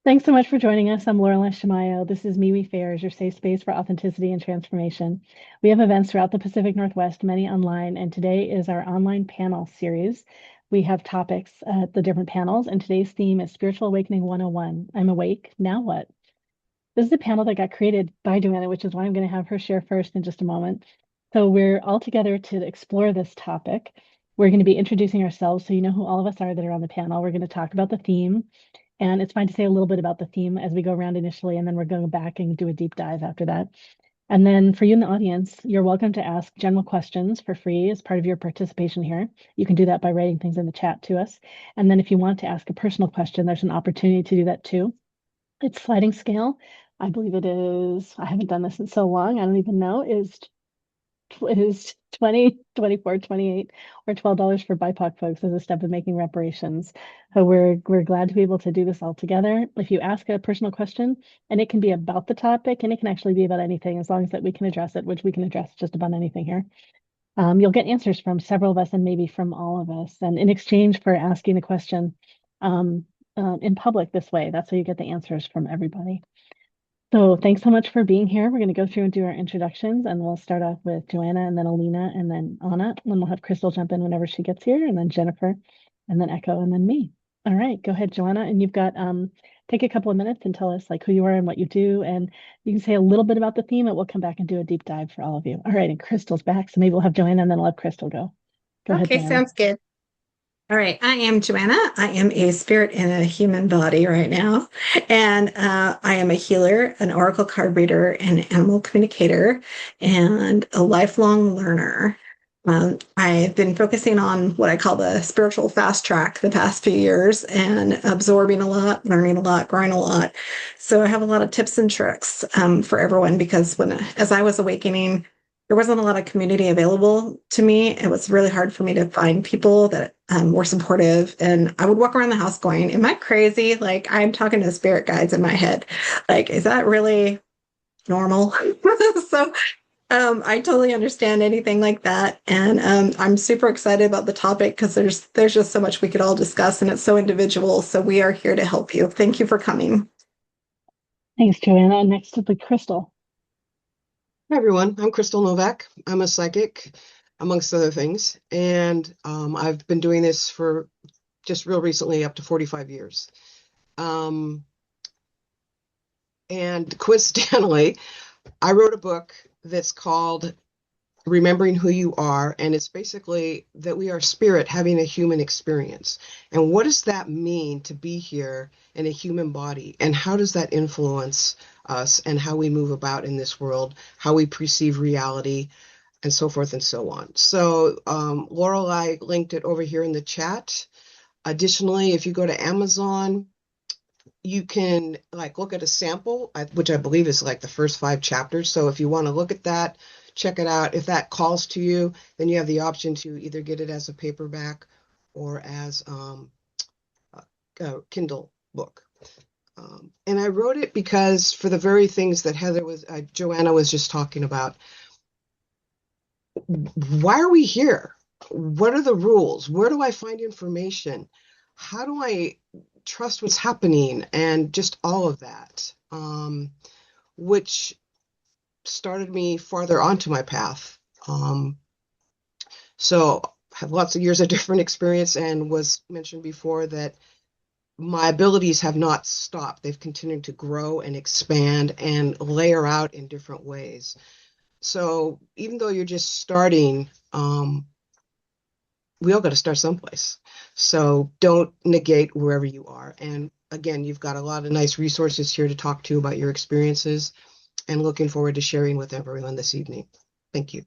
Thanks so much for joining us. I'm Laura Shamayo. This is MeWe Fairs, your safe space for authenticity and transformation. We have events throughout the Pacific Northwest, many online, and today is our online panel series. We have topics at the different panels, and today's theme is Spiritual Awakening 101. I'm awake, now what? This is a panel that got created by Joanna, which is why I'm going to have her share first in just a moment. So we're all together to explore this topic. We're going to be introducing ourselves so you know who all of us are that are on the panel. We're going to talk about the theme, and it's fine to say a little bit about the theme as we go around initially, and then we're going back and do a deep dive after that. And then for you in the audience, you're welcome to ask general questions for free as part of your participation here. You can do that by writing things in the chat to us. And then if you want to ask a personal question, there's an opportunity to do that too. It's sliding scale. I believe it is, I haven't done this in so long, I don't even know, is 20, 24, 28, or $12 for BIPOC folks as a step of making reparations. So we're glad to be able to do this all together. If you ask a personal question, and it can be about the topic, and it can actually be about anything, as long as that we can address it, which we can address just about anything here. You'll get answers from several of us and maybe from all of us. And in exchange for asking the question in public this way, that's how you get the answers from everybody. So thanks so much for being here. We're going to go through and do our introductions, and we'll start off with Joanna, and then Alina, and then Anna, and then we'll have Crystal jump in whenever she gets here, and then Jennifer, and then Echo, and then me. All right, go ahead, Joanna, and you've got take a couple of minutes and tell us like who you are and what you do, and you can say a little bit about the theme, and we'll come back and do a deep dive for all of you. All right, and Crystal's back, so maybe we'll have Joanna, and then I'll have Crystal go. Go ahead, Okay, Joanna. sounds good. All right, I am Joanna. I am a spirit in a human body right now. And I am a healer, an oracle card reader, an animal communicator, and a lifelong learner. I've been focusing on what I call the spiritual fast track the past few years and absorbing a lot, learning a lot, growing a lot. So I have a lot of tips and tricks for everyone because as I was awakening, there wasn't a lot of community available to me. It was really hard for me to find people that were supportive. And I would walk around the house going, am I crazy? Like, I'm talking to spirit guides in my head. Like, is that really normal? So I totally understand anything like that. And I'm super excited about the topic because there's just so much we could all discuss and it's so individual. So we are here to help you. Thank you for coming. Thanks, Joanna. Next up, Crystal. Hi, everyone. I'm Crystal Novak. I'm a psychic, amongst other things. And I've been doing this for just real recently, up to 45 years. And coincidentally, I wrote a book that's called Remembering Who You Are. And it's basically that we are spirit having a human experience. And what does that mean to be here in a human body? And how does that influence us and how we move about in this world, how we perceive reality, and so forth and so on. So Laurel, I linked it over here in the chat. Additionally, if you go to Amazon, you can like look at a sample, which I believe is like the first 5 chapters. So if you want to look at that, check it out. If that calls to you, then you have the option to either get it as a paperback or as a Kindle book. And I wrote it because for the very things that Joanna was just talking about. Why are we here? What are the rules? Where do I find information? How do I trust what's happening? And just all of that, which started me farther onto my path. So I have lots of years of different experience and was mentioned before that my abilities have not stopped. They've continued to grow and expand and layer out in different ways. So even though you're just starting, we all got to start someplace. So don't negate wherever you are. And again, you've got a lot of nice resources here to talk to about your experiences and looking forward to sharing with everyone this evening. Thank you.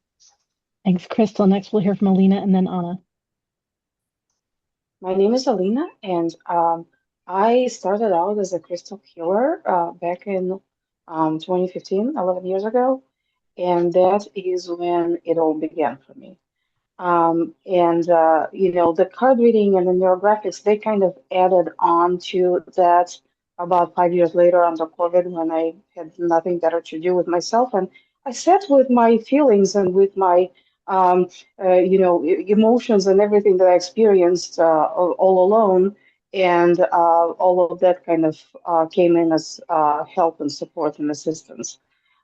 Thanks, Crystal. Next, we'll hear from Alina and then Anna. My name is Alina, and I started out as a crystal healer back in 2015, 11 years ago, and that is when it all began for me. The card reading and the neurographics, they kind of added on to that about 5 years later under COVID when I had nothing better to do with myself. And I sat with my feelings and with my, emotions and everything that I experienced all alone. And all of that kind of came in as help and support and assistance.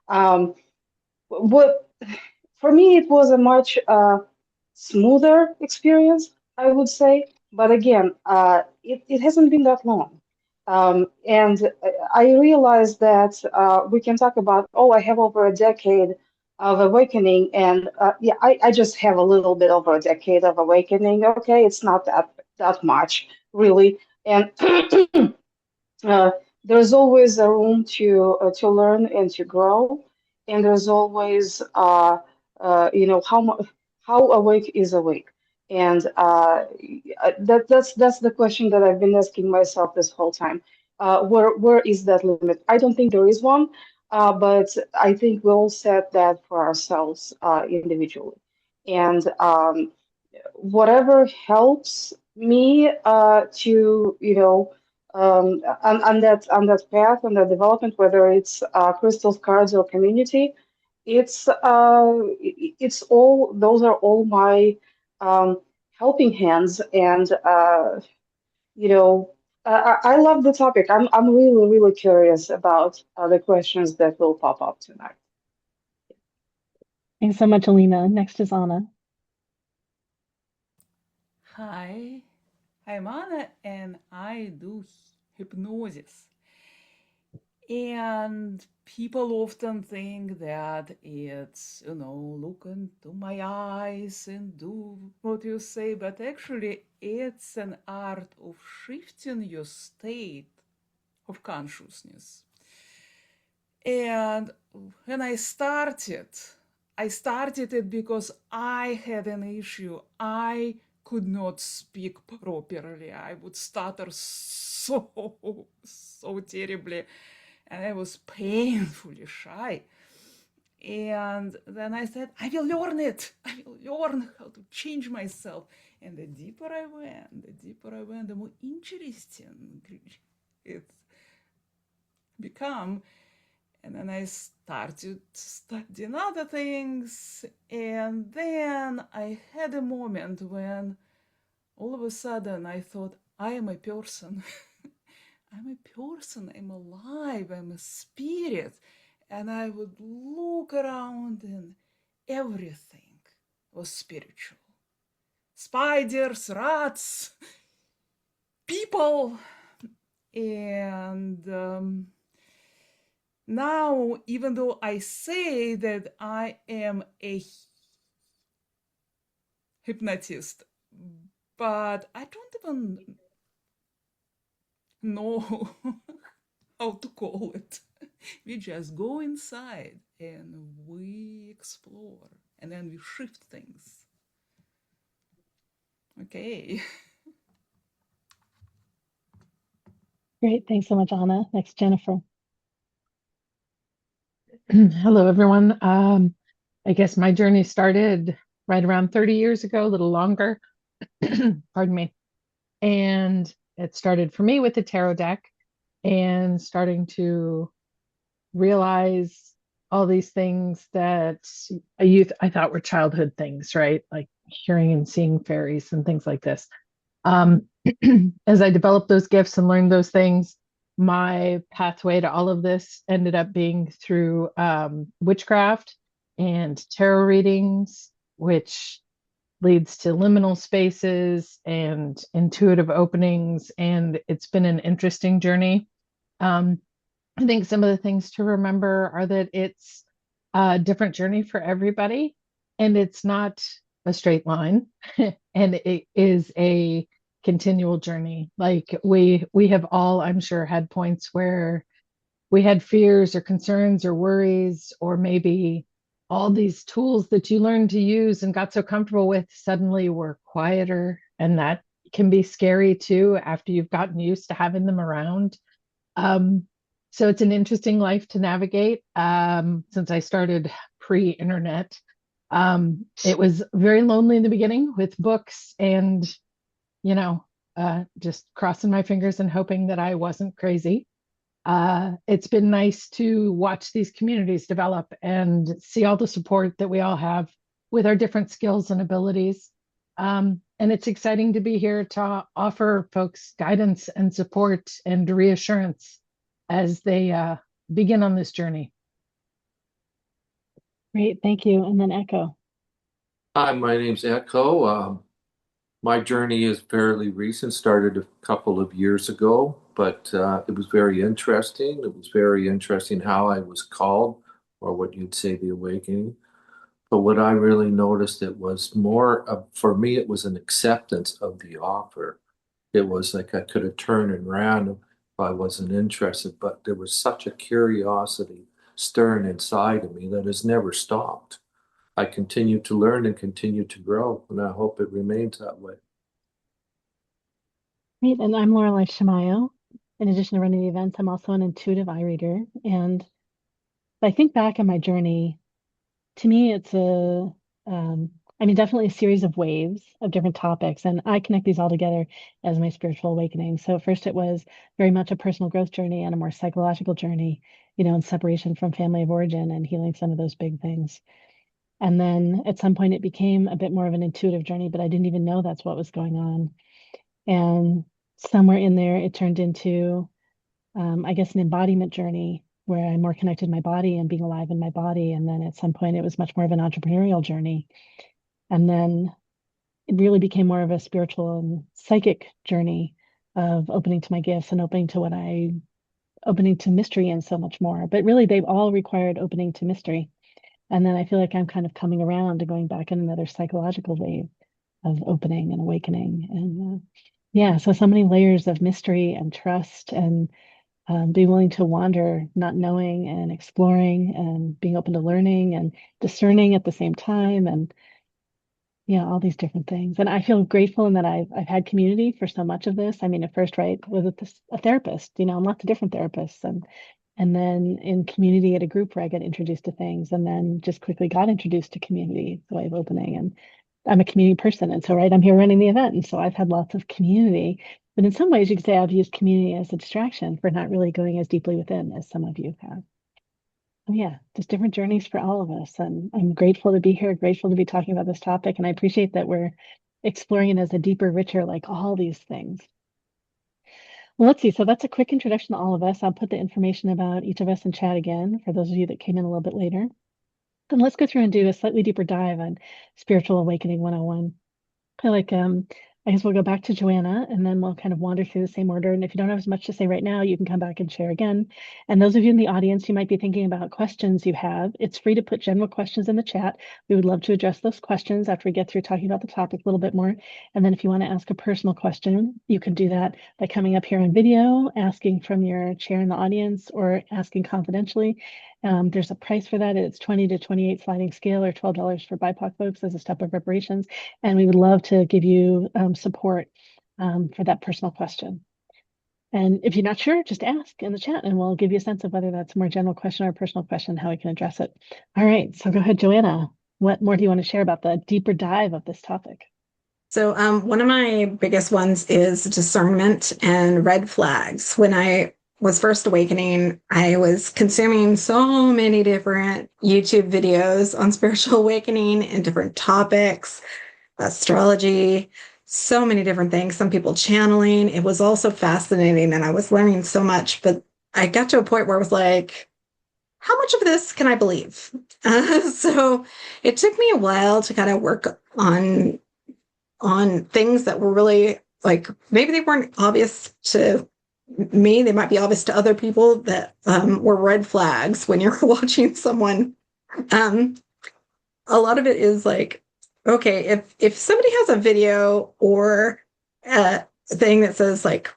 Um, what For me, it was a much smoother experience, I would say. But again, it hasn't been that long. And I realized that we can talk about, oh, I have over a decade of awakening. And yeah, I just have a little bit over a decade of awakening. Okay, it's not that much, really. And uh, there's always a room to learn and to grow, and there's always how awake is awake, and that's the question that I've been asking myself this whole time. Where is that limit? I don't think there is one, but I think we'll set that for ourselves individually, and whatever helps me to on that path on that development, whether it's crystals, cards, or community, it's all those are all my helping hands, and you know I love the topic. I'm really really curious about the questions that will pop up tonight. Thanks so much, Alina. Next is Anna. Hi, I'm Anna and I do hypnosis. And people often think that it's, look into my eyes and do what you say, but actually it's an art of shifting your state of consciousness. And when I started it because I had an issue. I could not speak properly. I would stutter so terribly, and I was painfully shy. And then I said, I will learn it. I will learn how to change myself. And the deeper I went, the more interesting it's become. And then I started studying other things. And then I had a moment when all of a sudden I thought, I am a person. I'm a person, I'm alive, I'm a spirit. And I would look around and everything was spiritual. Spiders, rats, people. And now, even though I say that I am a hypnotist, but I don't even know how to call it. We just go inside and we explore and then we shift things. Okay. Great. Thanks so much, Anna. Next, Jennifer. Hello, everyone. I guess my journey started right around 30 years ago, a little longer. Pardon me. And it started for me with the tarot deck and starting to realize all these things that I thought were childhood things, right? Like hearing and seeing fairies and things like this. As I developed those gifts and learned those things, my pathway to all of this ended up being through witchcraft and tarot readings, which leads to liminal spaces and intuitive openings. And it's been an interesting journey. I think some of the things to remember are that it's a different journey for everybody, and it's not a straight line, and it is a continual journey. Like we have all, I'm sure, had points where we had fears or concerns or worries, or maybe all these tools that you learned to use and got so comfortable with suddenly were quieter, and that can be scary too after you've gotten used to having them around. So it's an interesting life to navigate. Since I started pre-internet, it was very lonely in the beginning with books and, just crossing my fingers and hoping that I wasn't crazy. It's been nice to watch these communities develop and see all the support that we all have with our different skills and abilities. And it's exciting to be here to offer folks guidance and support and reassurance as they begin on this journey. Great, thank you. And then Echo. Hi, my name's Echo. My journey is fairly recent, started a couple of years ago, but it was very interesting. It was very interesting how I was called, or what you'd say the awakening. But what I really noticed, it was more of, for me, it was an acceptance of the offer. It was like I could have turned and ran if I wasn't interested, but there was such a curiosity stirring inside of me that has never stopped. I continue to learn and continue to grow, and I hope it remains that way. Great, and I'm Lorelei Shamayo. In addition to running the events, I'm also an intuitive eye reader. And I think back on my journey, to me, it's definitely a series of waves of different topics. And I connect these all together as my spiritual awakening. So first it was very much a personal growth journey and a more psychological journey, in separation from family of origin and healing some of those big things. And then at some point it became a bit more of an intuitive journey, but I didn't even know that's what was going on. And somewhere in there, it turned into, I guess, an embodiment journey where I more connected my body and being alive in my body. And then at some point, it was much more of an entrepreneurial journey. And then it really became more of a spiritual and psychic journey of opening to my gifts and opening to mystery and so much more. But really, they've all required opening to mystery. And then I feel like I'm kind of coming around to going back in another psychological wave of opening and awakening. And yeah, so many layers of mystery and trust and being willing to wander, not knowing and exploring and being open to learning and discerning at the same time. And yeah, all these different things. And I feel grateful in that I've had community for so much of this. I mean, at first, right, was a therapist, and lots of different therapists. And then in community at a group where I get introduced to things, and then just quickly got introduced to community, the way of opening. And I'm a community person. And so, right, I'm here running the event. And so I've had lots of community. But in some ways, you could say I've used community as a distraction for not really going as deeply within as some of you have. Oh, yeah, just different journeys for all of us. And I'm grateful to be here, grateful to be talking about this topic. And I appreciate that we're exploring it as a deeper, richer, like all these things. Well, let's see. So that's a quick introduction to all of us. I'll put the information about each of us in chat again for those of you that came in a little bit later. Then let's go through and do a slightly deeper dive on Spiritual Awakening 101. I guess we'll go back to Joanna and then we'll kind of wander through the same order. And if you don't have as much to say right now, you can come back and share again. And those of you in the audience, you might be thinking about questions you have. It's free to put general questions in the chat. We would love to address those questions after we get through talking about the topic a little bit more. And then if you want to ask a personal question, you can do that by coming up here on video, asking from your chair in the audience, or asking confidentially. There's a price for that. It's 20 to 28 sliding scale, or $12 for BIPOC folks as a step of reparations. And we would love to give you support for that personal question. And if you're not sure, just ask in the chat and we'll give you a sense of whether that's a more general question or a personal question, how we can address it. All right, so go ahead, Joanna. What more do you want to share about the deeper dive of this topic? So one of my biggest ones is discernment and red flags. When I was first awakening, I was consuming so many different YouTube videos on spiritual awakening and different topics, astrology, so many different things, some people channeling. It was also fascinating and I was learning so much, but I got to a point where I was like, how much of this can I believe? So it took me a while to kind of work on things that were really like, maybe they weren't obvious to me, they might be obvious to other people, that were red flags when you're watching someone. A lot of it is like, okay, if somebody has a video or a thing that says like,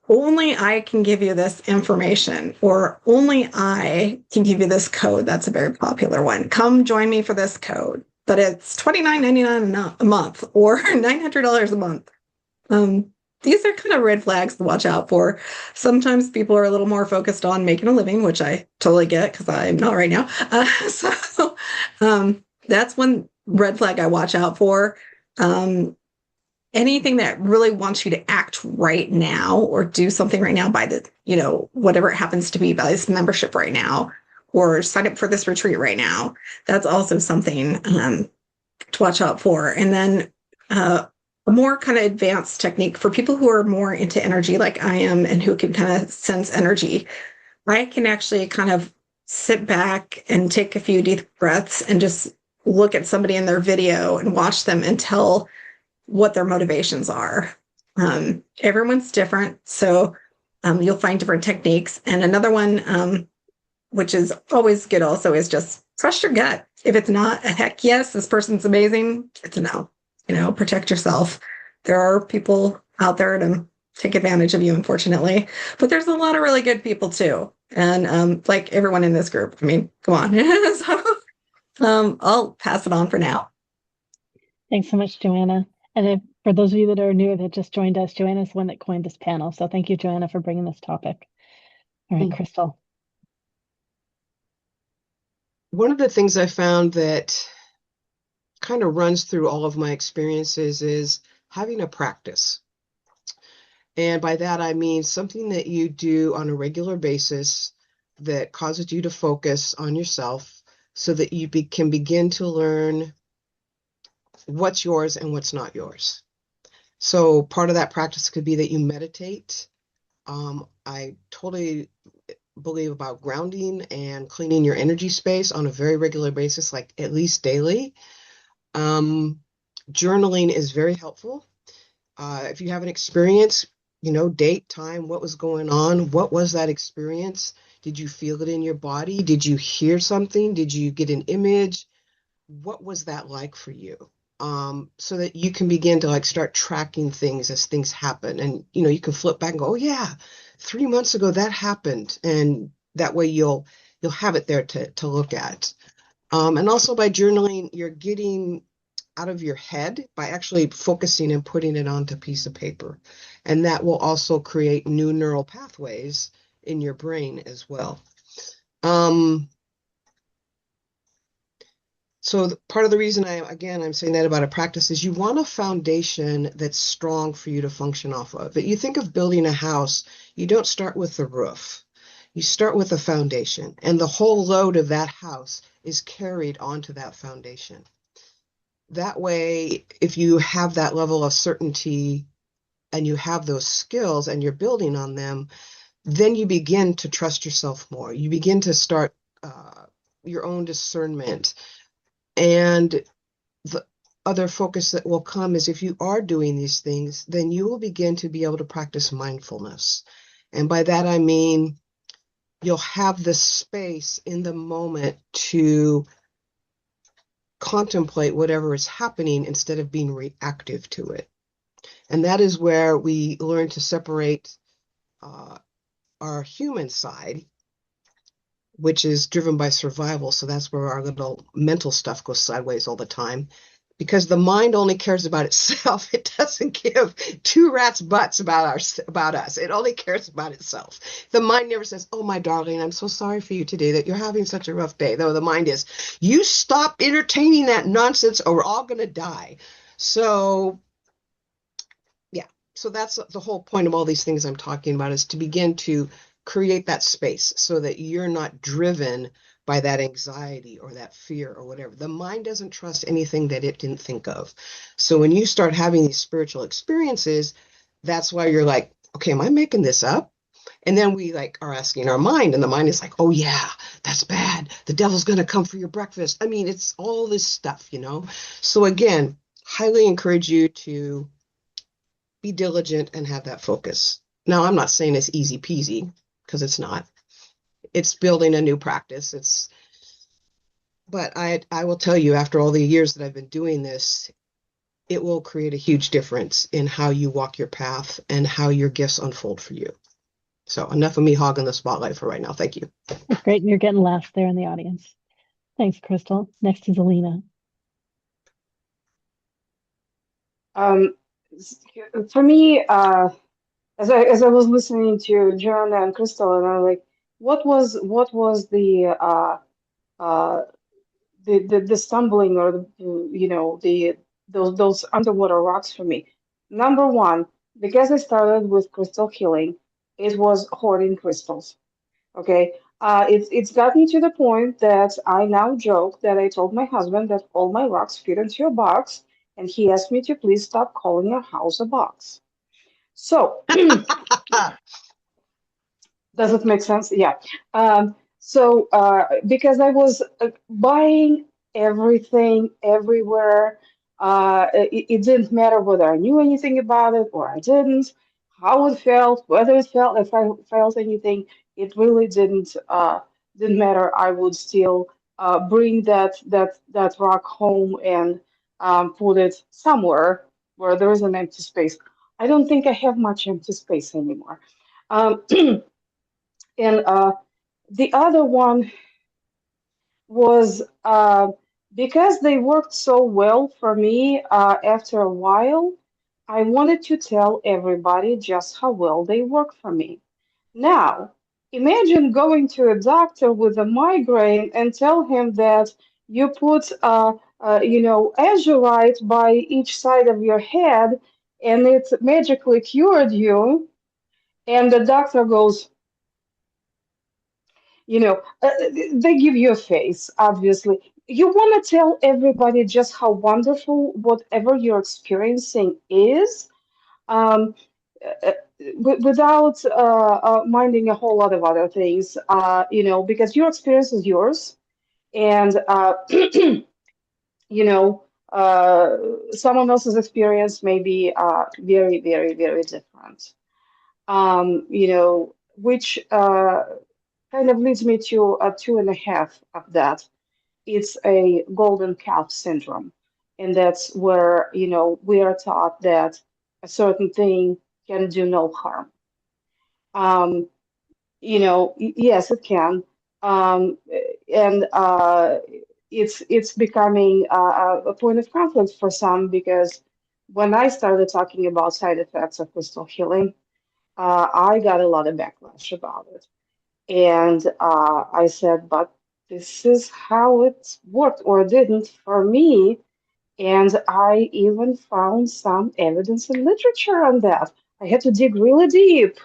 only I can give you this information, or only I can give you this code. That's a very popular one. Come join me for this code, but it's $29.99 a month or $900 a month. These are kind of red flags to watch out for. Sometimes people are a little more focused on making a living, which I totally get because I'm not right now. That's one red flag I watch out for. Anything that really wants you to act right now or do something right now by the, whatever it happens to be, by this membership right now, or sign up for this retreat right now. That's also something to watch out for. And then a more kind of advanced technique for people who are more into energy like I am and who can kind of sense energy. I can actually kind of sit back and take a few deep breaths and just look at somebody in their video and watch them and tell what their motivations are. Everyone's different, so you'll find different techniques. And another one, which is always good also, is just trust your gut. If it's not a heck yes, this person's amazing, it's a no. Protect yourself. There are people out there to take advantage of you, unfortunately, but there's a lot of really good people too. And like everyone in this group, I mean, come on. So I'll pass it on for now. Thanks so much, Joanna. And for those of you that are new that just joined us, Joanna's the one that coined this panel. So thank you, Joanna, for bringing this topic. All right, Crystal. One of the things I found that kind of runs through all of my experiences is having a practice. And by that, I mean something that you do on a regular basis that causes you to focus on yourself so that you can begin to learn what's yours and what's not yours. So part of that practice could be that you meditate. I totally believe about grounding and cleaning your energy space on a very regular basis, like at least daily. Journaling is very helpful. If you have an experience, date, time, what was going on, what was that experience? Did you feel it in your body? Did you hear something? Did you get an image? What was that like for you? So that you can begin to start tracking things as things happen. And, you can flip back and go, oh yeah, 3 months ago that happened. And that way you'll have it there to look at. And also by journaling, you're getting out of your head by actually focusing and putting it onto a piece of paper. And that will also create new neural pathways in your brain as well. So part of the reason I'm saying that about a practice is you want a foundation that's strong for you to function off of. But you think of building a house, you don't start with the roof. You start with a foundation, and the whole load of that house is carried onto that foundation. That way, if you have that level of certainty and you have those skills and you're building on them, then you begin to trust yourself more. You begin to start your own discernment. And the other focus that will come is if you are doing these things, then you will begin to be able to practice mindfulness. And by that, I mean, you'll have the space in the moment to contemplate whatever is happening instead of being reactive to it. And that is where we learn to separate our human side, which is driven by survival. So that's where our little mental stuff goes sideways all the time, because the mind only cares about itself. It doesn't give two rats' butts about us. It only cares about itself. The mind never says, oh, my darling, I'm so sorry for you today that you're having such a rough day. Though the mind is, you stop entertaining that nonsense or we're all going to die. So, yeah. So that's the whole point of all these things I'm talking about, is to begin to create that space so that you're not driven by that anxiety or that fear or whatever. The mind doesn't trust anything that it didn't think of. So when you start having these spiritual experiences, that's why you're like, okay, am I making this up? And then we are asking our mind, and the mind is like, oh yeah, that's bad. The devil's going to come for your breakfast. I mean, it's all this stuff, So again, highly encourage you to be diligent and have that focus. Now, I'm not saying it's easy peasy, because it's not. It's building a new practice. But I will tell you, after all the years that I've been doing this, it will create a huge difference in how you walk your path and how your gifts unfold for you. So enough of me hogging the spotlight for right now. Thank you. That's great. You're getting laughs there in the audience. Thanks, Crystal. Next is Alina. For me, as I was listening to Joanna and Crystal, and I'm like, what was the stumbling, or those underwater rocks for me? Number one, because I started with crystal healing, it was hoarding crystals. Okay. It's gotten to the point that I now joke that I told my husband that all my rocks fit into a box, and he asked me to please stop calling our house a box. So, does it make sense? Yeah. Because I was buying everything everywhere, it didn't matter whether I knew anything about it or I didn't, how it felt, whether it felt, if I felt anything, it really didn't matter. I would still bring that rock home and put it somewhere where there is an empty space. I don't think I have much empty space anymore. Um, and the other one was because they worked so well for me after a while, I wanted to tell everybody just how well they work for me. Now, imagine going to a doctor with a migraine and tell him that you put, azurite by each side of your head and it magically cured you. And the doctor goes, they give you a face, obviously. You want to tell everybody just how wonderful whatever you're experiencing is, um, without minding a whole lot of other things, because your experience is yours. And, you know, someone else's experience may be very, very, very different. Which kind of leads me to a two and a half of that. It's a golden calf syndrome. And that's where, we are taught that a certain thing can do no harm. Um, yes, it can. Um, and it's becoming a point of conflict for some because when I started talking about side effects of crystal healing, I got a lot of backlash about it. And I said, but this is how it worked or didn't for me. And I even found some evidence in literature on that. I had to dig really deep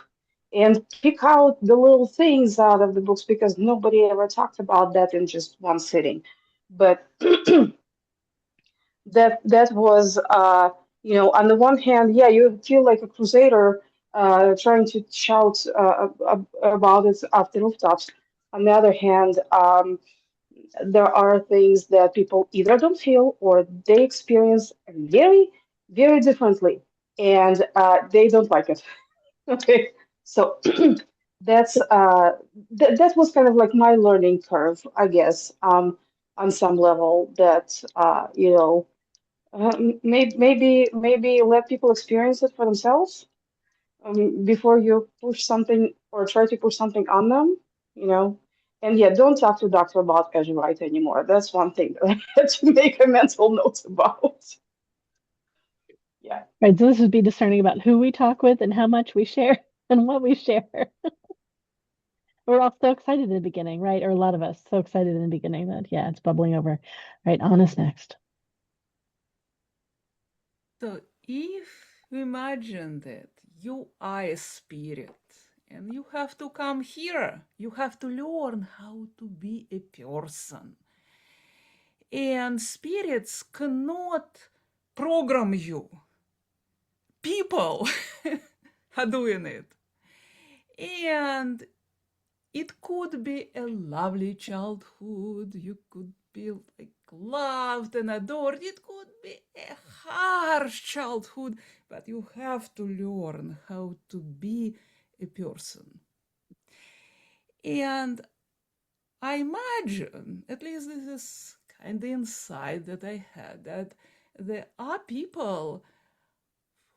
and pick out the little things out of the books because nobody ever talked about that in just one sitting. But that was on the one hand, yeah, you feel like a crusader trying to shout about it off the rooftops. On the other hand, there are things that people either don't feel or they experience very, very differently, and they don't like it. Okay, so that's that was kind of like my learning curve, I guess, on some level that maybe let people experience it for themselves before you push something or try to push something on them, you know. And yeah, don't talk to doctor about Azurite anymore. That's one thing that I had to make a mental note about. Yeah. Right. So this would be discerning about who we talk with and how much we share and what we share. We're all so excited in the beginning, right? Or a lot of us so excited in the beginning that, yeah, it's bubbling over. Right. Anna's next. So if you imagine that you are a spirit and you have to come here, you have to learn how to be a person. And spirits cannot program you. People are doing it. And it could be a lovely childhood. You could be like loved and adored. It could be a harsh childhood, but you have to learn how to be a person. And I imagine, at least this is kind of insight that I had, that there are people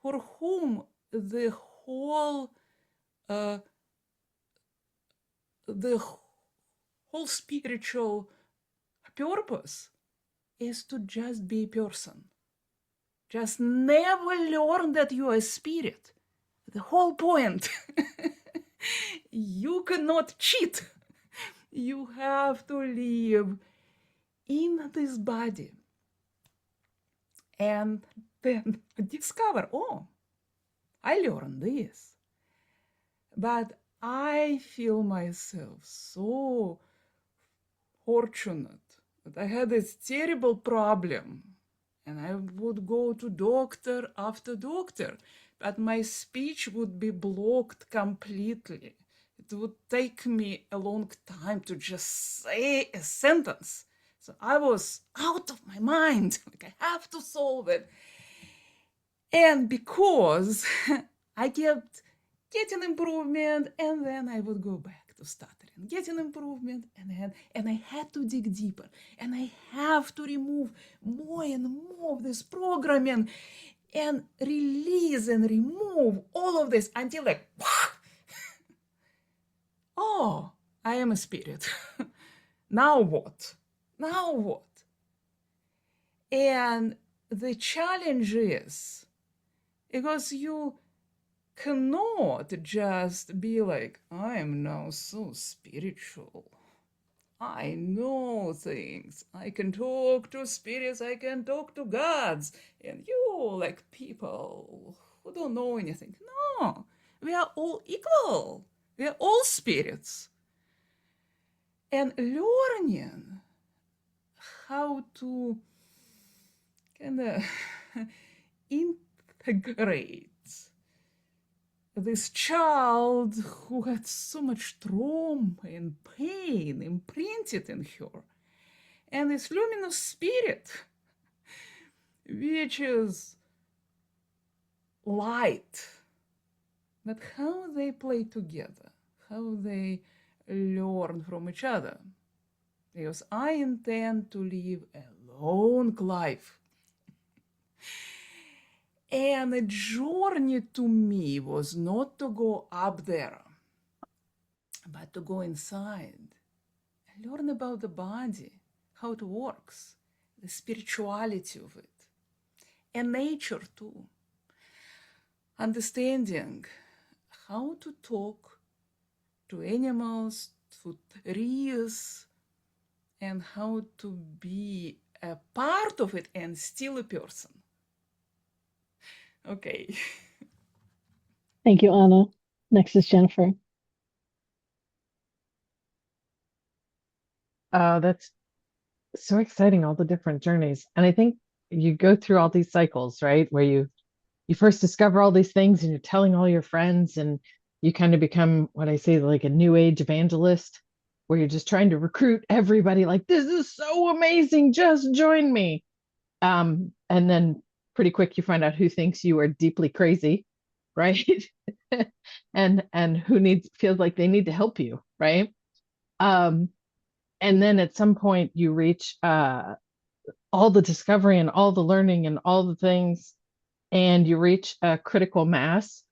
for whom the whole spiritual purpose is to just be a person. Just never learn that you are a spirit. The whole point. You cannot cheat. You have to live in this body and then discover, oh, I learned this. But I feel myself so fortunate that I had this terrible problem and I would go to doctor after doctor, but my speech would be blocked completely. It would take me a long time to just say a sentence. So I was out of my mind. Like, I have to solve it. And because I kept getting improvement, and then I would go back to stuttering, getting improvement, and I had to dig deeper, and I have to remove more and more of this programming and release and remove all of this until like, oh, I am a spirit. Now what? Now what? And the challenge is, because you cannot just be like, I am now so spiritual. I know things. I can talk to spirits, I can talk to gods. And you, like people who don't know anything. No, we are all equal. We are all spirits. And learning how to kind of integrate this child who had so much trauma and pain imprinted in her, and this luminous spirit, which is light. But how they play together, how they learn from each other. Because I intend to live a long life. And the journey to me was not to go up there, but to go inside and learn about the body, how it works, the spirituality of it, and nature too. Understanding how to talk to animals, to trees, and how to be a part of it and still a person. Okay. Thank you, Anna. Next is Jennifer. That's so exciting, all the different journeys. And I think you go through all these cycles, right? Where you first discover all these things and you're telling all your friends, and you kind of become what I say, like a new age evangelist, where you're just trying to recruit everybody, like, this is so amazing, just join me. And then pretty quick you find out who thinks you are deeply crazy, right? and who feels like they need to help you, right? And then at some point you reach all the discovery and all the learning and all the things, and you reach a critical mass.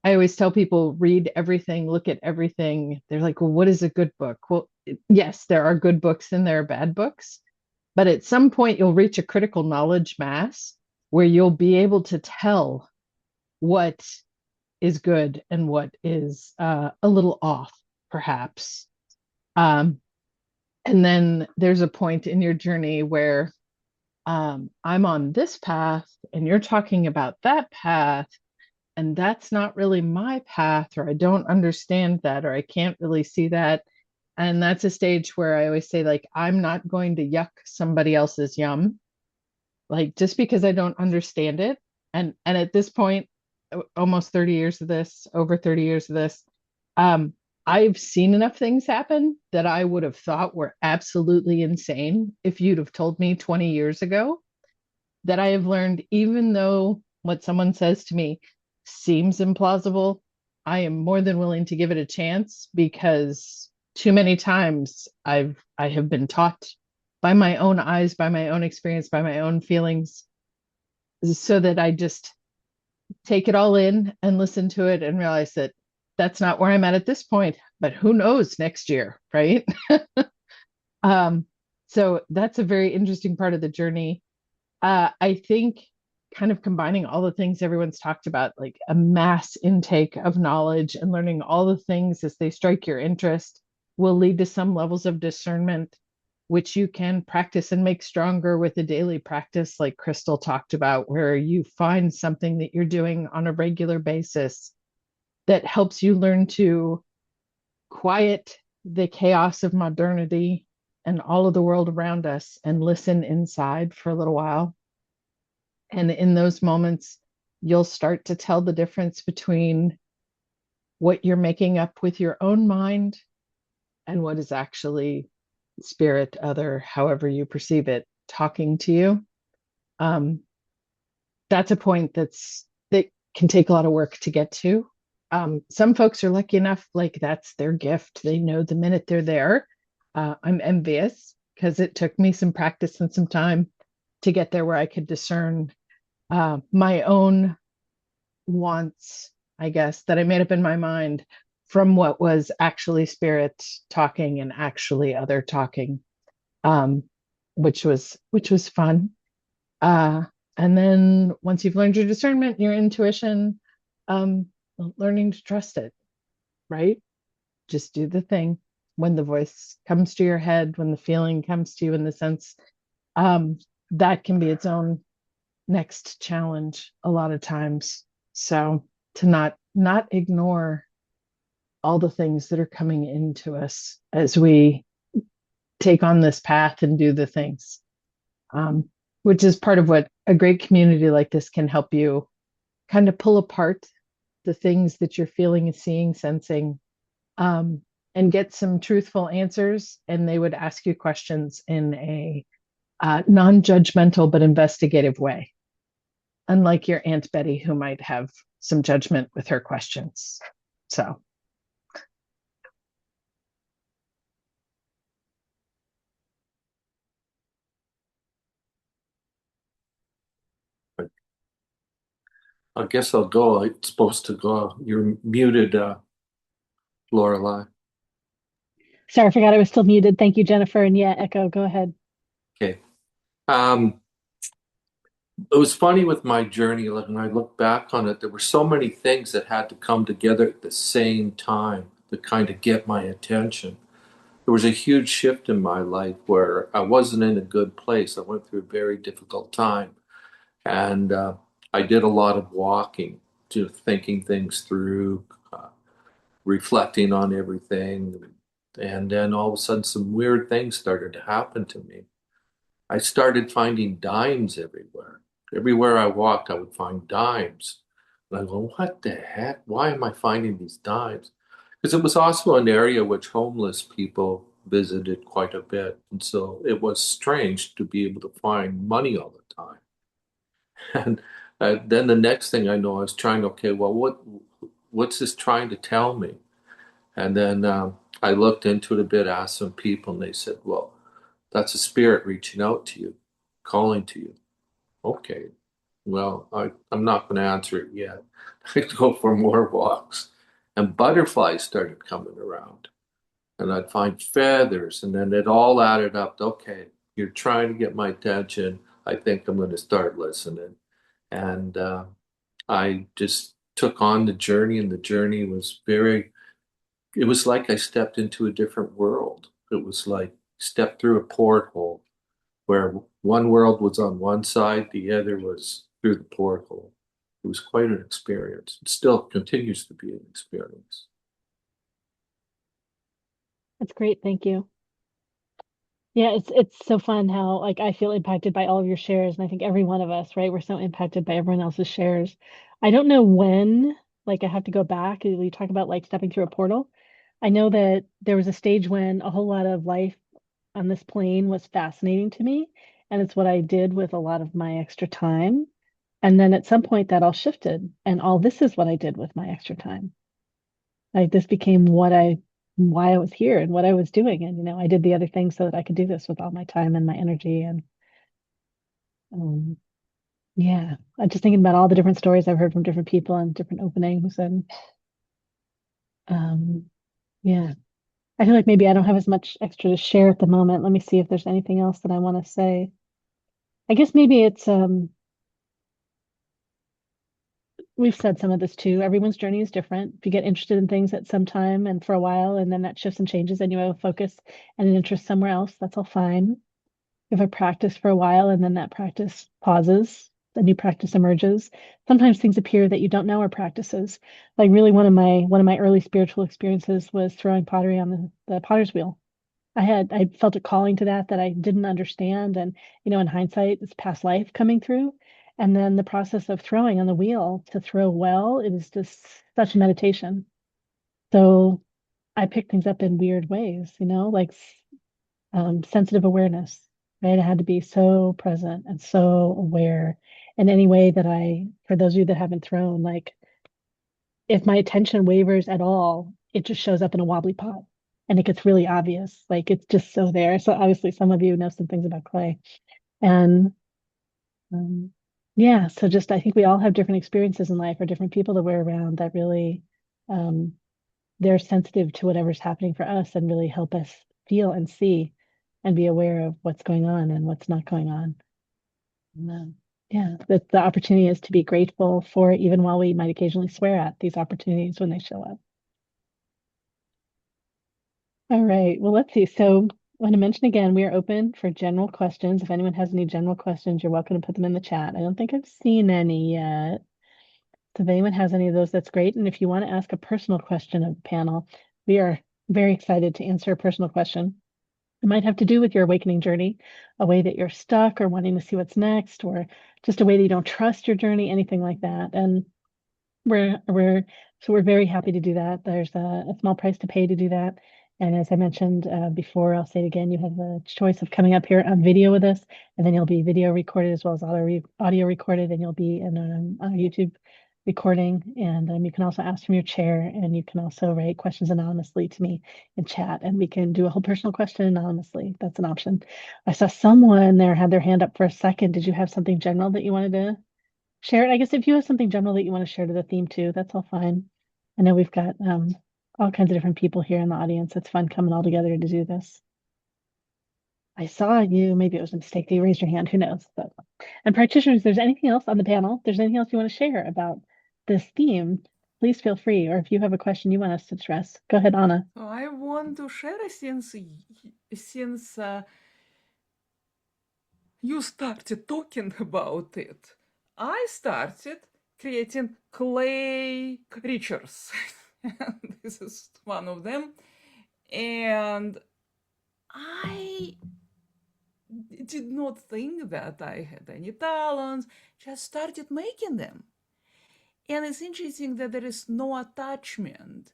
I always tell people, read everything, look at everything. They're like, well, what is a good book? Well, yes, there are good books and there are bad books, but at some point you'll reach a critical knowledge mass where you'll be able to tell what is good and what is a little off, perhaps. And then there's a point in your journey where I'm on this path and you're talking about that path, and that's not really my path, or I don't understand that, or I can't really see that. And that's a stage where I always say, like, I'm not going to yuck somebody else's yum, like, just because I don't understand it. And at this point, almost 30 years of this, over 30 years of this, I've seen enough things happen that I would have thought were absolutely insane if you'd have told me 20 years ago, that I have learned, even though what someone says to me seems implausible, I am more than willing to give it a chance, because too many times I have been taught by my own eyes, by my own experience, by my own feelings, so that I just take it all in and listen to it and realize that that's not where I'm at this point, but who knows next year, right? So that's a very interesting part of the journey. I think kind of combining all the things everyone's talked about, like a mass intake of knowledge and learning all the things as they strike your interest, will lead to some levels of discernment, which you can practice and make stronger with a daily practice, like Crystal talked about, where you find something that you're doing on a regular basis that helps you learn to quiet the chaos of modernity and all of the world around us and listen inside for a little while. And in those moments, you'll start to tell the difference between what you're making up with your own mind and what is actually spirit, other, however you perceive it, talking to you. That's a point that can take a lot of work to get to. Some folks are lucky enough, like that's their gift. They know the minute they're there. I'm envious because it took me some practice and some time to get there where I could discern my own wants, I guess, that I made up in my mind from what was actually spirit talking and actually other talking, um, which was fun. And then once you've learned your discernment, your intuition, um, learning to trust it, right? Just do the thing. When the voice comes to your head, when the feeling comes to you in the sense, that can be its own next challenge a lot of times. So to not ignore all the things that are coming into us as we take on this path and do the things, which is part of what a great community like this can help you kind of pull apart the things that you're feeling and seeing, sensing, and get some truthful answers. And they would ask you questions in a non-judgmental but investigative way, unlike your Aunt Betty, who might have some judgment with her questions. So. I guess I'll go. It's supposed to go. You're muted, Lorelei. Sorry, I forgot I was still muted. Thank you, Jennifer. And yeah, Echo, go ahead. Okay. It was funny with my journey. Like when I look back on it, there were so many things that had to come together at the same time to kind of get my attention. There was a huge shift in my life where I wasn't in a good place. I went through a very difficult time. And I did a lot of walking, to thinking things through, reflecting on everything. And then all of a sudden, some weird things started to happen to me. I started finding dimes everywhere. Everywhere I walked, I would find dimes. And I go, what the heck? Why am I finding these dimes? Because it was also an area which homeless people visited quite a bit. And so it was strange to be able to find money all the time. And then the next thing I know, I was trying, okay, well, what's this trying to tell me? And then I looked into it a bit, asked some people, and they said, well, that's a spirit reaching out to you, calling to you. Okay, well, I'm not going to answer it yet. I'd go for more walks. And butterflies started coming around. And I'd find feathers, and then it all added up. Okay, you're trying to get my attention. I think I'm going to start listening. And I just took on the journey, and the journey was it was like I stepped into a different world. It was like stepped through a porthole where one world was on one side, the other was through the porthole. It was quite an experience. It still continues to be an experience. That's great. Thank you. Yeah, it's so fun how like I feel impacted by all of your shares, and I think every one of us, right? We're so impacted by everyone else's shares. I don't know when, like I have to go back. You talk about like stepping through a portal. I know that there was a stage when a whole lot of life on this plane was fascinating to me, and it's what I did with a lot of my extra time. And then at some point that all shifted, and all this is what I did with my extra time. Like this became why I was here and what I was doing. And, I did the other things so that I could do this with all my time and my energy. And yeah, I'm just thinking about all the different stories I've heard from different people and different openings. And yeah, I feel like maybe I don't have as much extra to share at the moment. Let me see if there's anything else that I want to say. I guess maybe it's we've said some of this too. Everyone's journey is different. If you get interested in things at some time and for a while, and then that shifts and changes, and you have a focus and an interest somewhere else, that's all fine. If I practice for a while and then that practice pauses, a new practice emerges. Sometimes things appear that you don't know are practices. Like really one of my early spiritual experiences was throwing pottery on the potter's wheel. I felt a calling to that I didn't understand. And, in hindsight, it's past life coming through. And then the process of throwing on the wheel to throw well, it is just such meditation. So I pick things up in weird ways, like sensitive awareness, right? I had to be so present and so aware in any way that for those of you that haven't thrown, like if my attention wavers at all, it just shows up in a wobbly pot and it gets really obvious. Like it's just so there. So obviously some of you know some things about clay. And yeah, so just I think we all have different experiences in life or different people that we're around that really um, they're sensitive to whatever's happening for us and really help us feel and see and be aware of what's going on and what's not going on. And, yeah, the opportunity is to be grateful for it, even while we might occasionally swear at these opportunities when they show up. All right, well, let's see. So I want to mention again, we are open for general questions. If anyone has any general questions, you're welcome to put them in the chat. I don't think I've seen any yet. So if anyone has any of those, that's great. And if you want to ask a personal question of the panel, we are very excited to answer a personal question. It might have to do with your awakening journey, a way that you're stuck or wanting to see what's next, or just a way that you don't trust your journey, anything like that. And we're very happy to do that. There's a small price to pay to do that. And as I mentioned before, I'll say it again, you have the choice of coming up here on video with us, and then you'll be video recorded as well as audio recorded, and you'll be in a YouTube recording. And you can also ask from your chair, and you can also write questions anonymously to me in chat, and we can do a whole personal question anonymously. That's an option. I saw someone there had their hand up for a second. Did you have something general that you wanted to share it? I guess if you have something general that you want to share to the theme too, that's all fine. I know we've got all kinds of different people here in the audience. It's fun coming all together to do this. I saw you, maybe it was a mistake that you raised your hand, who knows? And practitioners, there's anything else on the panel, there's anything else you want to share about this theme, please feel free. Or if you have a question you want us to address, go ahead, Anna. So I want to share since you started talking about it. I started creating clay creatures. This is one of them. And I did not think that I had any talents, just started making them. And it's interesting that there is no attachment.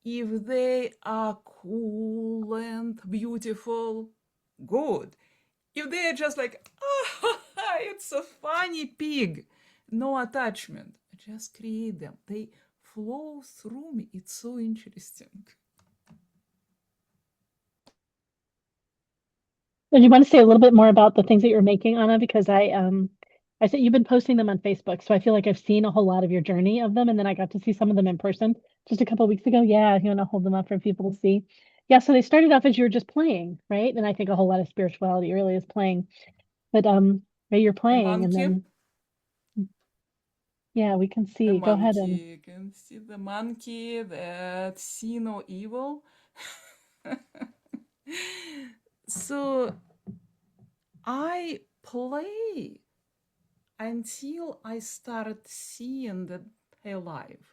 If they are cool and beautiful, good. If they are just like, oh, it's a funny pig, no attachment, I just create them. They flow through me. It's so interesting. And you want to say a little bit more about the things that you're making, Anna? Because I said you've been posting them on Facebook, so I feel like I've seen a whole lot of your journey of them, and then I got to see some of them in person just a couple of weeks ago. Yeah, you want to hold them up for people to see. Yeah, so they started off as you were just playing, right? And I think a whole lot of spirituality really is playing. But right, you're playing, and then yeah, we can see. Go ahead and you can see the monkey that see no evil. So I play until I start seeing that they're alive.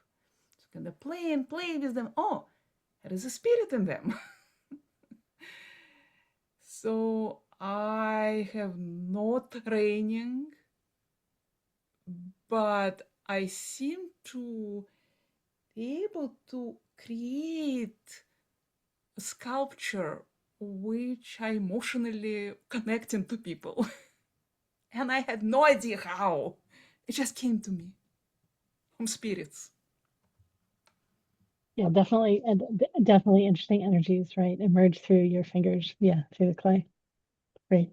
So kind of play and play with them. Oh, there is a spirit in them. So I have no training, but I seem to be able to create a sculpture which I emotionally connecting to people. And I had no idea how. It just came to me from spirits. yeah, definitely, and definitely interesting energies, right? Emerge through your fingers, yeah, through the clay. Great.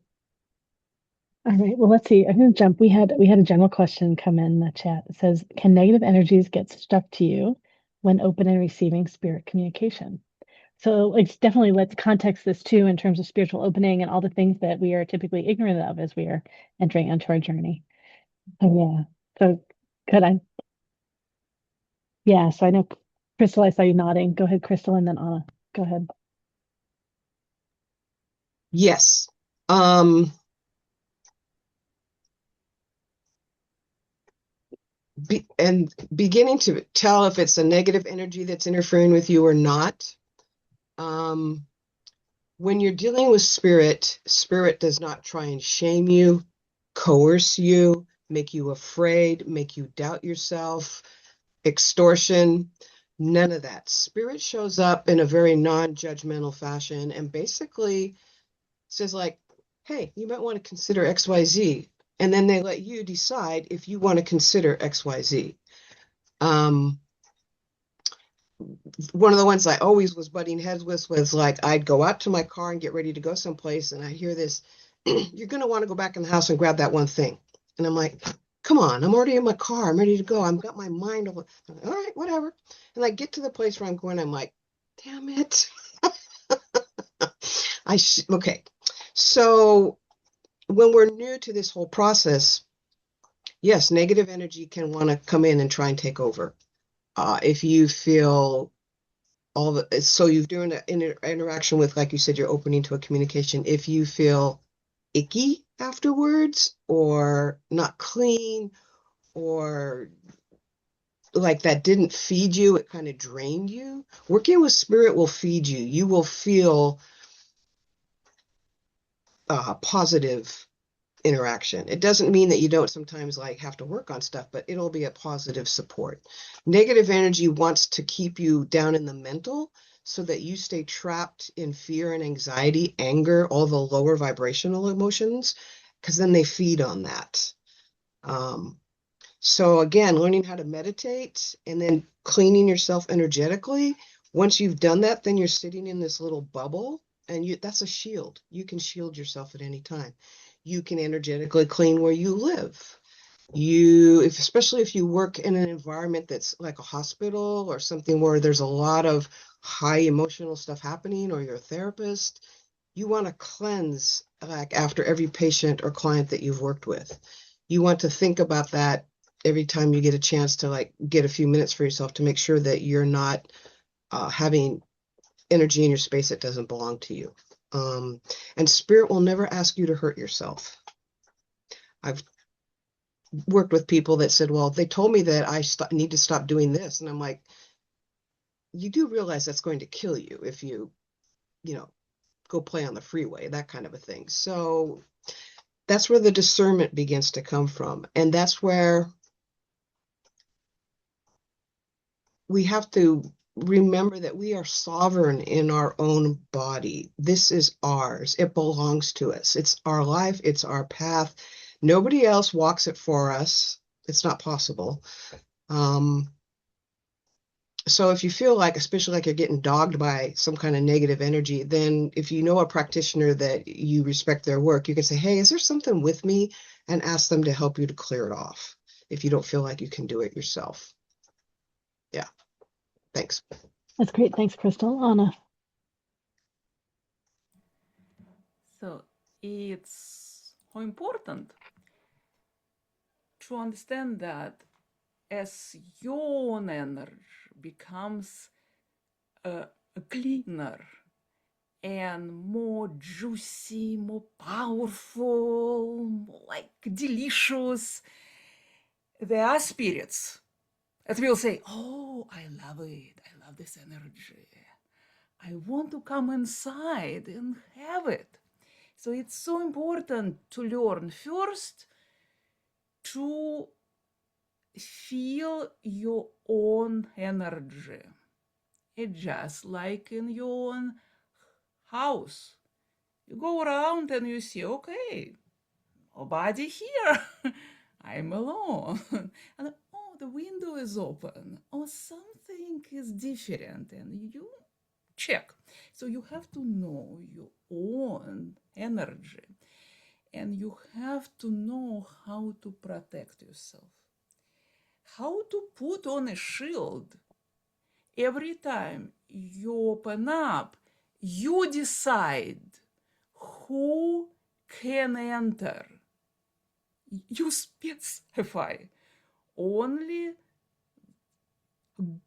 All right, well, let's see. I'm going to jump. We had a general question come in the chat. It says, can negative energies get stuck to you when open and receiving spirit communication? So it's definitely, let's context this too in terms of spiritual opening and all the things that we are typically ignorant of as we are entering into our journey. Oh yeah. So good. So I know Crystal, I saw you nodding. Go ahead, Crystal, and then Anna. Go ahead. Yes. And beginning to tell if it's a negative energy that's interfering with you or not. When you're dealing with spirit, spirit does not try and shame you, coerce you, make you afraid, make you doubt yourself, extortion, none of that. Spirit shows up in a very non-judgmental fashion and basically says like, hey, you might want to consider XYZ. And then they let you decide if you want to consider XYZ. One of the ones I always was butting heads with was like, I'd go out to my car and get ready to go someplace, and I hear this, you're going to want to go back in the house and grab that one thing. And I'm like, come on, I'm already in my car. I'm ready to go. I've got my mind over. Like, all right, whatever. And I get to the place where I'm going, I'm like, damn it. Okay. So when we're new to this whole process, yes, negative energy can want to come in and try and take over. If you feel so you're doing an interaction with, like you said, you're opening to a communication. If you feel icky afterwards or not clean or like that didn't feed you, it kind of drained you, working with spirit will feed you. You will feel positive interaction. It doesn't mean that you don't sometimes like have to work on stuff, but it'll be a positive support. Negative energy wants to keep you down in the mental so that you stay trapped in fear and anxiety, anger, all the lower vibrational emotions, because then they feed on that. So again, learning how to meditate and then cleaning yourself energetically. Once you've done that, then you're sitting in this little bubble, and that's a shield. You can shield yourself at any time. You can energetically clean where you live. Especially if you work in an environment that's like a hospital or something where there's a lot of high emotional stuff happening, or you're a therapist, you want to cleanse like after every patient or client that you've worked with. You want to think about that every time you get a chance to like get a few minutes for yourself to make sure that you're not having energy in your space that doesn't belong to you. And spirit will never ask you to hurt yourself. I've worked with people that said, well, they told me that I need to stop doing this. And I'm like, you do realize that's going to kill you if you go play on the freeway, that kind of a thing. So that's where the discernment begins to come from. And that's where we have to remember that we are sovereign in our own body. This is ours. It belongs to us. It's our life. It's our path. Nobody else walks it for us. It's not possible. So if you feel like, especially like you're getting dogged by some kind of negative energy, then if you know a practitioner that you respect their work, you can say, hey, is there something with me? And ask them to help you to clear it off if you don't feel like you can do it yourself. Yeah. Thanks. That's great. Thanks, Crystal. Anna. So it's how important to understand that as your own energy becomes cleaner and more juicy, more powerful, more like delicious, there are spirits that will say, oh, I love it. I love this energy. I want to come inside and have it. So it's so important to learn first to feel your own energy. It's just like in your own house. You go around and you see, okay, nobody here. I'm alone. And oh, the window is open. Or something is different. And you check. So you have to know your own energy. And you have to know how to protect yourself. How to put on a shield. Every time you open up, you decide who can enter. You specify only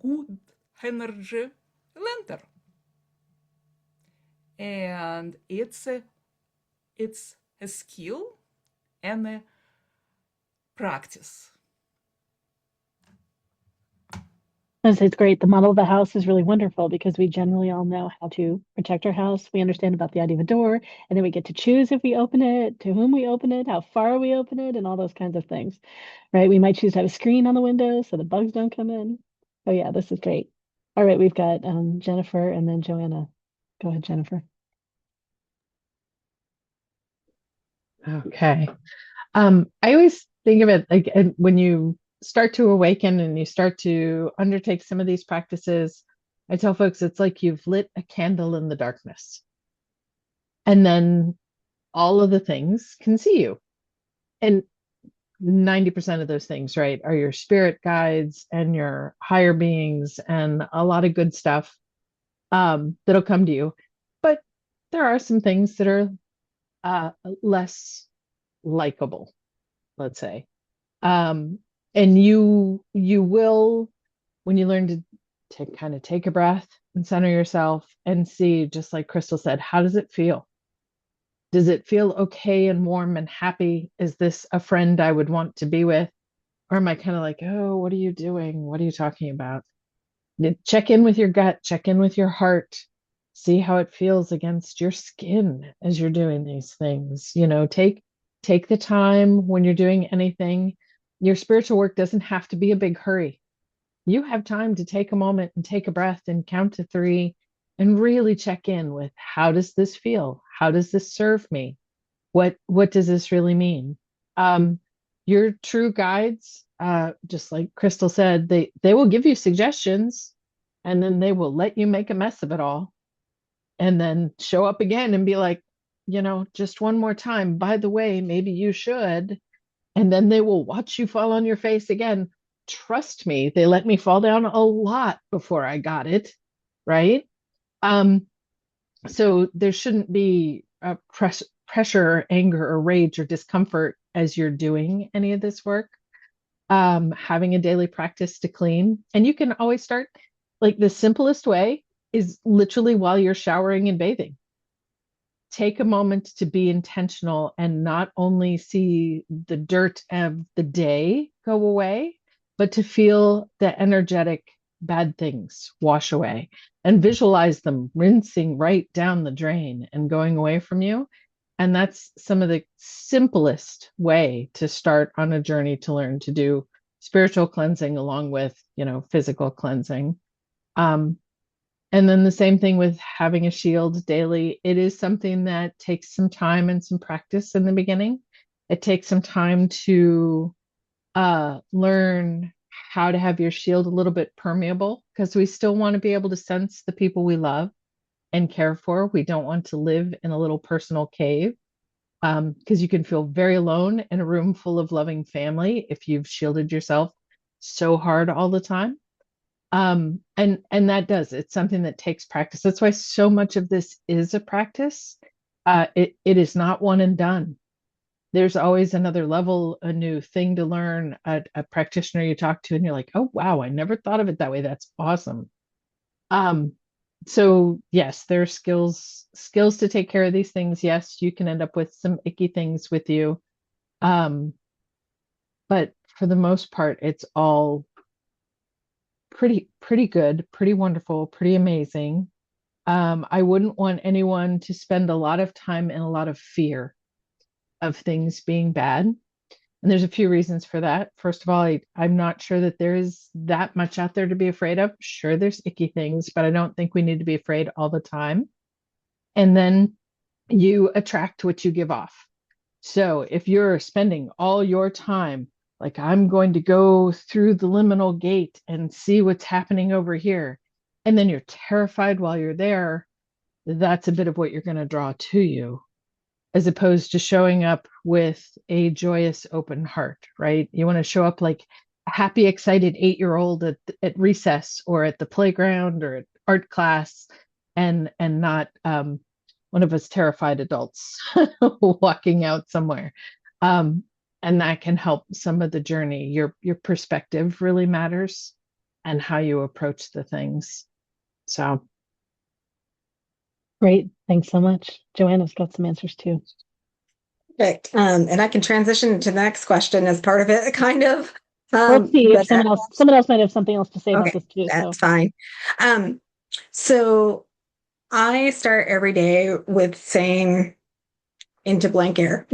good energy will enter. And it's a skill and a practice. I'd say it's great. The model of the house is really wonderful because we generally all know how to protect our house. We understand about the idea of a door, and then we get to choose if we open it, to whom we open it, how far we open it, and all those kinds of things, right? We might choose to have a screen on the window so the bugs don't come in. Oh yeah, this is great. All right, we've got Jennifer and then Joanna. Go ahead, Jennifer. Okay. I always think of it like when you start to awaken and you start to undertake some of these practices, I tell folks it's like you've lit a candle in the darkness. And then all of the things can see you. And 90% of those things, right, are your spirit guides and your higher beings and a lot of good stuff that'll come to you. But there are some things that are less likable, let's say. And you will, when you learn to kind of take a breath and center yourself and see, just like Crystal said, how does it feel? Does it feel okay and warm and happy? Is this a friend I would want to be with? Or am I kind of like, oh, what are you doing? What are you talking about? Check in with your gut, check in with your heart, see how it feels against your skin as you're doing these things. Take the time when you're doing anything. Your spiritual work doesn't have to be a big hurry. You have time to take a moment and take a breath and count to 3 and really check in with, how does this feel? How does this serve me? What does this really mean? Your true guides, just like Crystal said, they will give you suggestions and then they will let you make a mess of it all and then show up again and be like, just one more time. By the way, maybe you should. And then they will watch you fall on your face again. Trust me, they let me fall down a lot before I got it, right? So there shouldn't be a pressure, anger, or rage or discomfort as you're doing any of this work. Having a daily practice to clean. And you can always start, like the simplest way is literally while you're showering and bathing. Take a moment to be intentional and not only see the dirt of the day go away, but to feel the energetic bad things wash away and visualize them rinsing right down the drain and going away from you. And that's some of the simplest way to start on a journey to learn to do spiritual cleansing along with, physical cleansing. And then the same thing with having a shield daily. It is something that takes some time and some practice in the beginning. It takes some time to learn how to have your shield a little bit permeable, because we still want to be able to sense the people we love and care for. We don't want to live in a little personal cave, because you can feel very alone in a room full of loving family if you've shielded yourself so hard all the time. And it's something that takes practice. That's why so much of this is a practice. It is not one and done. There's always another level, a new thing to learn, a practitioner you talk to and you're like, oh wow, I never thought of it that way. That's awesome. So yes, there are skills to take care of these things. Yes, you can end up with some icky things with you. But for the most part, it's all pretty good, pretty wonderful, pretty amazing. I wouldn't want anyone to spend a lot of time in a lot of fear of things being bad. And there's a few reasons for that. First of all, I'm not sure that there is that much out there to be afraid of. Sure, there's icky things, but I don't think we need to be afraid all the time. And then you attract what you give off. So if you're spending all your time, like, I'm going to go through the liminal gate and see what's happening over here, and then you're terrified while you're there, that's a bit of what you're going to draw to you, as opposed to showing up with a joyous, open heart, right? You want to show up like a happy, excited 8-year-old at recess or at the playground or at art class, and not one of us terrified adults walking out somewhere. And that can help some of the journey. Your perspective really matters and how you approach the things. So. Great. Thanks so much. Joanna's got some answers too. Perfect. And I can transition to the next question as part of it, kind of. We'll see if But someone else might have something else to say about okay, this too. So that's fine. So I start every day with saying into blank air.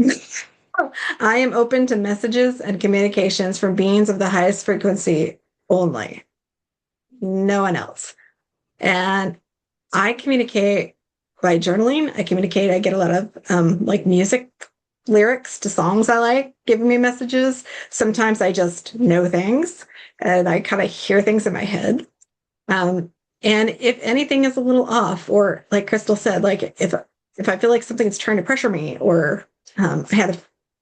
I am open to messages and communications from beings of the highest frequency only, no one else. And I communicate by journaling. I get a lot of like music lyrics to songs I like giving me messages. Sometimes I just know things and I kind of hear things in my head. And if anything is a little off, or like Crystal said, like if I feel like something's trying to pressure me, or I had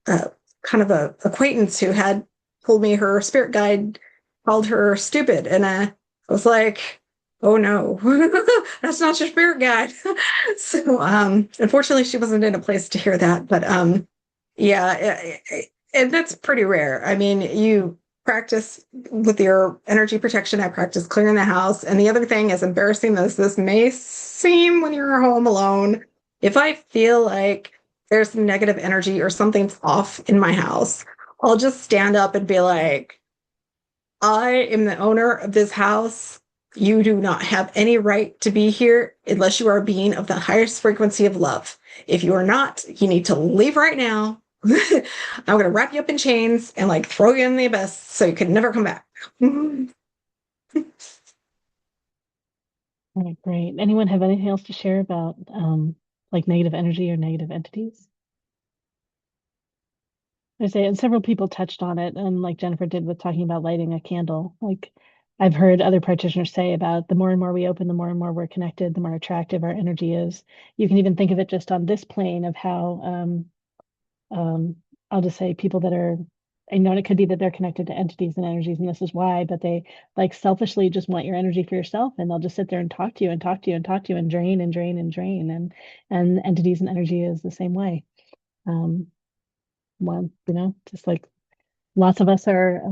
a kind of a acquaintance who had told me her spirit guide called her stupid, and I was like, oh no, that's not your spirit guide. So unfortunately, she wasn't in a place to hear that, but yeah, and that's pretty rare. I mean, you practice with your energy protection. I practice clearing the house. And the other thing, as embarrassing as this may seem when you're home alone, if I feel like there's some negative energy or something's off in my house, I'll just stand up and be like, I am the owner of this house. You do not have any right to be here unless you are a being of the highest frequency of love. If you are not, you need to leave right now. I'm going to wrap you up in chains and like throw you in the abyss so you could never come back. all right, great. Anyone have anything else to share about like negative energy or negative entities? I say, and several people touched on it, and like Jennifer did with talking about lighting a candle. Like I've heard other practitioners say about the more and more we open, the more and more we're connected, the more attractive our energy is. You can even think of it just on this plane of how I'll just say people that are, I know it could be that they're connected to entities and energies, and this is why, but they like selfishly just want your energy for yourself, and they'll just sit there and talk to you and talk to you and talk to you and drain and drain and drain, and entities and energy is the same way. Well, just like lots of us are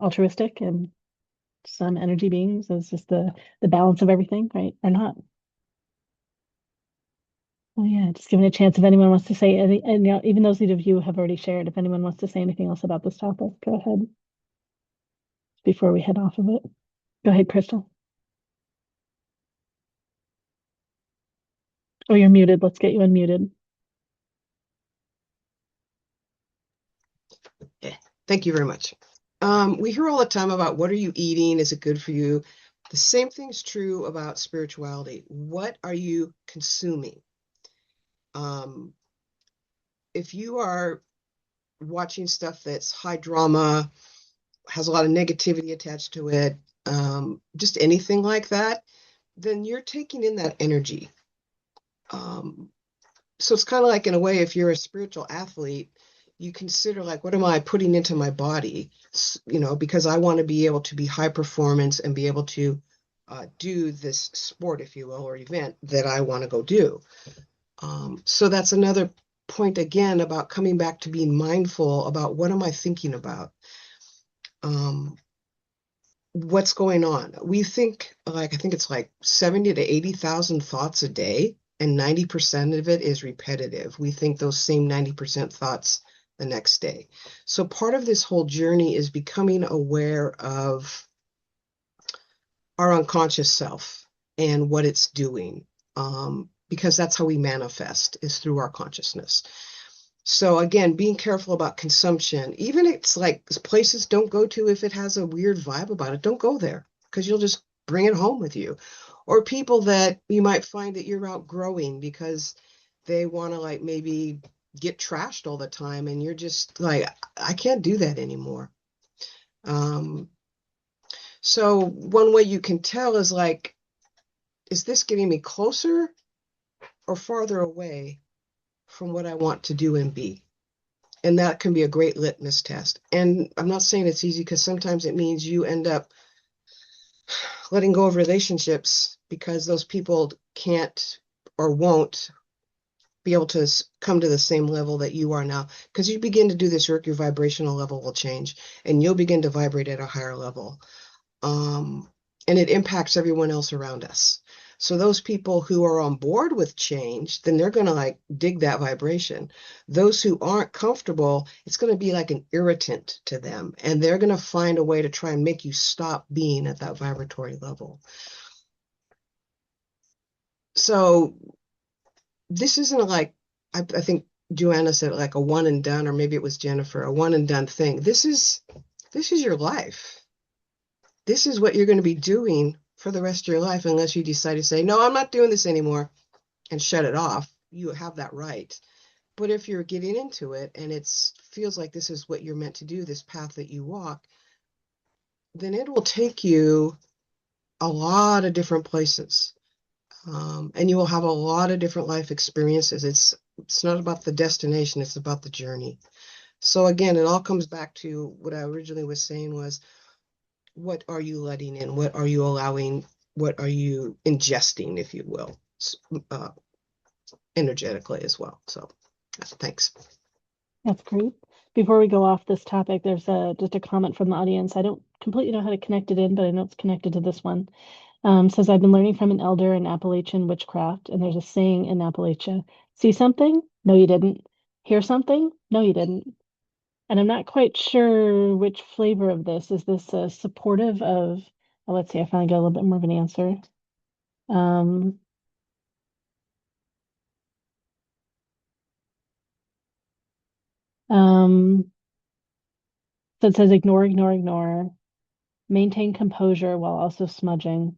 altruistic, and some energy beings is just the balance of everything, right? Or not. Oh yeah, just giving a chance if anyone wants to say any, and even those of you have already shared, if anyone wants to say anything else about this topic, go ahead before we head off of it. Go ahead, Crystal. Oh, you're muted. Let's get you unmuted. Thank you very much. We hear all the time about what are you eating? Is it good for you? The same thing is true about spirituality. What are you consuming? If you are watching stuff that's high drama, has a lot of negativity attached to it, just anything like that, then you're taking in that energy. So it's kind of like, in a way, if you're a spiritual athlete, you consider like, what am I putting into my body? Because I want to be able to be high performance and be able to do this sport, if you will, or event that I want to go do. So that's another point again about coming back to being mindful about what am I thinking about? What's going on? We think I think it's like 70 to 80,000 thoughts a day, and 90% of it is repetitive. We think those same 90% thoughts the next day. So part of this whole journey is becoming aware of our unconscious self and what it's doing, because that's how we manifest, is through our consciousness. So again, being careful about consumption. Even it's like places don't go to if it has a weird vibe about it. Don't go there, because you'll just bring it home with you. Or people that you might find that you're outgrowing because they want to like maybe get trashed all the time, and you're just like, I can't do that anymore. So one way you can tell is like, is this getting me closer or farther away from what I want to do and be? And that can be a great litmus test. And I'm not saying it's easy, because sometimes it means you end up letting go of relationships because those people can't or won't be able to come to the same level that you are now. Because you begin to do this work, your vibrational level will change, and you'll begin to vibrate at a higher level. And it impacts everyone else around us. So those people who are on board with change, then they're going to like dig that vibration. Those who aren't comfortable, it's going to be like an irritant to them, and they're going to find a way to try and make you stop being at that vibratory level. So this isn't like, I think Joanna said like a one and done, or maybe it was Jennifer, a one and done thing. This is your life. This is what you're going to be doing for the rest of your life, unless you decide to say, no, I'm not doing this anymore, and shut it off. You have that right. But if you're getting into it and it feels like this is what you're meant to do, this path that you walk, then it will take you a lot of different places. And you will have a lot of different life experiences. It's not about the destination, it's about the journey. So again, it all comes back to what I originally was saying was, what are you letting in? What are you allowing? What are you ingesting, if you will, energetically as well? So thanks. That's great. Before we go off this topic, there's just a comment from the audience. I don't completely know how to connect it in, but I know it's connected to this one. Says, I've been learning from an elder in Appalachian witchcraft, and there's a saying in Appalachia: see something? No, you didn't. Hear something? No, you didn't. And I'm not quite sure which flavor of this. Is this supportive of, oh, let's see, I finally got a little bit more of an answer. Um, so it says ignore, ignore, ignore. Maintain composure while also smudging.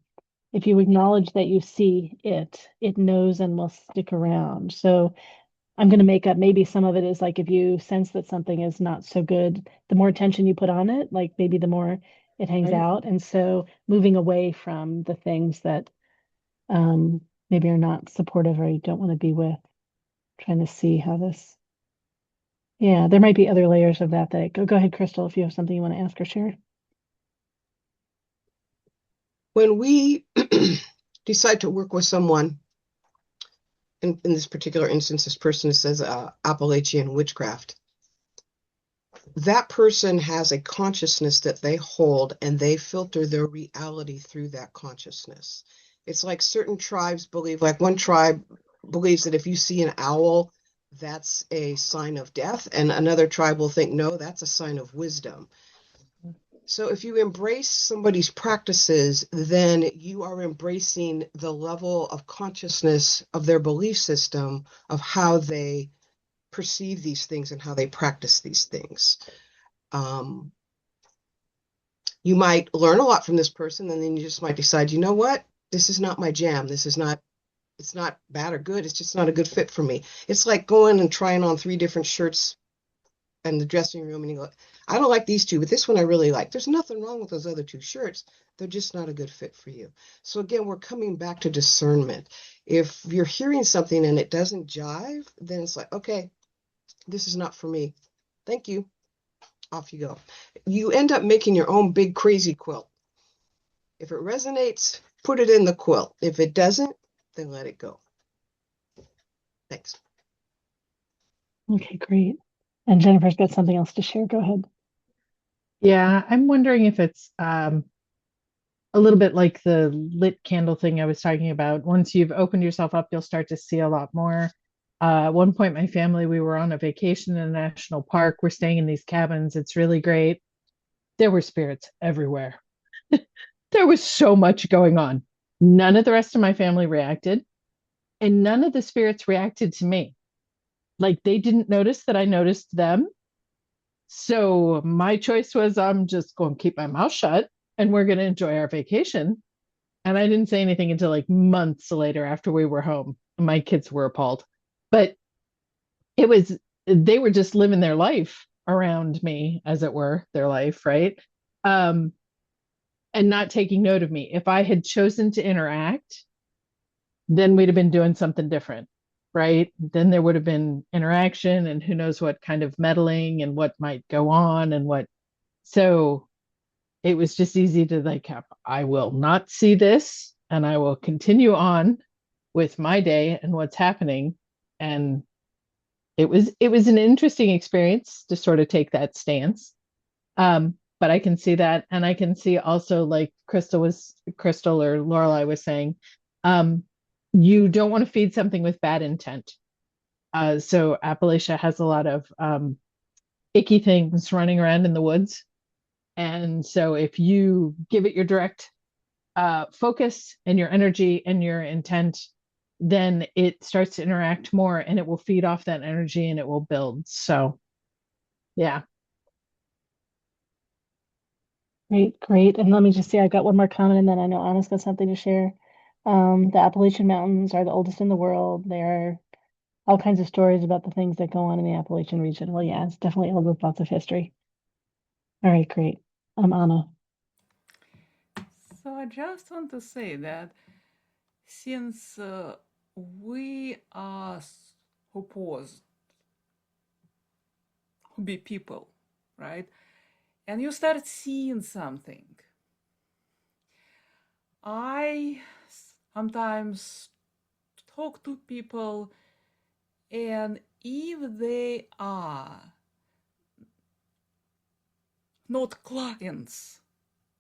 If you acknowledge that you see it, it knows and will stick around. So I'm going to make up, maybe some of it is like, if you sense that something is not so good, the more attention you put on it, like maybe the more it hangs Right. out. And so moving away from the things that maybe are not supportive or you don't want to be with, trying to see how this, yeah, there might be other layers of that go ahead, Crystal, if you have something you want to ask or share. When we decide to work with someone, in this particular instance, this person says Appalachian witchcraft, that person has a consciousness that they hold, and they filter their reality through that consciousness. It's like certain tribes believe, like one tribe believes that if you see an owl, that's a sign of death, and another tribe will think, no, that's a sign of wisdom. So if you embrace somebody's practices, then you are embracing the level of consciousness of their belief system, of how they perceive these things and how they practice these things. You might learn a lot from this person, and then you just might decide, you know what? This is not my jam. It's not bad or good. It's just not a good fit for me. It's like going and trying on 3 different shirts in the dressing room, and you go, I don't like these 2, but this one I really like. There's nothing wrong with those other 2 shirts. They're just not a good fit for you. So again, we're coming back to discernment. If you're hearing something and it doesn't jive, then it's like, okay, this is not for me. Thank you. Off you go. You end up making your own big crazy quilt. If it resonates, put it in the quilt. If it doesn't, then let it go. Thanks. Okay, great. And Jennifer's got something else to share. Go ahead. Yeah, I'm wondering if it's a little bit like the lit candle thing I was talking about. Once you've opened yourself up, you'll start to see a lot more. At one point, my family, we were on a vacation in a national park. We're staying in these cabins. It's really great. There were spirits everywhere. There was so much going on. None of the rest of my family reacted, and none of the spirits reacted to me. Like they didn't notice that I noticed them. So my choice was, I'm just going to keep my mouth shut and we're going to enjoy our vacation. And I didn't say anything until like months later after we were home. My kids were appalled. But they were just living their life around me, as it were, their life, right? And not taking note of me. If I had chosen to interact, then we'd have been doing something different, right? Then there would have been interaction and who knows what kind of meddling and what might go on and what. So it was just easy to like, I will not see this and I will continue on with my day and what's happening. And it was an interesting experience to sort of take that stance. But I can see that. And I can see also, like Crystal or Lorelei was saying, You don't want to feed something with bad intent. So Appalachia has a lot of icky things running around in the woods. And so if you give it your direct focus and your energy and your intent, then it starts to interact more and it will feed off that energy and it will build. So, yeah. Great, great. And let me just see, I've got one more comment, and then I know Anna's got something to share. The Appalachian Mountains are the oldest in the world. There are all kinds of stories about the things that go on in the Appalachian region. Well, yeah, it's definitely old with lots of history. All right, great. Anna. So I just want to say that since we are supposed to be people, right? And you start seeing something. I sometimes talk to people, and if they are not clients,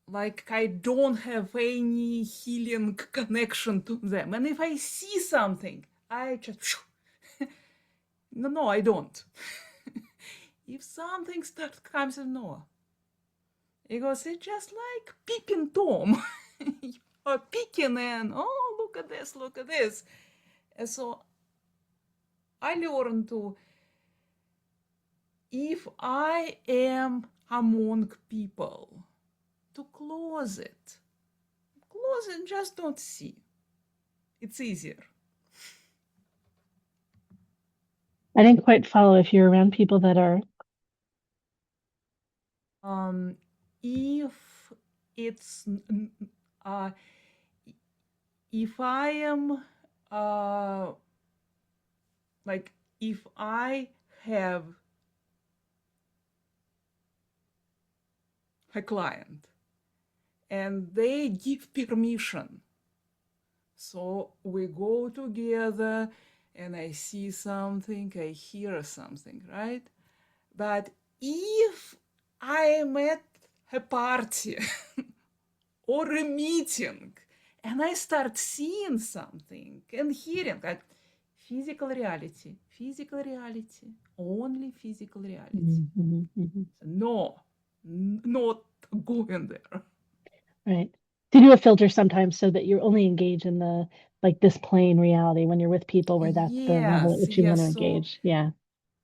like I don't have any healing connection to them, and if I see something, I just no, I don't. If something comes in, no, because it's just like peeping Tom, or peeking and oh, look at this, look at this. And so I learned to, if I am among people, to close it, just don't see. It's easier. I didn't quite follow if you're around people that are. If it's if I am like if I have a client and they give permission, so we go together and I see something, I hear something, right? But if I am at a party or a meeting and I start seeing something and hearing, like physical reality, only physical reality. No, not going there. Right. To do a filter sometimes so that you're only engaged in the like this plane reality when you're with people where that's the level at which you want to So engage. Yeah.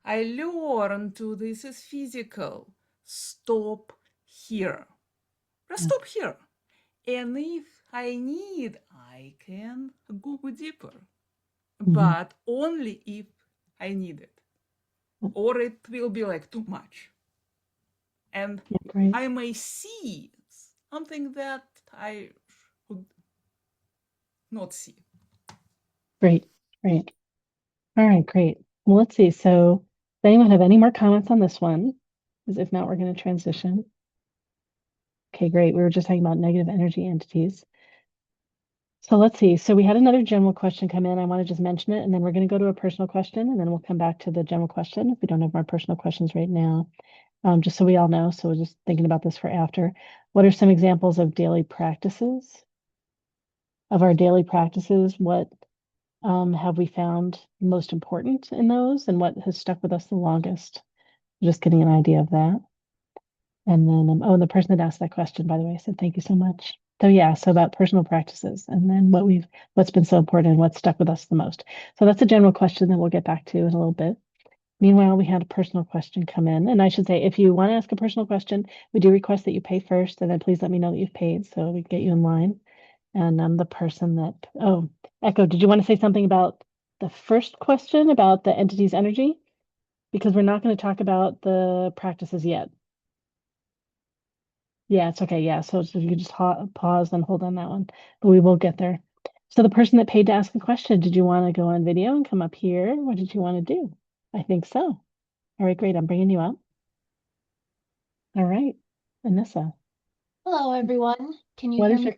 I learned to this is physical. Stop here. Just stop here. And if I need, I can go deeper. But only if I need it. Or it will be like too much. And I may see something that I should not see. Great, great. All right, great. Well, let's see. So, does anyone have any more comments on this one? Because if not, we're going to transition. Okay, great. We were just talking about negative energy entities. So let's see. So we had another general question come in. I want to just mention it, and then we're going to go to a personal question, and then we'll come back to the general question if we don't have more personal questions right now. Just so we all know. So we're just thinking about this for after. What are some examples of daily practices? Of our daily practices, what have we found most important in those, and what has stuck with us the longest? Just getting an idea of that. And then, oh, and the person that asked that question, by the way, said thank you so much. So yeah, so about personal practices, and then what's been so important and what's stuck with us the most. So that's a general question that we'll get back to in a little bit. Meanwhile, we had a personal question come in, and I should say, if you want to ask a personal question, we do request that you pay first, and then please let me know that you've paid so we can get you in line. And I'm the person that, oh, Echo, did you want to say something about the first question about the entity's energy? Because we're not going to talk about the practices yet. Yeah, it's okay. Yeah, so if you could just pause and hold on that one, but we will get there. So the person that paid to ask a question, did you want to go on video and come up here? What did you want to do? I think so. All right, great. I'm bringing you up. All right, Anissa. Hello, everyone. Can you What hear is me? your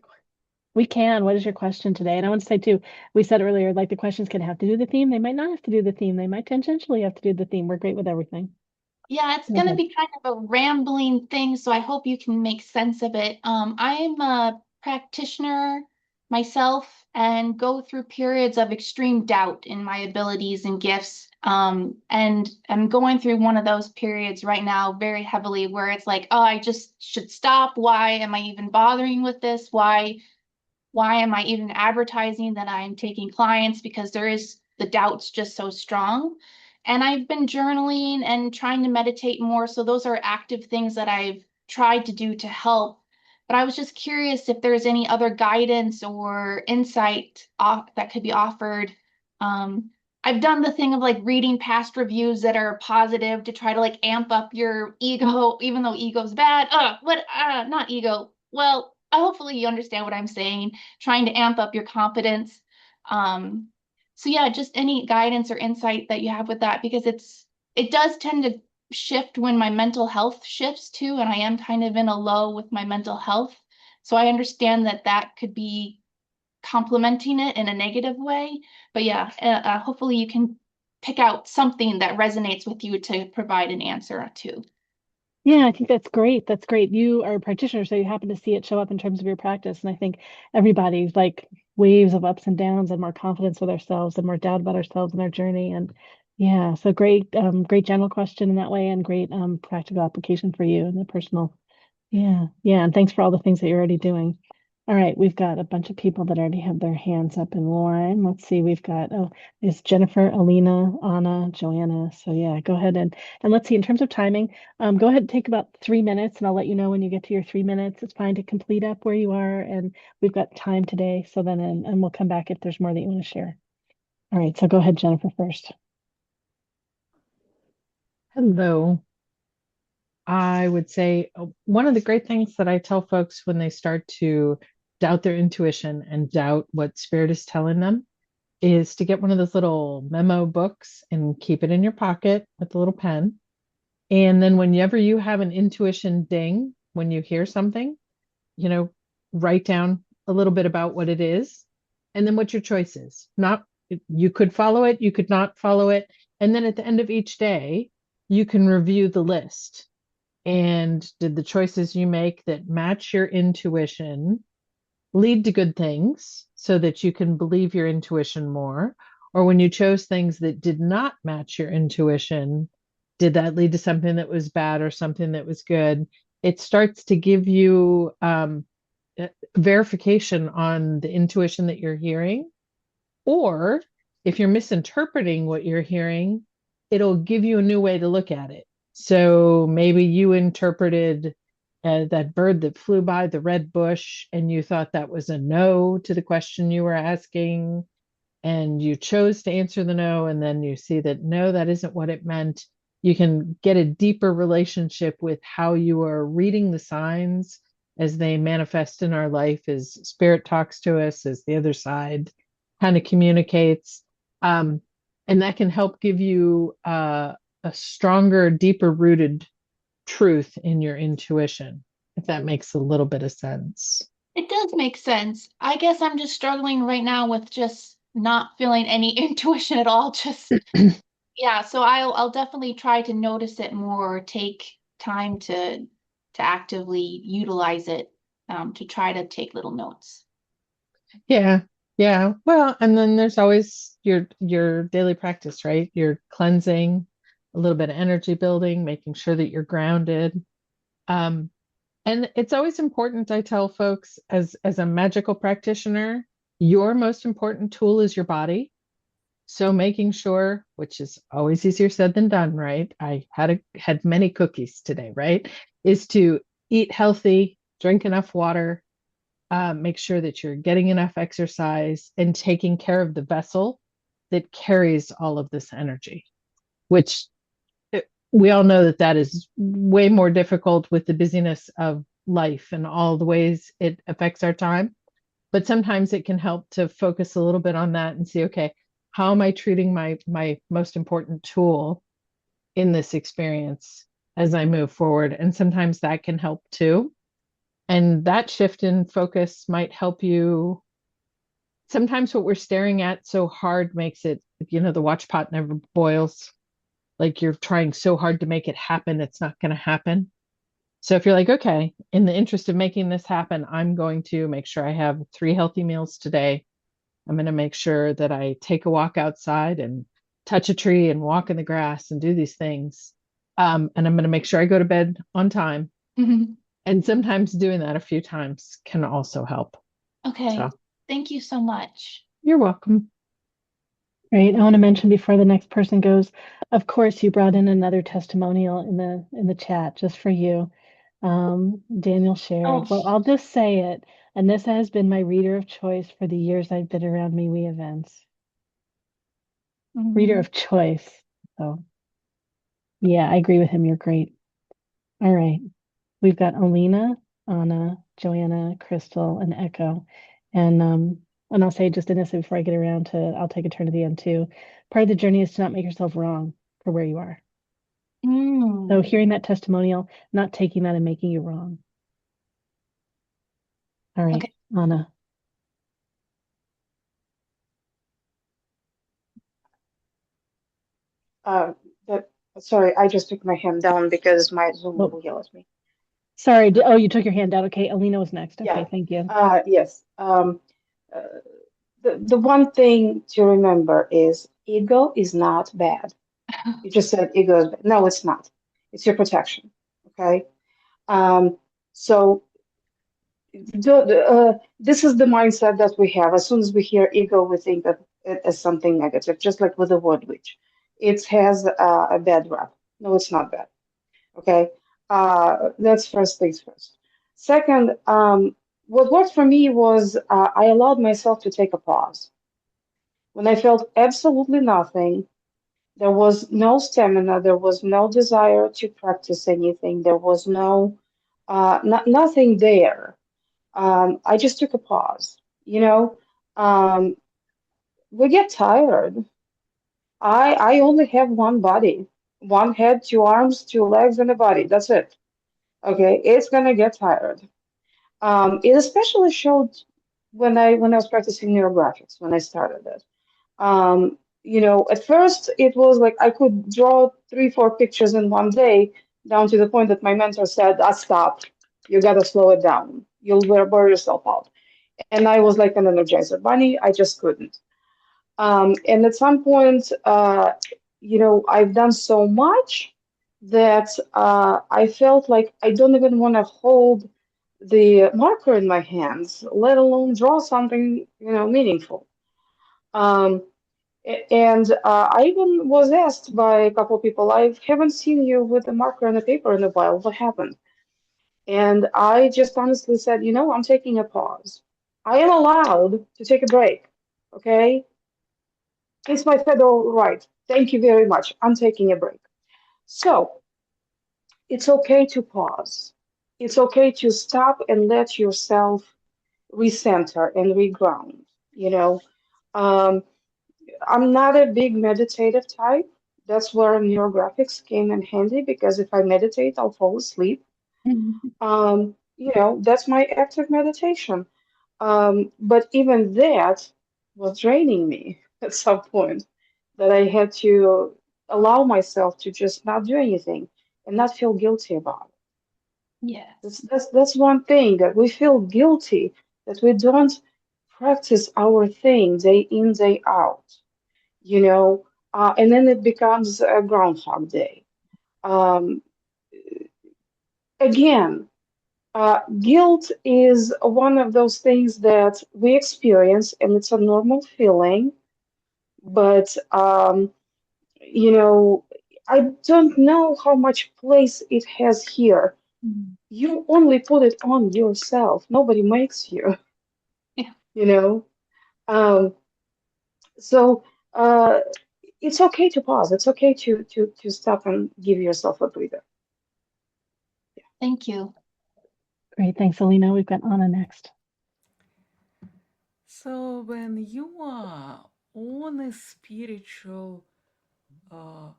We can. What is your question today? And I want to say too, we said earlier, like the questions can have to do the theme. They might not have to do the theme. They might tangentially have to do the theme. We're great with everything. Yeah, it's Go going to ahead. be kind of a rambling thing, so I hope you can make sense of it. I am a practitioner myself and go through periods of extreme doubt in my abilities and gifts. And I'm going through one of those periods right now very heavily where it's like, oh, I just should stop. Why am I even bothering with this? Why am I even advertising that I'm taking clients? Because the doubt's just so strong. And I've been journaling and trying to meditate more. So those are active things that I've tried to do to help. But I was just curious if there's any other guidance or insight that could be offered. I've done the thing of like reading past reviews that are positive to try to like amp up your ego, even though ego's bad. Not ego. Well, hopefully you understand what I'm saying, trying to amp up your confidence. So yeah, just any guidance or insight that you have with that, because it does tend to shift when my mental health shifts too, and I am kind of in a low with my mental health. So I understand that that could be complementing it in a negative way. But yeah, hopefully you can pick out something that resonates with you to provide an answer to. Yeah, I think that's great. That's great. You are a practitioner, so you happen to see it show up in terms of your practice. And I think everybody's like waves of ups and downs and more confidence with ourselves and more doubt about ourselves and our journey. And yeah, so great, great general question in that way and great practical application for you and the personal. Yeah, yeah, and thanks for all the things that you're already doing. All right, we've got a bunch of people that already have their hands up in line. Let's see, we've got it's Jennifer, Alina, Anna, Joanna. So yeah, go ahead and let's see. In terms of timing, go ahead and take about 3 minutes, and I'll let you know when you get to your 3 minutes. It's fine to complete up where you are, and we've got time today. So then, and we'll come back if there's more that you want to share. All right, so go ahead, Jennifer, first. Hello. I would say one of the great things that I tell folks when they start to doubt their intuition and doubt what spirit is telling them is to get one of those little memo books and keep it in your pocket with a little pen. And then whenever you have an intuition ding, when you hear something, you know, write down a little bit about what it is and then what your choice is. Not, you could follow it, you could not follow it. And then at the end of each day, you can review the list. And did the choices you make that match your intuition lead to good things so that you can believe your intuition more? Or when you chose things that did not match your intuition, did that lead to something that was bad or something that was good? It starts to give you verification on the intuition that you're hearing. Or if you're misinterpreting what you're hearing, it'll give you a new way to look at it. So maybe you interpreted that bird that flew by the red bush, and you thought that was a no to the question you were asking, and you chose to answer the no, and then you see that no, that isn't what it meant. You can get a deeper relationship with how you are reading the signs as they manifest in our life, as spirit talks to us, as the other side kind of communicates. And that can help give you a stronger, deeper rooted truth in your intuition, if that makes a little bit of sense. It does make sense. I guess I'm just struggling right now with just not feeling any intuition at all. Just yeah, so I'll definitely try to notice it more, take time to actively utilize it, to try to take little notes. Yeah. Yeah. Well, and then there's always your daily practice, right? Your cleansing, a little bit of energy building, making sure that you're grounded. And it's always important, I tell folks, as a magical practitioner, your most important tool is your body. So making sure, which is always easier said than done, right? I had many cookies today, right? Is to eat healthy, drink enough water, make sure that you're getting enough exercise and taking care of the vessel that carries all of this energy, which we all know that is way more difficult with the busyness of life and all the ways it affects our time. But sometimes it can help to focus a little bit on that and see, okay, how am I treating my most important tool in this experience as I move forward? And sometimes that can help too. And that shift in focus might help you. Sometimes what we're staring at so hard makes it, the watch pot never boils. Like you're trying so hard to make it happen, it's not going to happen. So if you're like, okay, in the interest of making this happen, I'm going to make sure I have 3 healthy meals today. I'm going to make sure that I take a walk outside and touch a tree and walk in the grass and do these things. And I'm going to make sure I go to bed on time. Mhm. And sometimes doing that a few times can also help. Okay. So Thank you so much. you're welcome. Great. I want to mention before the next person goes, of course, you brought in another testimonial in the chat just for you. Daniel shared. Well, Oh, I'll just say it. Anissa has been my reader of choice for the years I've been around MeWe events. Reader of choice. So yeah, I agree with him. You're great. All right. We've got Alina, Anna, Joanna, Crystal, and Echo. And I'll say just Anissa before I get around to I'll take a turn at the end too. Part of the journey is to not make yourself wrong for where you are. So hearing that testimonial, not taking that and making you wrong. All right, Okay. Anna. That, sorry, I just took my hand down because my Zoom Oh, will yell at me. sorry. Oh, you took your hand out. Okay, Alina was next. Yeah. Okay, thank you. Yes. Uh, the one thing to remember is ego is not bad. You just said ego is bad. No, it's not. It's your protection. Okay. So this is the mindset that we have. As soon as we hear ego, we think of it as something negative, just like with the word witch. It has a bad rap. No, it's not bad. Okay. That's first things first. Second, what worked for me was I allowed myself to take a pause. When I felt absolutely nothing, there was no stamina, there was no desire to practice anything, there was nothing there. I just took a pause. You know, um, we get tired. I only have one body, one head, 2 arms, 2 legs, and a body. That's it. Okay, it's gonna get tired. It especially showed when I was practicing neurographics when I started it. At first it was like I could draw 3, 4 pictures in one day, down to the point that my mentor said, "Ah, stop. You gotta slow it down. You'll wear yourself out." And I was like an Energizer bunny. I just couldn't. And at some point, I've done so much that I felt like I don't even want to hold the marker in my hands, let alone draw something, meaningful. Um, and I even was asked by a couple of people, I haven't seen you with a marker and a paper in a while. What happened? And I just honestly said, I'm taking a pause. I am allowed to take a break. Okay? It's my federal right. Thank you very much. I'm taking a break. So it's okay to pause. It's okay to stop and let yourself recenter and reground. You know, um, I'm not a big meditative type. That's where neurographics came in handy because if I meditate, I'll fall asleep. That's my active meditation. But even that was draining me at some point, that I had to allow myself to just not do anything and not feel guilty about it. Yes. That's one thing that we feel guilty that we don't practice our thing day in, day out, and then it becomes a Groundhog Day. Um, again, guilt is one of those things that we experience, and it's a normal feeling. But I don't know how much place it has here. You only put it on yourself. Nobody makes you, Yeah. you know. Um, so uh, it's okay to pause. It's okay to stop and give yourself a breather. Thank you. Great. Thanks, Alina. We've got Anna next. So when you are on a spiritual uh,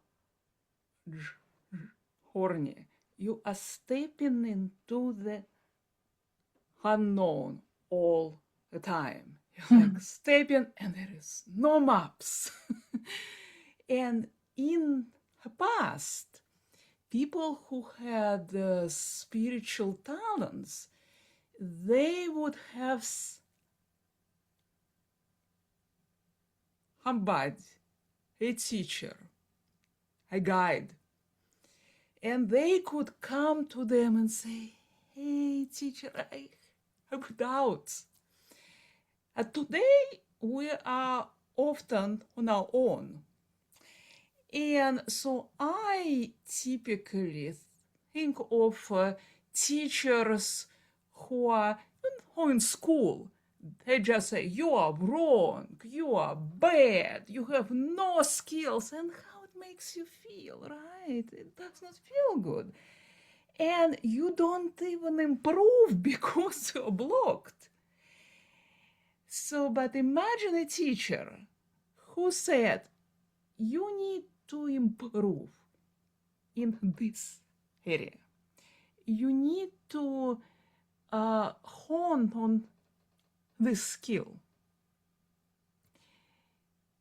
journey, you are stepping into the unknown all the time. You're like stepping and there is no maps. And in the past, people who had spiritual talents, they would have somebody, a teacher, a guide, and they could come to them and say, "Hey, teacher, I have doubts." Today, we are often on our own. And so I typically think of teachers who are in school. They just say, "You are wrong, you are bad, you have no skills," and how it makes you feel, right? It does not feel good. And you don't even improve because you're blocked. So, but imagine a teacher who said, "You need to improve in this area. You need to hone on this skill."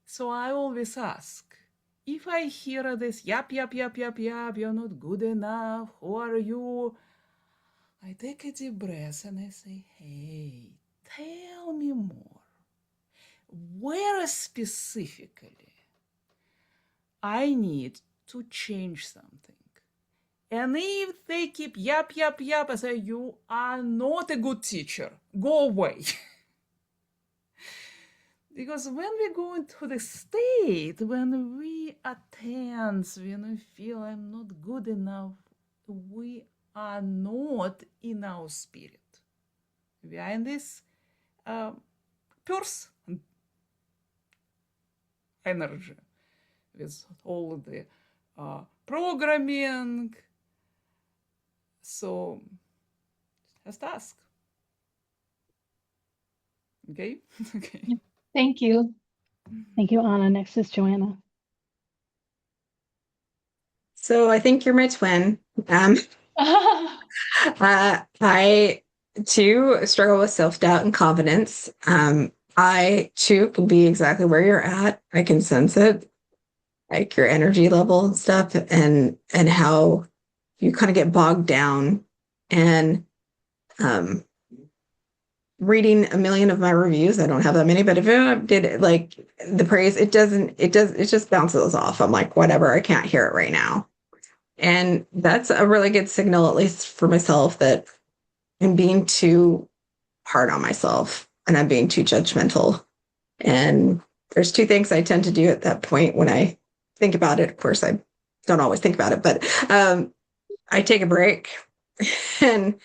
So I always ask, if I hear this, yap, you're not good enough, who are you? I take a deep breath and I say, "Hey, tell me more. Where specifically I need to change something?" And if they keep yap, I say, "You are not a good teacher. Go away." Because when we go into the state, when we are tense, when we feel I'm not good enough, we are not in our spirit. We are in this purse energy with all the programming. So just ask. Okay? Okay. Thank you. Thank you, Anna. Next is Joanna. So I think you're my twin. I too struggle with self-doubt and confidence. I too can be exactly where you're at. I can sense it, like your energy level and stuff, and how you kind of get bogged down. And reading a million of my reviews, I don't have that many, but if I did like the praise, it just bounces off. I'm like, whatever, I can't hear it right now. And that's a really good signal, at least for myself, that I'm being too hard on myself and I'm being too judgmental. And there's two things I tend to do at that point when I think about it. Of course, I don't always think about it, but I take a break and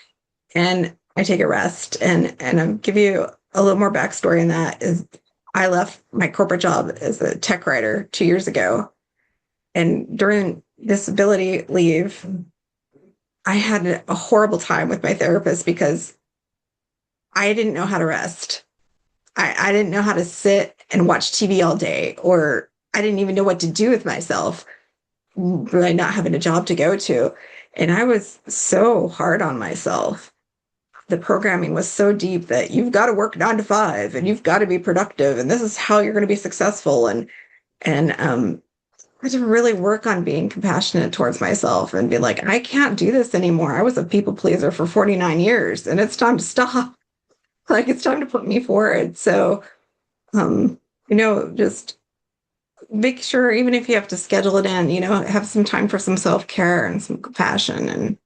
I take a rest. And I'll give you a little more backstory on that. Is I left my corporate job as a tech writer 2 years ago. And during disability leave, I had a horrible time with my therapist because I didn't know how to rest. I didn't know how to sit and watch TV all day, or I didn't even know what to do with myself by not having a job to go to. And I was so hard on myself. The programming was so deep that you've got to work 9 to 5 and you've got to be productive. And this is how you're going to be successful. And I had to really work on being compassionate towards myself and be like, I can't do this anymore. I was a people pleaser for 49 years and it's time to stop. Like, it's time to put me forward. So, just make sure, even if you have to schedule it in, have some time for some self-care and some compassion. And,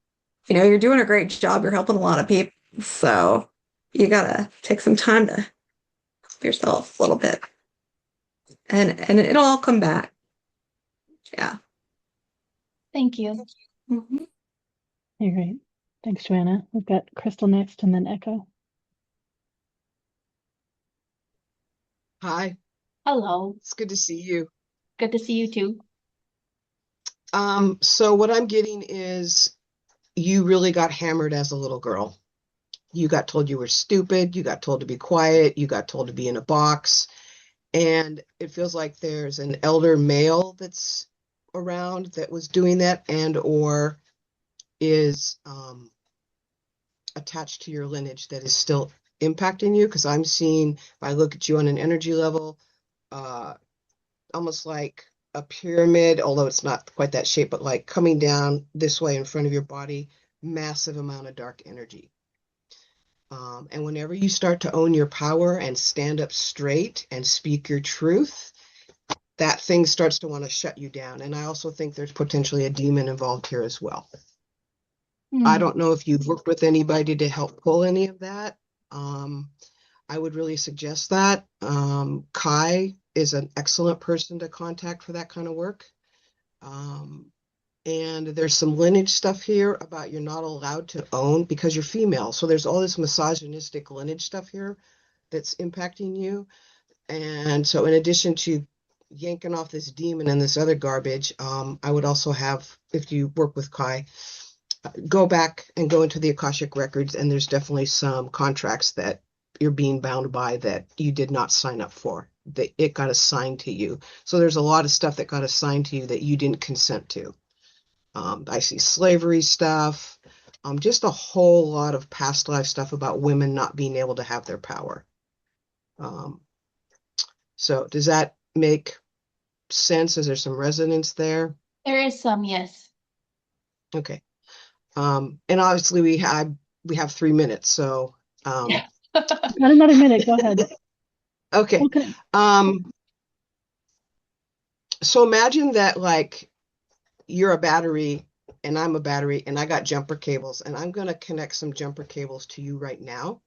you're doing a great job. You're helping a lot of people. So you got to take some time to help yourself a little bit. And it'll all come back. Yeah. Thank you. Mm-hmm. You're great. Thanks, Joanna. We've got Crystal next and then Echo. Hi, Hello. it's good to see you. Good to see you too. So what I'm getting is you really got hammered as a little girl. You got told you were stupid, you got told to be quiet, you got told to be in a box, and it feels like there's an elder male that's around that was doing that and or is attached to your lineage that is still impacting you, because I'm seeing, if I look at you on an energy level, almost like a pyramid, although it's not quite that shape, but like coming down this way in front of your body, massive amount of dark energy. And whenever you start to own your power and stand up straight and speak your truth, that thing starts to want to shut you down. And I also think there's potentially a demon involved here as well. I don't know if you've worked with anybody to help pull any of that. I would really suggest that. Kai is an excellent person to contact for that kind of work. And there's some lineage stuff here about you're not allowed to own because you're female. So there's all this misogynistic lineage stuff here that's impacting you. And so in addition to yanking off this demon and this other garbage, I would also have, if you work with Kai, go back and go into the Akashic records, and there's definitely some contracts that you're being bound by that you did not sign up for, that it got assigned to you. So there's a lot of stuff that got assigned to you that you didn't consent to. I see slavery stuff, just a whole lot of past life stuff about women not being able to have their power. So does that make sense? Is there some resonance there? There is some, yes. Okay. And obviously we have 3 minutes, so Not another minute. Go ahead. okay. Okay. So imagine that like you're a battery and I'm a battery and I got jumper cables, and I'm going to connect some jumper cables to you right now.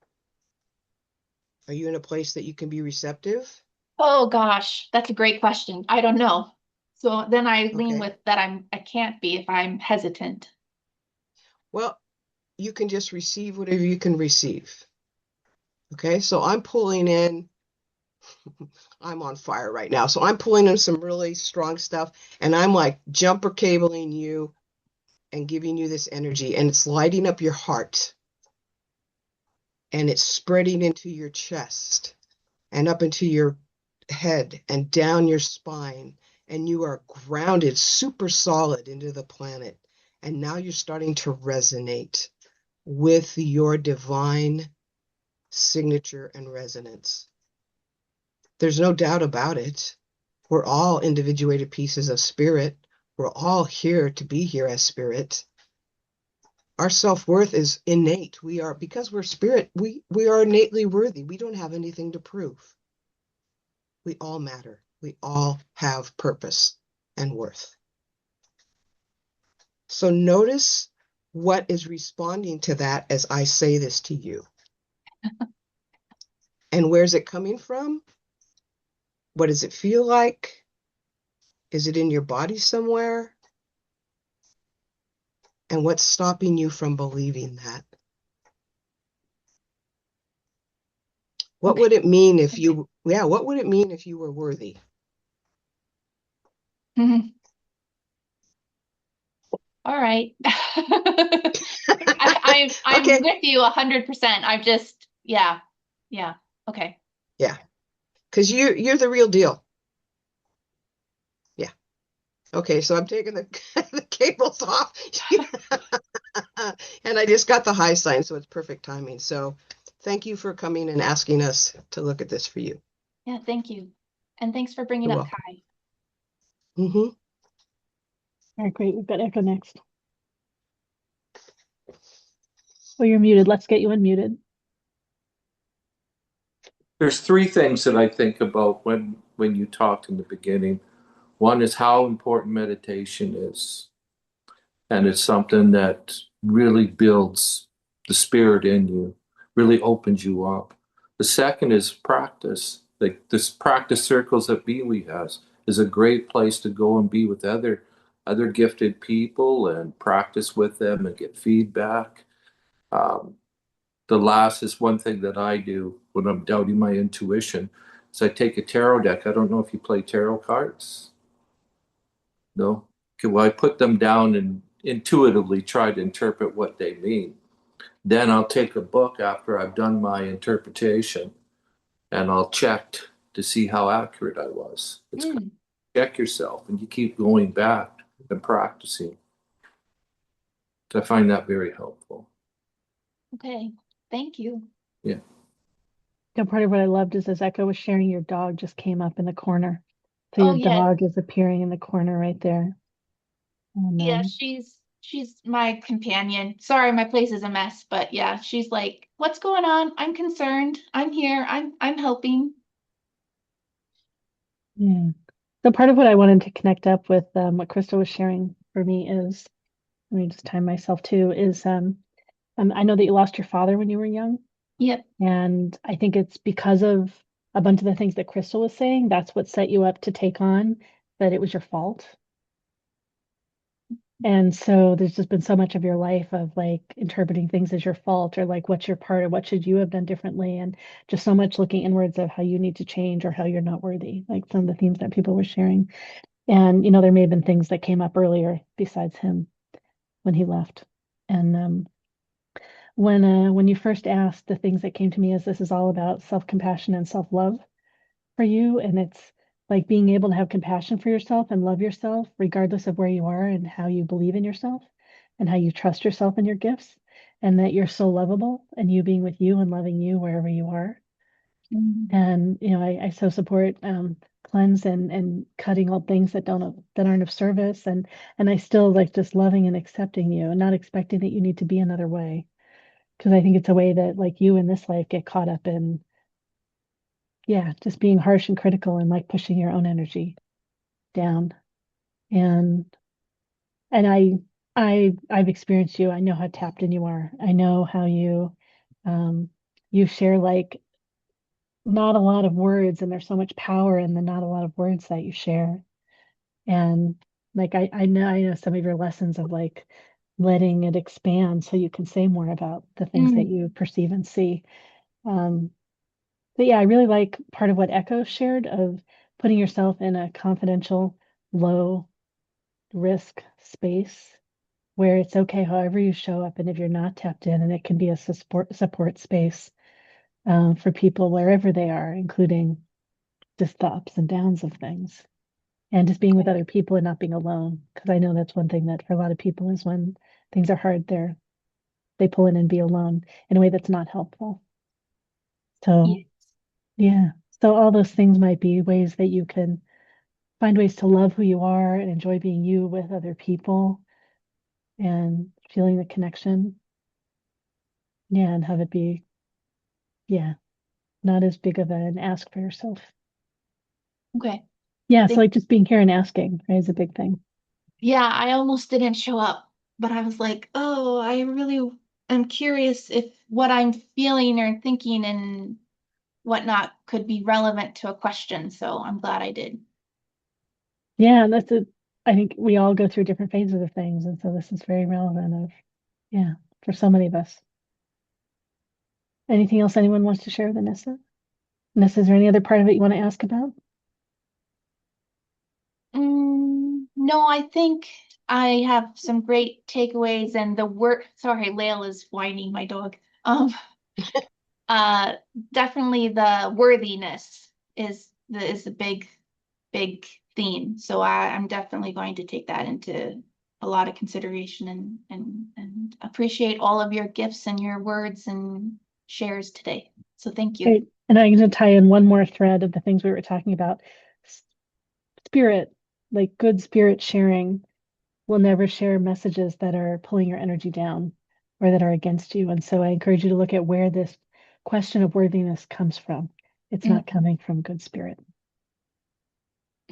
Are you in a place that you can be receptive? Oh gosh, that's a great question. I don't know. So then I lean Okay. with that I can't be if I'm hesitant. Well, you can just receive whatever you can receive. Okay, so I'm pulling in, I'm on fire right now. So I'm pulling in some really strong stuff, and I'm like jumper cabling you and giving you this energy, and it's lighting up your heart, and it's spreading into your chest and up into your head and down your spine, and you are grounded super solid into the planet. And now you're starting to resonate with your divine signature and resonance. There's no doubt about it. We're all individuated pieces of spirit. We're all here to be here as spirit. Our self-worth is innate. We are, because we're spirit, we are innately worthy. We don't have anything to prove. We all matter. We all have purpose and worth. So notice what is responding to that as I say this to you. And where's it coming from? What does it feel like? Is it in your body somewhere? And what's stopping you from believing that? What would it mean if what would it mean if you were worthy? Mhm. All right. I'm Okay. with you 100%. I'm just, yeah. Okay. Yeah. Because you're the real deal. Yeah. Okay, so I'm taking the, the cables off. And I just got the high sign, so it's perfect timing. So thank you for coming and asking us to look at this for you. Yeah, thank you. And thanks for bringing You're up welcome. Kai. Mm-hmm. All right, great. We've got Echo next. Oh, you're muted. Let's get you unmuted. There's 3 things that I think about when you talked in the beginning. One is how important meditation is, and it's something that really builds the spirit in you, really opens you up. The second is practice. Like this practice circles that Bewe has is a great place to go and be with other gifted people and practice with them and get feedback. The last is one thing that I do when I'm doubting my intuition. So I take a tarot deck. I don't know if you play tarot cards. No? Okay, well, I put them down and intuitively try to interpret what they mean. Then I'll take a book after I've done my interpretation and I'll check to see how accurate I was. It's check yourself, and you keep going back and practicing. I find that very helpful. Okay. Thank you. Yeah, part of what I loved is as Echo was sharing, your dog just came up in the corner So Oh your yeah, dog is appearing in the corner right there. And, yeah, she's my companion. Sorry, my place is a mess, but yeah, she's like, "What's going on? I'm concerned. I'm here. I'm helping." yeah. So part of what I wanted to connect up with what Crystal was sharing for me is, let me just time myself too, is I know that you lost your father when you were young, Yep. and I think it's because of a bunch of the things that Crystal was saying, that's what set you up to take on that it was your fault. And so there's just been so much of your life of like interpreting things as your fault or like what's your part or what should you have done differently, and just so much looking inwards of how you need to change or how you're not worthy, like some of the themes that people were sharing. And there may have been things that came up earlier besides him when he left. And when you first asked, the things that came to me is this is all about self-compassion and self-love for you, and it's like being able to have compassion for yourself and love yourself regardless of where you are and how you believe in yourself and how you trust yourself and your gifts, and that you're so lovable, and you being with you and loving you wherever you are. Mhm. And I so support cleanse and cutting all things that aren't of service, and I still like just loving and accepting you and not expecting that you need to be another way, because I think it's a way that like you in this life get caught up in, yeah, just being harsh and critical and like pushing your own energy down. And I've experienced you. I know how tapped in you are. I know how um you share like not a lot of words, and there's so much power in the not a lot of words that you share. And like I know some of your lessons of like letting it expand so you can say more about the things that Mm. you perceive and see. Um, but yeah, I really like part of what Echo shared of putting yourself in a confidential, low risk space where it's okay however you show up, and if you're not tapped in, and it can be a support space for people wherever they are, including just the ups and downs of things, and just being with other people and not being alone. Because I know that's one thing that for a lot of people is when things are hard, they pull in and be alone in a way that's not helpful. So Yes. yeah, so all those things might be ways that you can find ways to love who you are and enjoy being you with other people and feeling the connection. Yeah, and have it be, yeah, not as big of an ask for yourself. Okay. Yeah, so Thank like just being here and asking, right, is a big thing. Yeah, I almost didn't show up, but I was like, oh, I really am curious if what I'm feeling or thinking and whatnot could be relevant to a question. So I'm glad I did. Yeah, and I think we all go through different phases of things, and so this is very relevant of, yeah, for so many of us. Anything else anyone wants to share with Anissa? Anissa, is there any other part of it you want to ask about? No, I think I have some great takeaways and the work. Sorry, Lael is whining, my dog. Um, uh, Definitely the worthiness is a big theme. So I'm definitely going to take that into a lot of consideration and appreciate all of your gifts and your words and shares today. So thank you. Great. And I'm going to tie in one more thread of the things we were talking about. Spirit, like good spirit sharing, will never share messages that are pulling your energy down or that are against you. And so I encourage you to look at where this question of worthiness comes from. It's not Mm, coming from good spirit.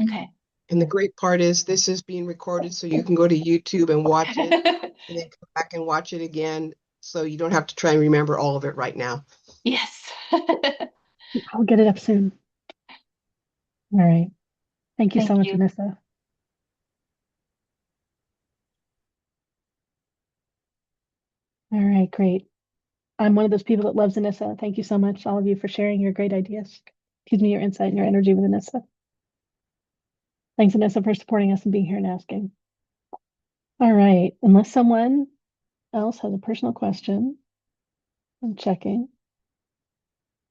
okay. And the great part is this is being recorded, so you can go to YouTube and watch it and then come back and watch it again. So you don't have to try and remember all of it right now. Yes. I'll get it up soon. All right. Thank you so Thank much, you. Anissa. All right, great. I'm one of those people that loves Anissa. Thank you so much, all of you, for sharing your great ideas. Excuse me, your insight and your energy with Anissa. Thanks, Anissa, for supporting us and being here and asking. All right. Unless someone else has a personal question, I'm checking.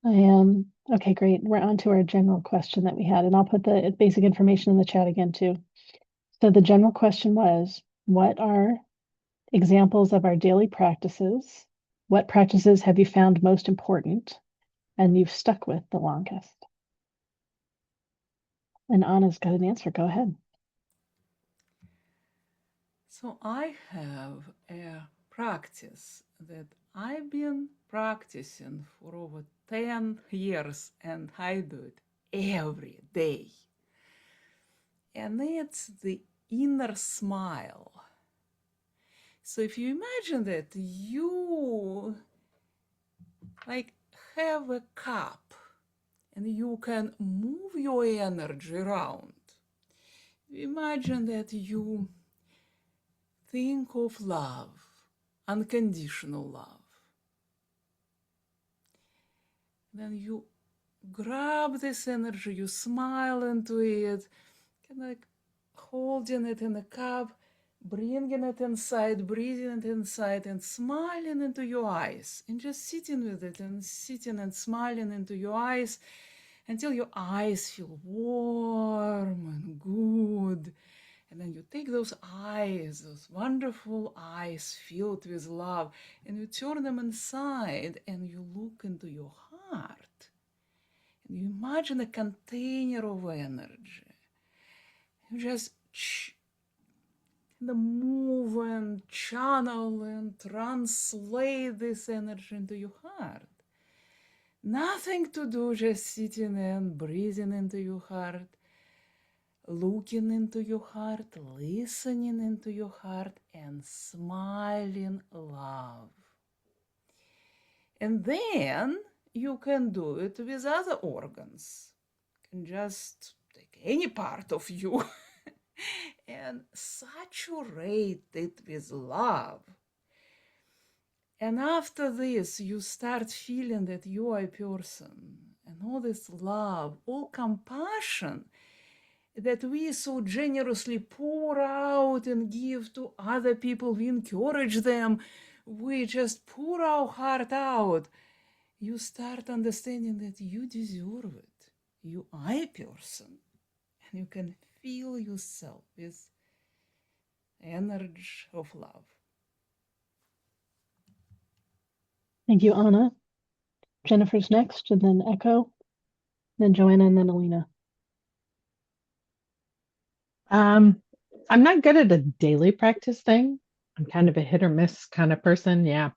I am. Okay, great. We're on to our general question that we had, and I'll put the basic information in the chat again, too. So the general question was, what are examples of our daily practices? What practices have you found most important and you've stuck with the longest? And Anna's got an answer. Go ahead. So I have a practice that I've been practicing for over 10 years, and I do it every day. And it's the inner smile. So if you imagine that you like have a cup and you can move your energy around, imagine that you think of love, unconditional love. Then you grab this energy, you smile into it, kind of like holding it in a cup, bringing it inside, breathing it inside, and smiling into your eyes, and just sitting with it and sitting and smiling into your eyes until your eyes feel warm and good. And then you take those eyes, those wonderful eyes filled with love, and you turn them inside and you look into your heart. And you imagine a container of energy. You just move and channel and translate this energy into your heart. Nothing to do, just sitting and breathing into your heart, looking into your heart, listening into your heart, and smiling love. And then you can do it with other organs. You can just take any part of you and saturate it with love. And after this, you start feeling that you are a person, and all this love, all compassion that we so generously pour out and give to other people, we encourage them, we just pour our heart out. You start understanding that you deserve it. You are a person, and you can fill yourself with energy of love. Thank you, Anna. Jennifer's next, and then Echo, then Joanna, and then Alina. I'm not good at a daily practice thing. I'm kind of a hit or miss kind of person. Yeah.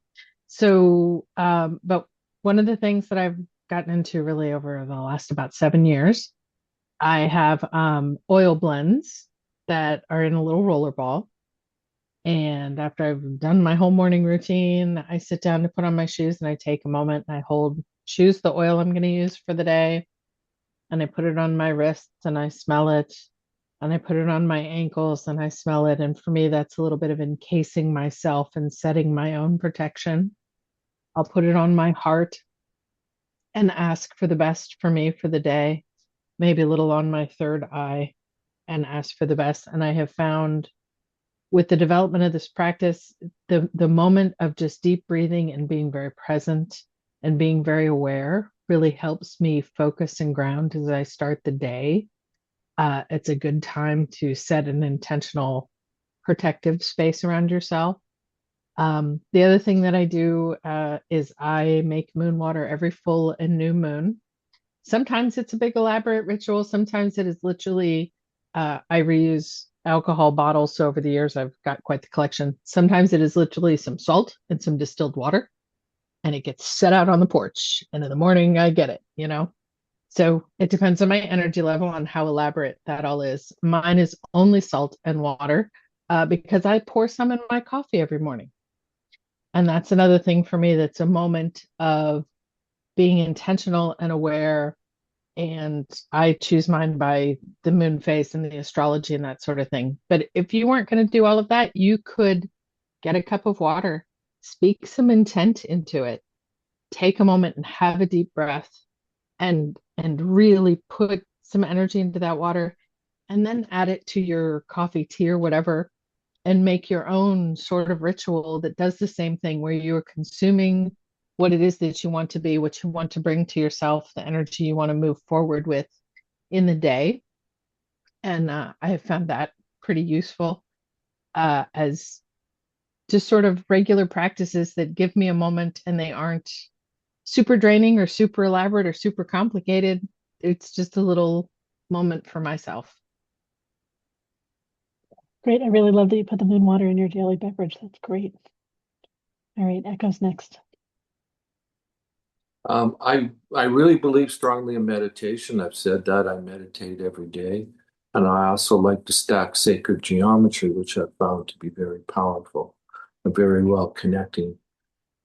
So, but one of the things that I've gotten into really over the last about 7 years, I have oil blends that are in a little roller ball. And after I've done my whole morning routine, I sit down to put on my shoes and I take a moment and I choose the oil I'm going to use for the day. And I put it on my wrists and I smell it. And I put it on my ankles and I smell it. And for me, that's a little bit of encasing myself and setting my own protection. I'll put it on my heart and ask for the best for me for the day, maybe a little on my third eye and ask for the best. And I have found with the development of this practice, the moment of just deep breathing and being very present and being very aware really helps me focus and ground as I start the day. It's a good time to set an intentional protective space around yourself. The other thing that I do is I make moon water every full and new moon. Sometimes it's a big elaborate ritual. Sometimes it is literally, I reuse alcohol bottles. So over the years, I've got quite the collection. Sometimes it is literally some salt and some distilled water, and it gets set out on the porch. And in the morning, I get it, you know? So it depends on my energy level on how elaborate that all is. Mine is only salt and water because I pour some in my coffee every morning. And that's another thing for me that's a moment of being intentional and aware. And I choose mine by the moon phase and the astrology and that sort of thing. But if you weren't going to do all of that, you could get a cup of water, speak some intent into it, take a moment and have a deep breath and really put some energy into that water, and then add it to your coffee, tea, or whatever, and make your own sort of ritual that does the same thing, where you're consuming what it is that you want to be, what you want to bring to yourself, the energy you want to move forward with in the day. And I have found that pretty useful as just sort of regular practices that give me a moment, and they aren't super draining or super elaborate or super complicated. It's just a little moment for myself. Great. I really love that you put the moon water in your daily beverage. That's great. All right, Echo's next. I really believe strongly in meditation. I've said that I meditate every day. And I also like to stack sacred geometry, which I've found to be very powerful and very well connecting.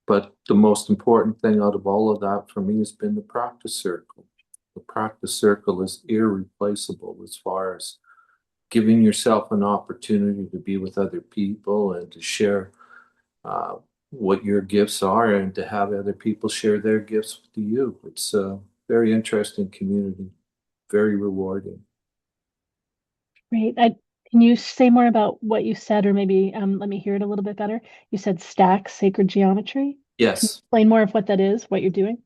But the most important thing out of all of that for me has been the practice circle. The practice circle is irreplaceable as far as giving yourself an opportunity to be with other people and to share what your gifts are and to have other people share their gifts with you. It's a very interesting community, very rewarding. Great. Can you say more about what you said, or maybe let me hear it a little bit better? You said stack sacred geometry. Can you Yes. explain more of what that is, what you're doing?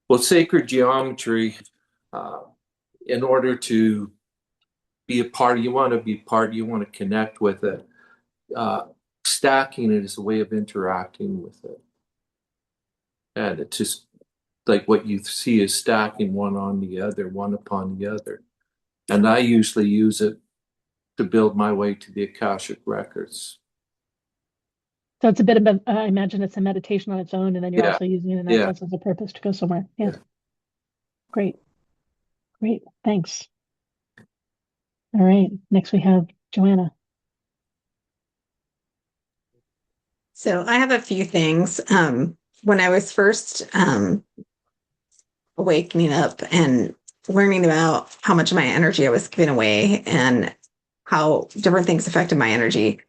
Well, sacred geometry, in order to be a part, you want to be part, you want to connect with it. Stacking it is a way of interacting with it. And it's just like what you see is stacking one on the other, one upon the other. And I usually use it to build my way to the Akashic Records. So it's a bit of, I imagine it's a meditation on its own, and then you're Yeah. also using it in that Yeah. sense as a purpose to go somewhere. Yeah. Yeah. Great. Great. Thanks. All right. Next we have Joanna. So I have a few things. When I was first awakening up and learning about how much of my energy I was giving away and how different things affected my energy,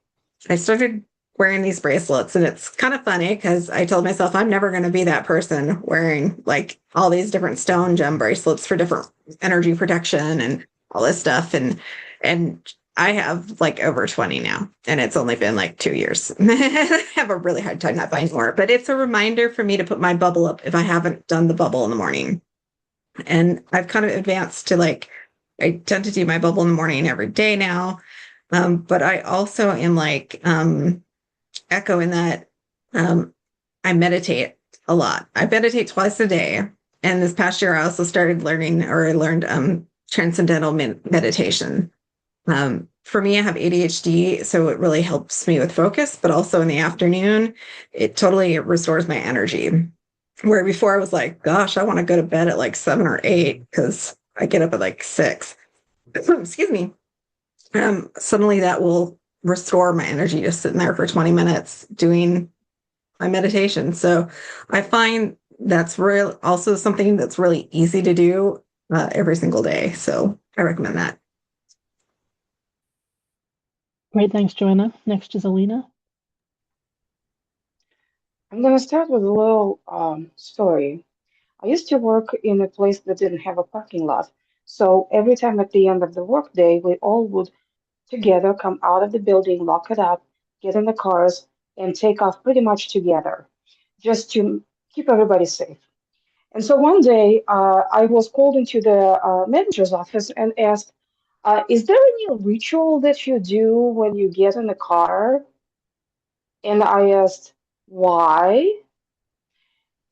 I started wearing these bracelets. And it's kind of funny because I told myself I'm never going to be that person wearing like all these different stone gem bracelets for different energy protection and all this stuff. And I have like over 20 now, and it's only been like 2 years. I have a really hard time not buying more, but it's a reminder for me to put my bubble up if I haven't done the bubble in the morning. And I've kind of advanced to like, I tend to do my bubble in the morning every day now. But I also am like Echo in that I meditate a lot. I meditate twice a day. And this past year, I also started learning, or I learned transcendental meditation. For me, I have ADHD, so it really helps me with focus, but also in the afternoon, it totally restores my energy. Where before I was like, gosh, I want to go to bed at like 7 or 8 because I get up at like 6. Excuse me. Suddenly that will restore my energy just sitting there for 20 minutes doing my meditation. So I find that's also something that's really easy to do every single day. So I recommend that. Great. Thanks, Joanna. Next is Alina. I'm going to start with a little story. I used to work in a place that didn't have a parking lot. So every time at the end of the workday, we all would together come out of the building, lock it up, get in the cars, and take off pretty much together just to keep everybody safe. And so one day I was called into the manager's office and asked, is there any ritual that you do when you get in the car? And I asked, why?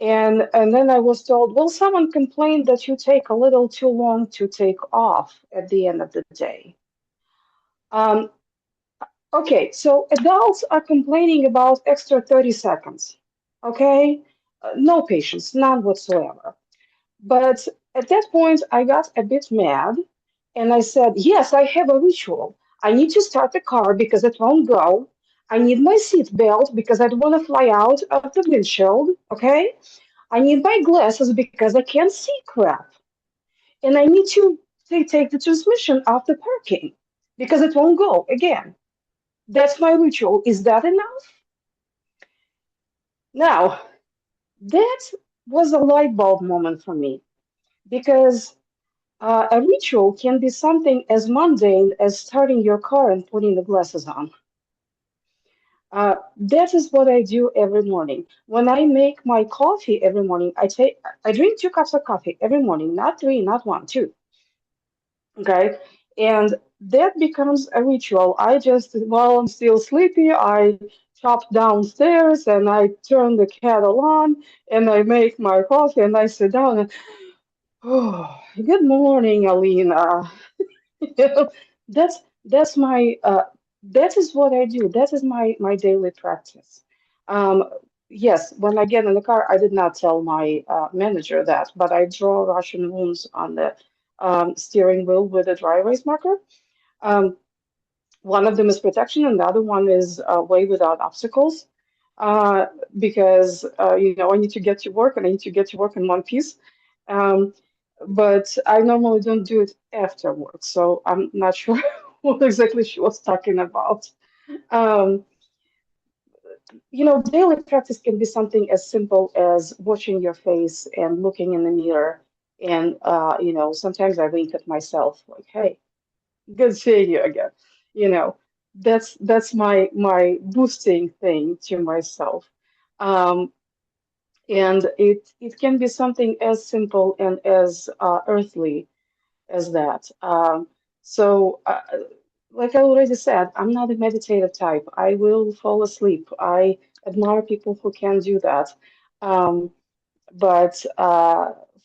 And then I was told, well, someone complained that you take a little too long to take off at the end of the day. Okay, so adults are complaining about extra 30 seconds. Okay, no patience, none whatsoever. But at that point, I got a bit mad and I said, yes, I have a ritual. I need to start the car because it won't go. I need my seat belt because I don't want to fly out of the windshield. Okay, I need my glasses because I can't see crap. And I need to take the transmission off the parking because it won't go again. That's my ritual. Is that enough? Now, that was a light bulb moment for me because a ritual can be something as mundane as starting your car and putting the glasses on. That is what I do every morning. When I make my coffee every morning, I drink 2 cups of coffee every morning, not 3, not 1, 2. Okay, and that becomes a ritual. I just, while I'm still sleepy, I chop downstairs and I turn the kettle on and I make my coffee and I sit down and Oh, good morning, Alina. You know, that's my that is what I do. That is my daily practice. Um, yes, when I get in the car, I did not tell my manager that, but I draw Russian runes on the steering wheel with a dry erase marker. Um, One of them is protection, and the other one is way without obstacles. Uh, because I need to get to work, and I need to get to work in one piece. Um, but I normally don't do it after work, so I'm not sure what exactly she was talking about. Um, daily practice can be something as simple as washing your face and looking in the mirror. And sometimes I wink at myself, like, "Hey, good seeing you again." You know, that's my boosting thing to myself. Um, and it can be something as simple and as earthly as that. Like I already said, I'm not a meditative type. I will fall asleep. I admire people who can do that. Um, but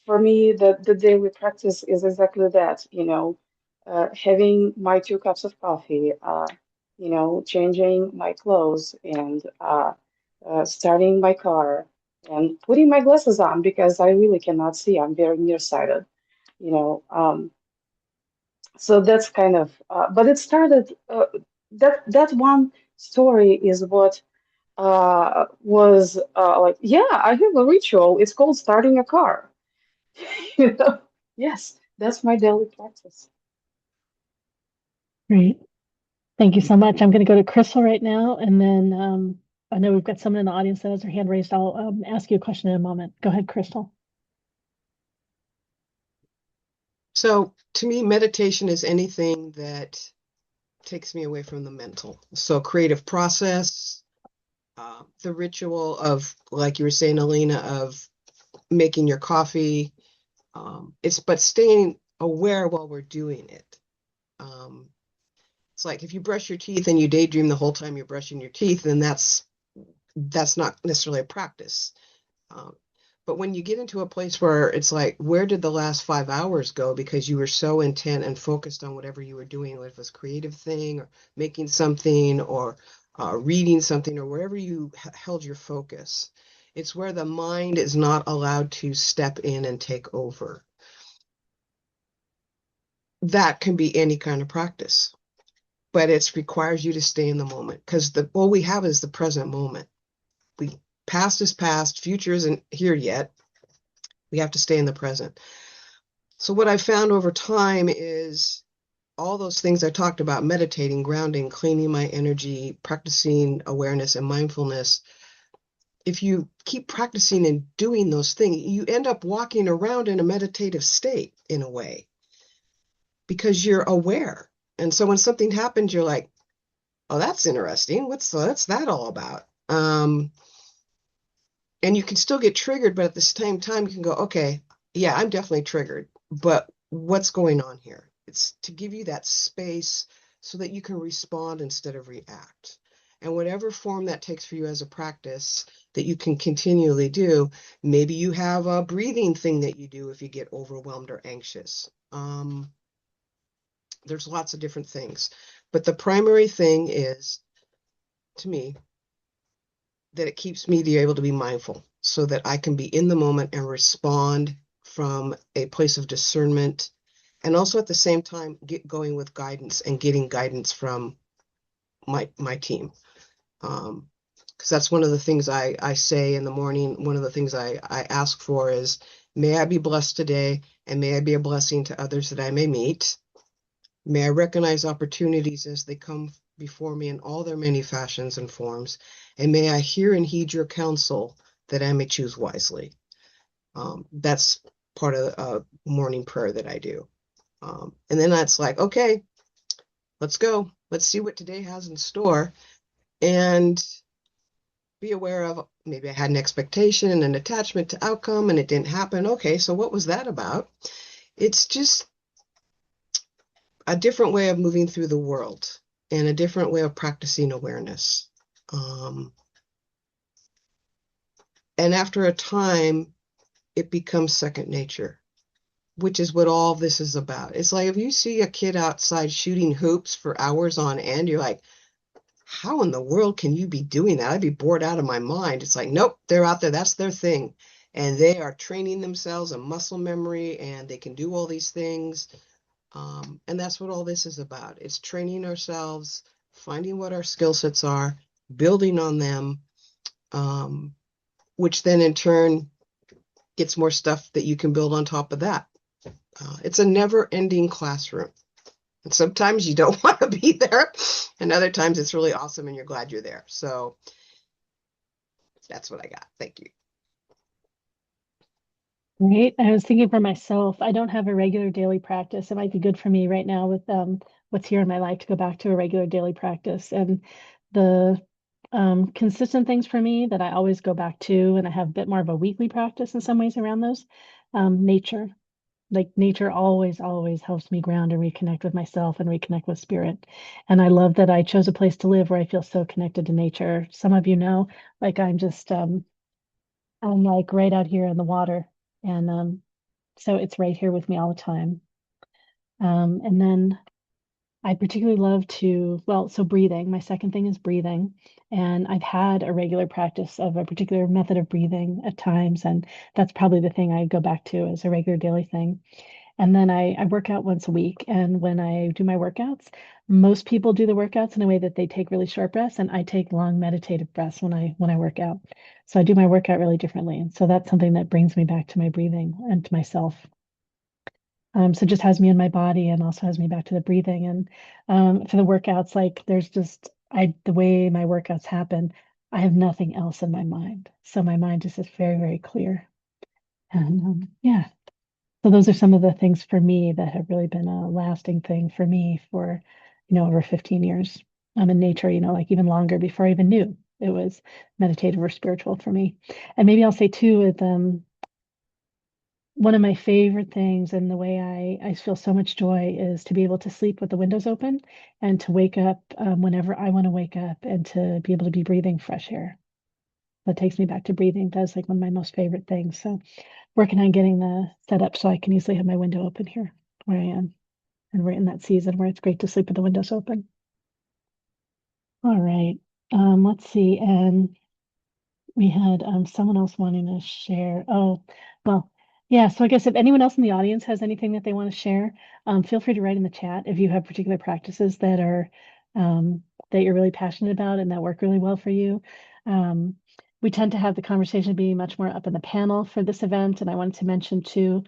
for me, the daily practice is exactly that, having my 2 cups of coffee, changing my clothes and starting my car and putting my glasses on because I really cannot see. I'm very nearsighted, you know. So that's kind of, but it started, that one story is what was like, yeah, I have a ritual. It's called starting a car. You know? Yes, that's my daily practice. Great. Thank you so much. I'm going to go to Crystal right now, and then I know we've got someone in the audience that has their hand raised. I'll ask you a question in a moment. Go ahead, Crystal. So to me, meditation is anything that takes me away from the mental. So creative process, the ritual of, like you were saying, Alina, of making your coffee. But staying aware while we're doing it. It's like if you brush your teeth and you daydream the whole time you're brushing your teeth, then that's not necessarily a practice. Um, but when you get into a place where it's like, where did the last 5 hours go? Because you were so intent and focused on whatever you were doing, whether it was a creative thing or making something or reading something or wherever you held your focus. It's where the mind is not allowed to step in and take over. That can be any kind of practice, but it requires you to stay in the moment because all we have is the present moment. Past is past, future isn't here yet. We have to stay in the present. So what I've found over time is all those things I talked about, meditating, grounding, cleaning my energy, practicing awareness and mindfulness. If you keep practicing and doing those things, you end up walking around in a meditative state in a way because you're aware. And so when something happens, you're like, oh, that's interesting. What's that all about? And you can still get triggered, but at the same time, you can go, okay, yeah, I'm definitely triggered, but what's going on here? It's to give you that space so that you can respond instead of react. And whatever form that takes for you as a practice that you can continually do, maybe you have a breathing thing that you do if you get overwhelmed or anxious. There's lots of different things, but the primary thing is, to me, that it keeps me able to be mindful so that I can be in the moment and respond from a place of discernment and also at the same time get going with guidance and getting guidance from my team. Because that's one of the things I say in the morning. One of the things I ask for is, may I be blessed today and may I be a blessing to others that I may meet. May I recognize opportunities as they come before me in all their many fashions and forms, and may I hear and heed your counsel that I may choose wisely. That's part of a morning prayer that I do. And then that's like, okay, let's go. Let's see what today has in store and be aware of maybe I had an expectation and an attachment to outcome and it didn't happen. Okay, so what was that about? It's just a different way of moving through the world and a different way of practicing awareness. And after a time, it becomes second nature. which is what all this is about. It's like if you see a kid outside shooting hoops for hours on end, you're like, how in the world can you be doing that? I'd be bored out of my mind. It's like, nope, they're out there. That's their thing. And they are training themselves in muscle memory and they can do all these things. And that's what all this is about. It's training ourselves, finding what our skill sets are, building on them, which then in turn gets more stuff that you can build on top of that. It's a never-ending classroom. And sometimes you don't want to be there, and other times it's really awesome and you're glad you're there. So that's what I got. Thank you. Right. I was thinking for myself, I don't have a regular daily practice. It might be good for me right now with what's here in my life to go back to a regular daily practice. And the consistent things for me that I always go back to, and I have a bit more of a weekly practice in some ways around those, nature. Like nature always, always helps me ground and reconnect with myself and reconnect with spirit. And I love that I chose a place to live where I feel so connected to nature. Some of you know, like I'm just I'm like right out here in the water. And so it's right here with me all the time. And then I particularly love to, well, so breathing. My second thing is breathing. And I've had a regular practice of a particular method of breathing at times. And that's probably the thing I go back to as a regular daily thing. And then I work out once a week. And when I do my workouts, most people do the workouts in a way that they take really short breaths, and I take long meditative breaths when I work out. So I do my workout really differently. And so that's something that brings me back to my breathing and to myself. So it just has me in my body and also has me back to the breathing. And for the workouts, like there's just the way my workouts happen, I have nothing else in my mind. So my mind is just very, very clear. And yeah. So those are some of the things for me that have really been a lasting thing for me for, over 15 years. I'm in nature, like even longer before I even knew it was meditative or spiritual for me. And maybe I'll say too, with one of my favorite things and the way I feel so much joy is to be able to sleep with the windows open and to wake up whenever I want to wake up and to be able to be breathing fresh air. That takes me back to breathing. That's like one of my most favorite things. So working on getting the set up so I can easily have my window open here where I am. And we're in that season where it's great to sleep with the windows open. All right. Let's see. And we had someone else wanting to share. Oh, well, yeah. So I guess if anyone else in the audience has anything that they want to share, feel free to write in the chat if you have particular practices that are that you're really passionate about and that work really well for you. We tend to have the conversation be much more up in the panel for this event, and I wanted to mention too.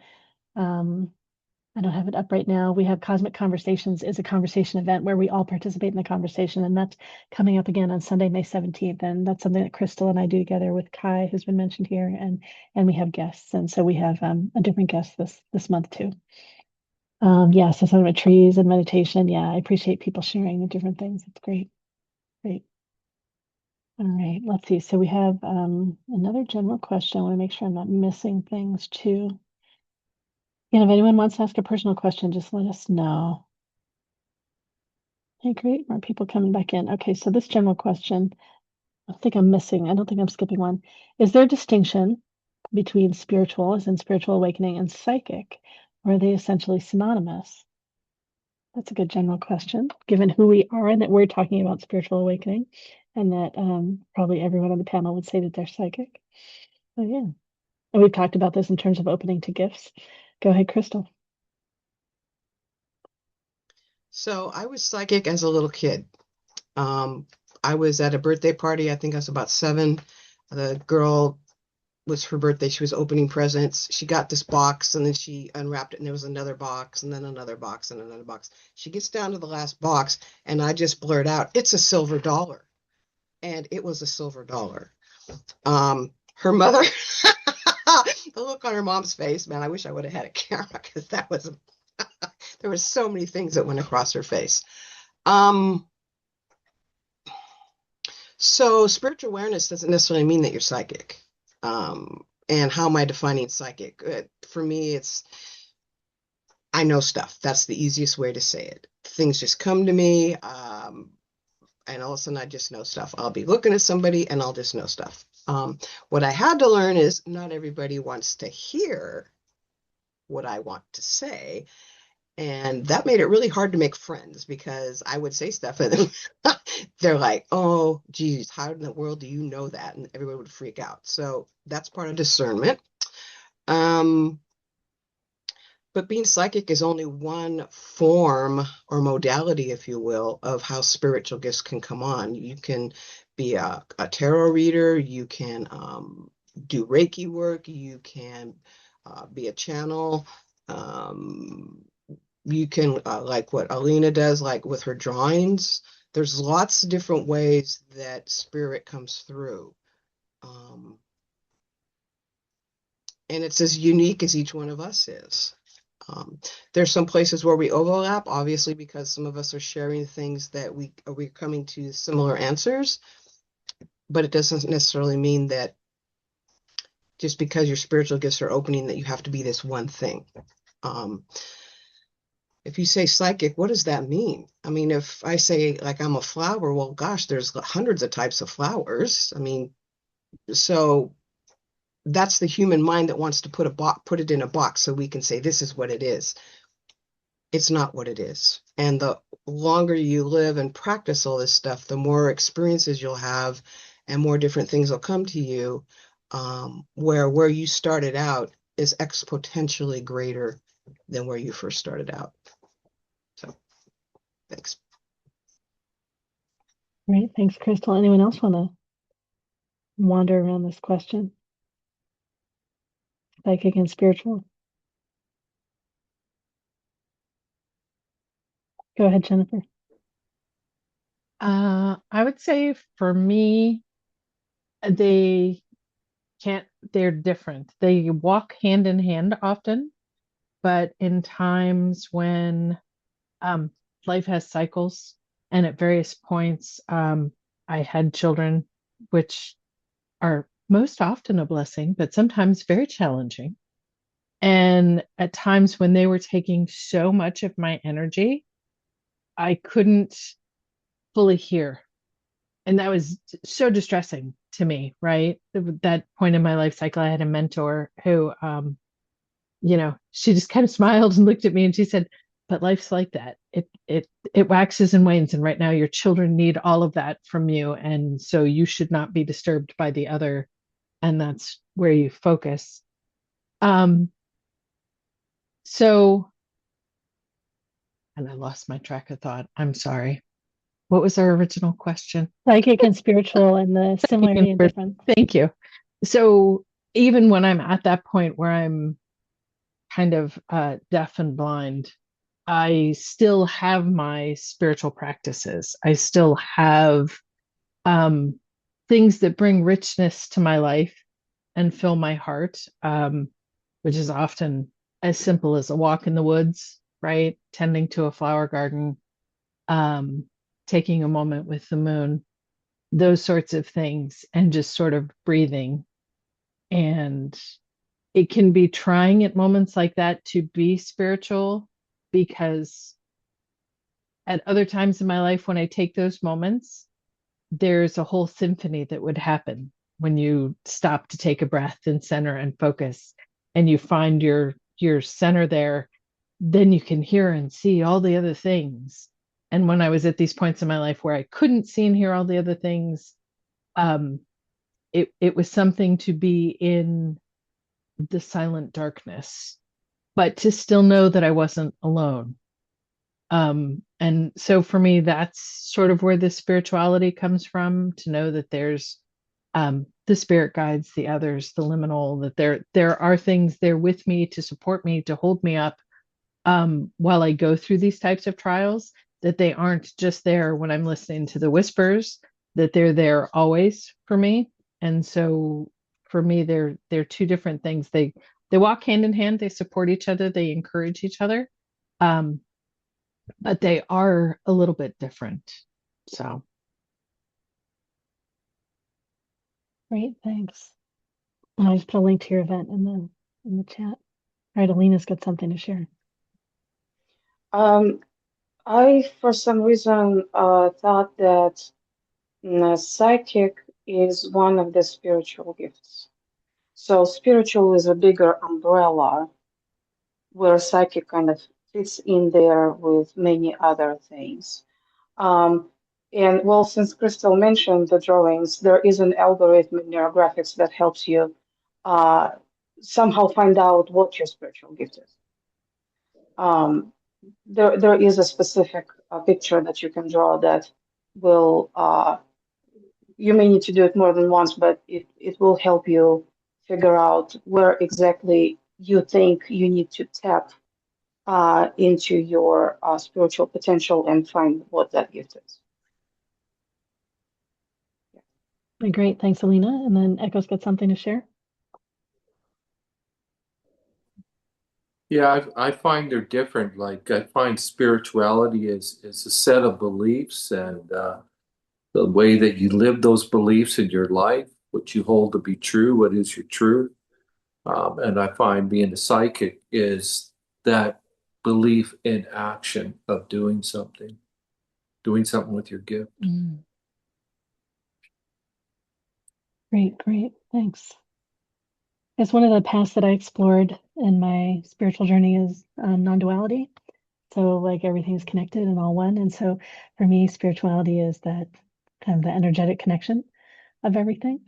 I don't have it up right now. We have Cosmic Conversations is a conversation event where we all participate in the conversation, and that's coming up again on Sunday, May 17th. And that's something that Crystal and I do together with Kai, who's been mentioned here, and we have guests. And so we have a different guest this month too. Yeah, so some of trees and meditation. Yeah, I appreciate people sharing the different things. It's great. Great. All right, let's see. So we have another general question. I want to make sure I'm not missing things too. And if anyone wants to ask a personal question, just let us know. Okay, great. More people coming back in. Okay, so this general question, I think I'm missing. I don't think I'm skipping one. Is there a distinction between spiritual, as in spiritual awakening, and psychic? Or are they essentially synonymous? That's a good general question, given who we are and that we're talking about spiritual awakening, and that probably everyone on the panel would say that they're psychic. So yeah. And we've talked about this in terms of opening to gifts. Go ahead, Crystal. So I was psychic as a little kid. I was at a birthday party. I think I was about 7. The girl was her birthday. She was opening presents. She got this box and then she unwrapped it and there was another box and then another box and another box. She gets down to the last box and I just blurt out, "It's a silver dollar." And it was a silver dollar. Her mother, the look on her mom's face, man, I wish I would have had a camera because that was, there were so many things that went across her face. So spiritual awareness doesn't necessarily mean that you're psychic. And how am I defining psychic? For me, it's, I know stuff. That's the easiest way to say it. Things just come to me, and all of a sudden I just know stuff. I'll be looking at somebody and I'll just know stuff. What I had to learn is not everybody wants to hear what I want to say. And that made it really hard to make friends because I would say stuff and they're like, oh, geez, how in the world do you know that? And everybody would freak out. So that's part of discernment. But being psychic is only one form or modality, if you will, of how spiritual gifts can come on. You can be a tarot reader, you can do Reiki work, you can be a channel. You can, like what Alina does, like with her drawings. There's lots of different ways that spirit comes through. And it's as unique as each one of us is. There's some places where we overlap, obviously, because some of us are sharing things that we're coming to similar answers, but it doesn't necessarily mean that just because your spiritual gifts are opening that you have to be this one thing. If you say psychic, what does that mean? I mean, if I say like I'm a flower, well, gosh, there's hundreds of types of flowers. I mean, so that's the human mind that wants to put it in a box so we can say this is what it is. It's not what it is. And the longer you live and practice all this stuff, the more experiences you'll have and more different things will come to you, where you started out is exponentially greater than where you first started out. So, thanks. Great. Thanks, Crystal. Anyone else want to wander around this question? Psychic and spiritual. Go ahead, Jennifer. I would say for me, they're different. They walk hand in hand often, but in times when life has cycles and at various points, I had children, which are most often a blessing, but sometimes very challenging. And at times when they were taking so much of my energy, I couldn't fully hear. And that was so distressing to me, right? At that point in my life cycle, I had a mentor who, she just kind of smiled and looked at me and she said, but life's like that. It waxes and wanes. And right now your children need all of that from you. And so you should not be disturbed by the other. And that's where you focus. And I lost my track of thought. I'm sorry. What was our original question? Psychic and spiritual and the similarity and difference. Thank you. So even when I'm at that point where I'm kind of deaf and blind, I still have my spiritual practices. I still have things that bring richness to my life and fill my heart, which is often as simple as a walk in the woods, right? Tending to a flower garden, taking a moment with the moon, those sorts of things, and just sort of breathing. And it can be trying at moments like that to be spiritual, because at other times in my life, when I take those moments, there's a whole symphony that would happen when you stop to take a breath and center and focus, and you find your center there. Then you can hear and see all the other things. And when I was at these points in my life where I couldn't see and hear all the other things, it was something to be in the silent darkness, but to still know that I wasn't alone. And so for me, that's sort of where the spirituality comes from, to know that there's the spirit guides, the others, the liminal, that there are things there with me to support me, to hold me up while I go through these types of trials, that they aren't just there when I'm listening to the whispers, that they're there always for me. And so for me, they're two different things. They walk hand in hand, they support each other, they encourage each other. But they are a little bit different. So. Great, thanks. I just put a link to your event in the chat. All right, Alina's got something to share. I, for some reason, thought that psychic is one of the spiritual gifts. So spiritual is a bigger umbrella where psychic kind of fits in there with many other things. Um, and well, since Crystal mentioned the drawings, there is an algorithm in neurographics that helps you uh, somehow find out what your spiritual gift is. There is a specific picture that you can draw that will you may need to do it more than once, but it will help you figure out where exactly you think you need to tap into your spiritual potential and find what that gift is. Great. Thanks, Alina. And then Echo's got something to share. Yeah, I find they're different. Like I find spirituality is a set of beliefs and the way that you live those beliefs in your life, what you hold to be true, what is your truth. And I find being a psychic is that belief in action of doing something with your gift. Great. Thanks. It's one of the paths that I explored in my spiritual journey is non-duality. So like everything's connected and all one. And so for me, spirituality is that kind of the energetic connection of everything.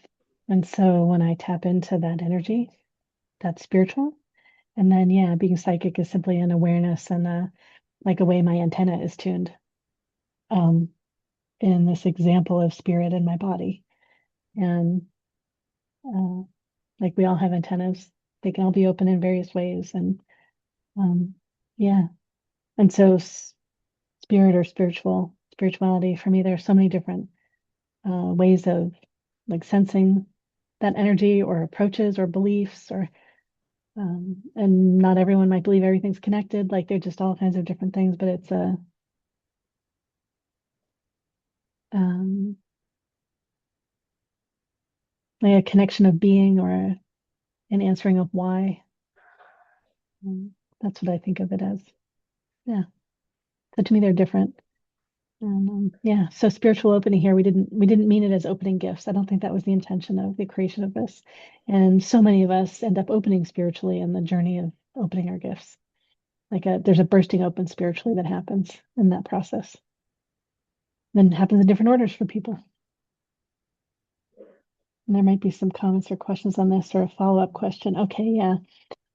And so when I tap into that energy, that's spiritual. And then, yeah, being psychic is simply an awareness and like a way my antenna is tuned in this example of spirit in my body. And like we all have antennas, they can all be open in various ways. And yeah. And so spirit or spirituality for me, there's so many different ways of like sensing that energy or approaches or beliefs or and not everyone might believe everything's connected. Like they're just all kinds of different things, but it's like a connection of being or an answering of why. That's what I think of it as. Yeah. So to me, they're different. Yeah. So spiritual opening here, we didn't mean it as opening gifts. I don't think that was the intention of the creation of this. And so many of us end up opening spiritually in the journey of opening our gifts. Like there's a bursting open spiritually that happens in that process. Then it happens in different orders for people. And there might be some comments or questions on this or a follow-up question. Okay, yeah.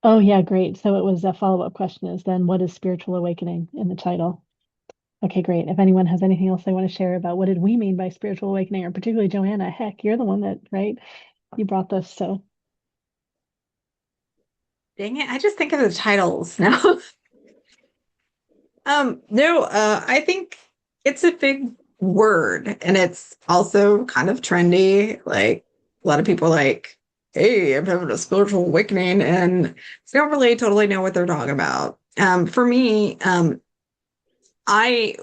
Oh, yeah, great. So it was a follow-up question is then what is spiritual awakening in the title? Okay, great. If anyone has anything else they want to share about what did we mean by spiritual awakening, or particularly Joanna, heck, you're the one that, right? You brought this, so. Dang it, I just think of the titles now. No, I think it's a big word and it's also kind of trendy. Like a lot of people are like, hey, I'm having a spiritual awakening, and they don't really totally know what they're talking about. For me, I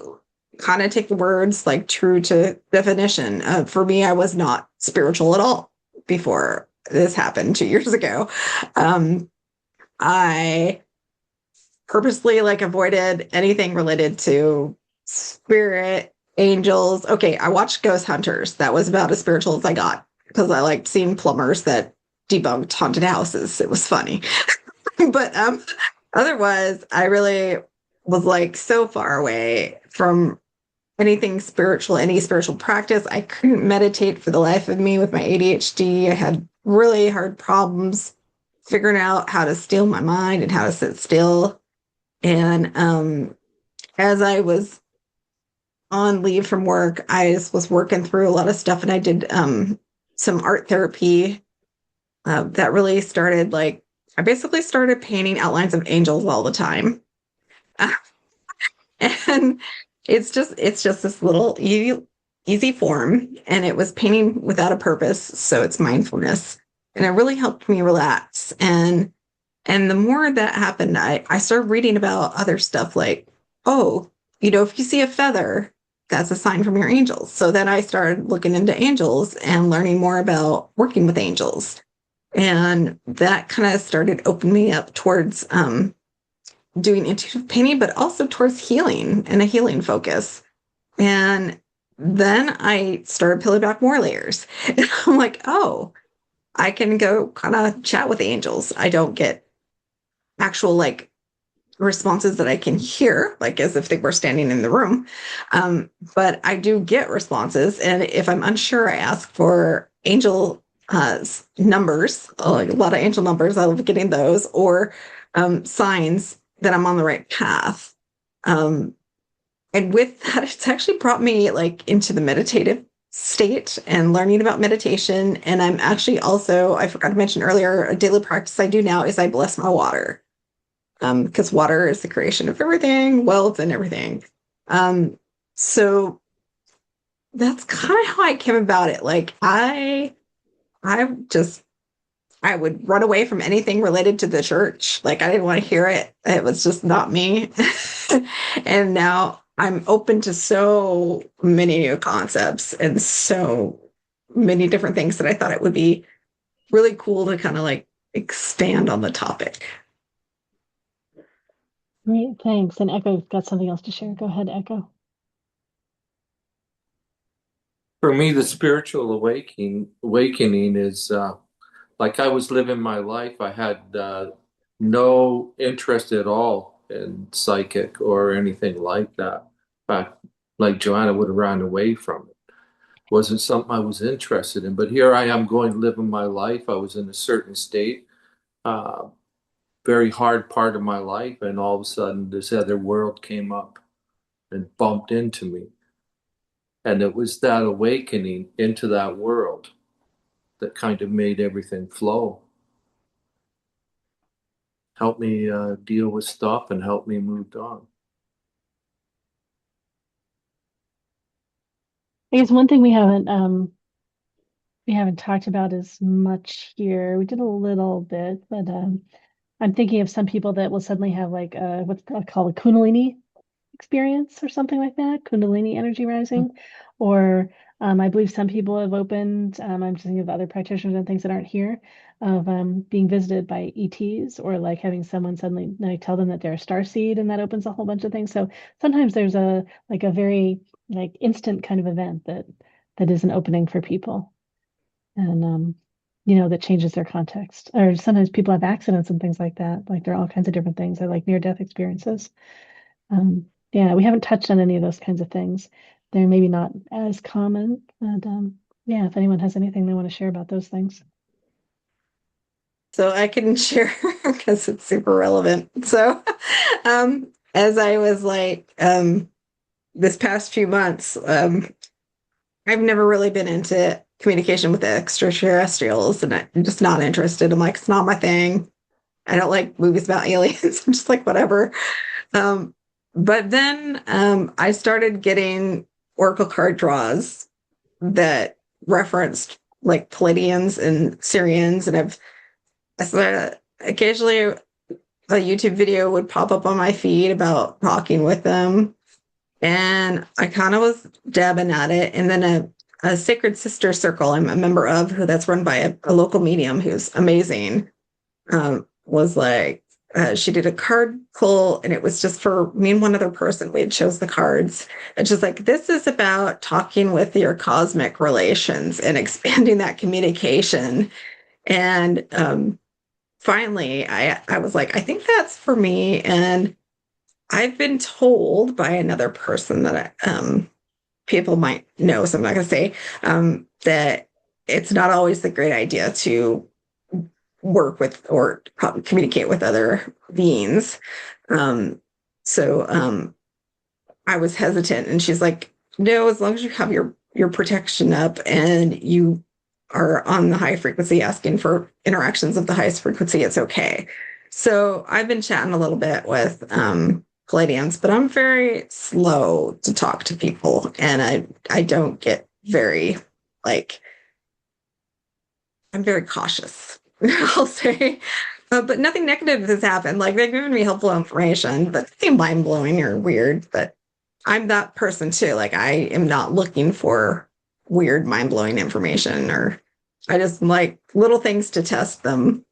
kind of take the words like true to definition. For me, I was not spiritual at all before this happened 2 years ago. I purposely like avoided anything related to spirit, angels. Okay, I watched Ghost Hunters. That was about as spiritual as I got because I liked seeing plumbers that debunked haunted houses. It was funny. But otherwise, I really was like so far away from anything spiritual, any spiritual practice. I couldn't meditate for the life of me with my ADHD. I had really hard problems figuring out how to still my mind and how to sit still. And as I was on leave from work, I just was working through a lot of stuff, and I did some art therapy that really started like I basically started painting outlines of angels all the time. And it's just this little easy form, and it was painting without a purpose, so it's mindfulness, and it really helped me relax. And the more that happened, I started reading about other stuff like, oh, if you see a feather, that's a sign from your angels. So then I started looking into angels and learning more about working with angels. And that kind of started opening me up towards doing intuitive painting, but also towards healing and a healing focus. And then I started peeling back more layers. And I'm like, oh, I can go kind of chat with angels. I don't get actual like responses that I can hear, like as if they were standing in the room. But I do get responses. And if I'm unsure, I ask for angel numbers, like a lot of angel numbers. I love getting those, or signs that I'm on the right path. And with that, it's actually brought me like into the meditative state and learning about meditation. And I'm actually also, I forgot to mention earlier, a daily practice I do now is I bless my water. Because water is the creation of everything, wealth and everything. So that's kind of how I came about it. Like I would run away from anything related to the church. Like I didn't want to hear it. It was just not me. And now I'm open to so many new concepts and so many different things that I thought it would be really cool to kind of like expand on the topic. Great, thanks. And Echo's got something else to share. Go ahead, Echo. For me, the spiritual awakening is like I was living my life. I had no interest at all in psychic or anything like that. In fact, like Joanna would have run away from it. Wasn't something I was interested in. But here I am going living my life. I was in a certain state, uh, very hard part of my life, and all of a sudden this other world came up and bumped into me. And it was that awakening into that world that kind of made everything flow. Helped me deal with stuff and helped me move on. I guess one thing we haven't talked about as much here. We did a little bit, but I'm thinking of some people that will suddenly have like what's called a Kundalini experience or something like that, Kundalini energy rising. Or I believe some people have opened, I'm just thinking of other practitioners and things that aren't here, of being visited by ETs, or like having someone suddenly like tell them that they're a star seed, and that opens a whole bunch of things. So sometimes there's a like a very like instant kind of event that is an opening for people. And that changes their context. Or sometimes people have accidents and things like that. Like there are all kinds of different things. I like near-death experiences. Yeah, we haven't touched on any of those kinds of things. They're maybe not as common, but yeah, if anyone has anything they want to share about those things. So I can share because it's super relevant. So as I was like this past few months, I've never really been into communication with extraterrestrials, and I'm just not interested. I'm like, it's not my thing. I don't like movies about aliens. I'm just like, whatever. Um, but then I started getting oracle card draws that referenced like Pleiadians and Syrians, and occasionally a YouTube video would pop up on my feed about talking with them. And I kind of was dabbing at it. And then a Sacred Sister Circle I'm a member of, who that's run by a local medium who's amazing, was like, she did a card pull, and it was just for me and one other person. We had chose the cards. And she's like, this is about talking with your cosmic relations and expanding that communication. And finally, I was like, I think that's for me. And I've been told by another person that people might know, so I'm not going to say, that it's not always the great idea to work with or communicate with other beings. So I was hesitant, and she's like, no, as long as you have your protection up and you are on the high frequency asking for interactions of the highest frequency, it's okay. So I've been chatting a little bit with Pleiadians, but I'm very slow to talk to people, and I don't get very like, I'm very cautious, I'll say. But nothing negative has happened. Like they've given me helpful information, but nothing mind blowing or weird. But I'm that person too. Like I am not looking for weird, mind blowing information, or I just like little things to test them.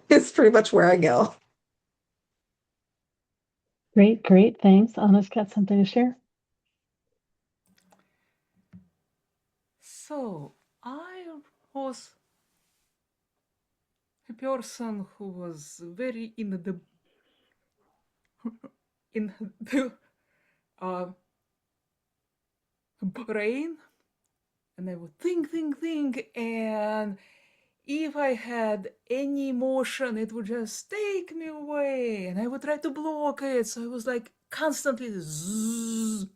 It's pretty much where I go. Great, great. Thanks. Anna's got something to share. So I was a person who was very in the in the brain, and I would think, and if I had any emotion, it would just take me away, and I would try to block it. So it was like constantly zzz.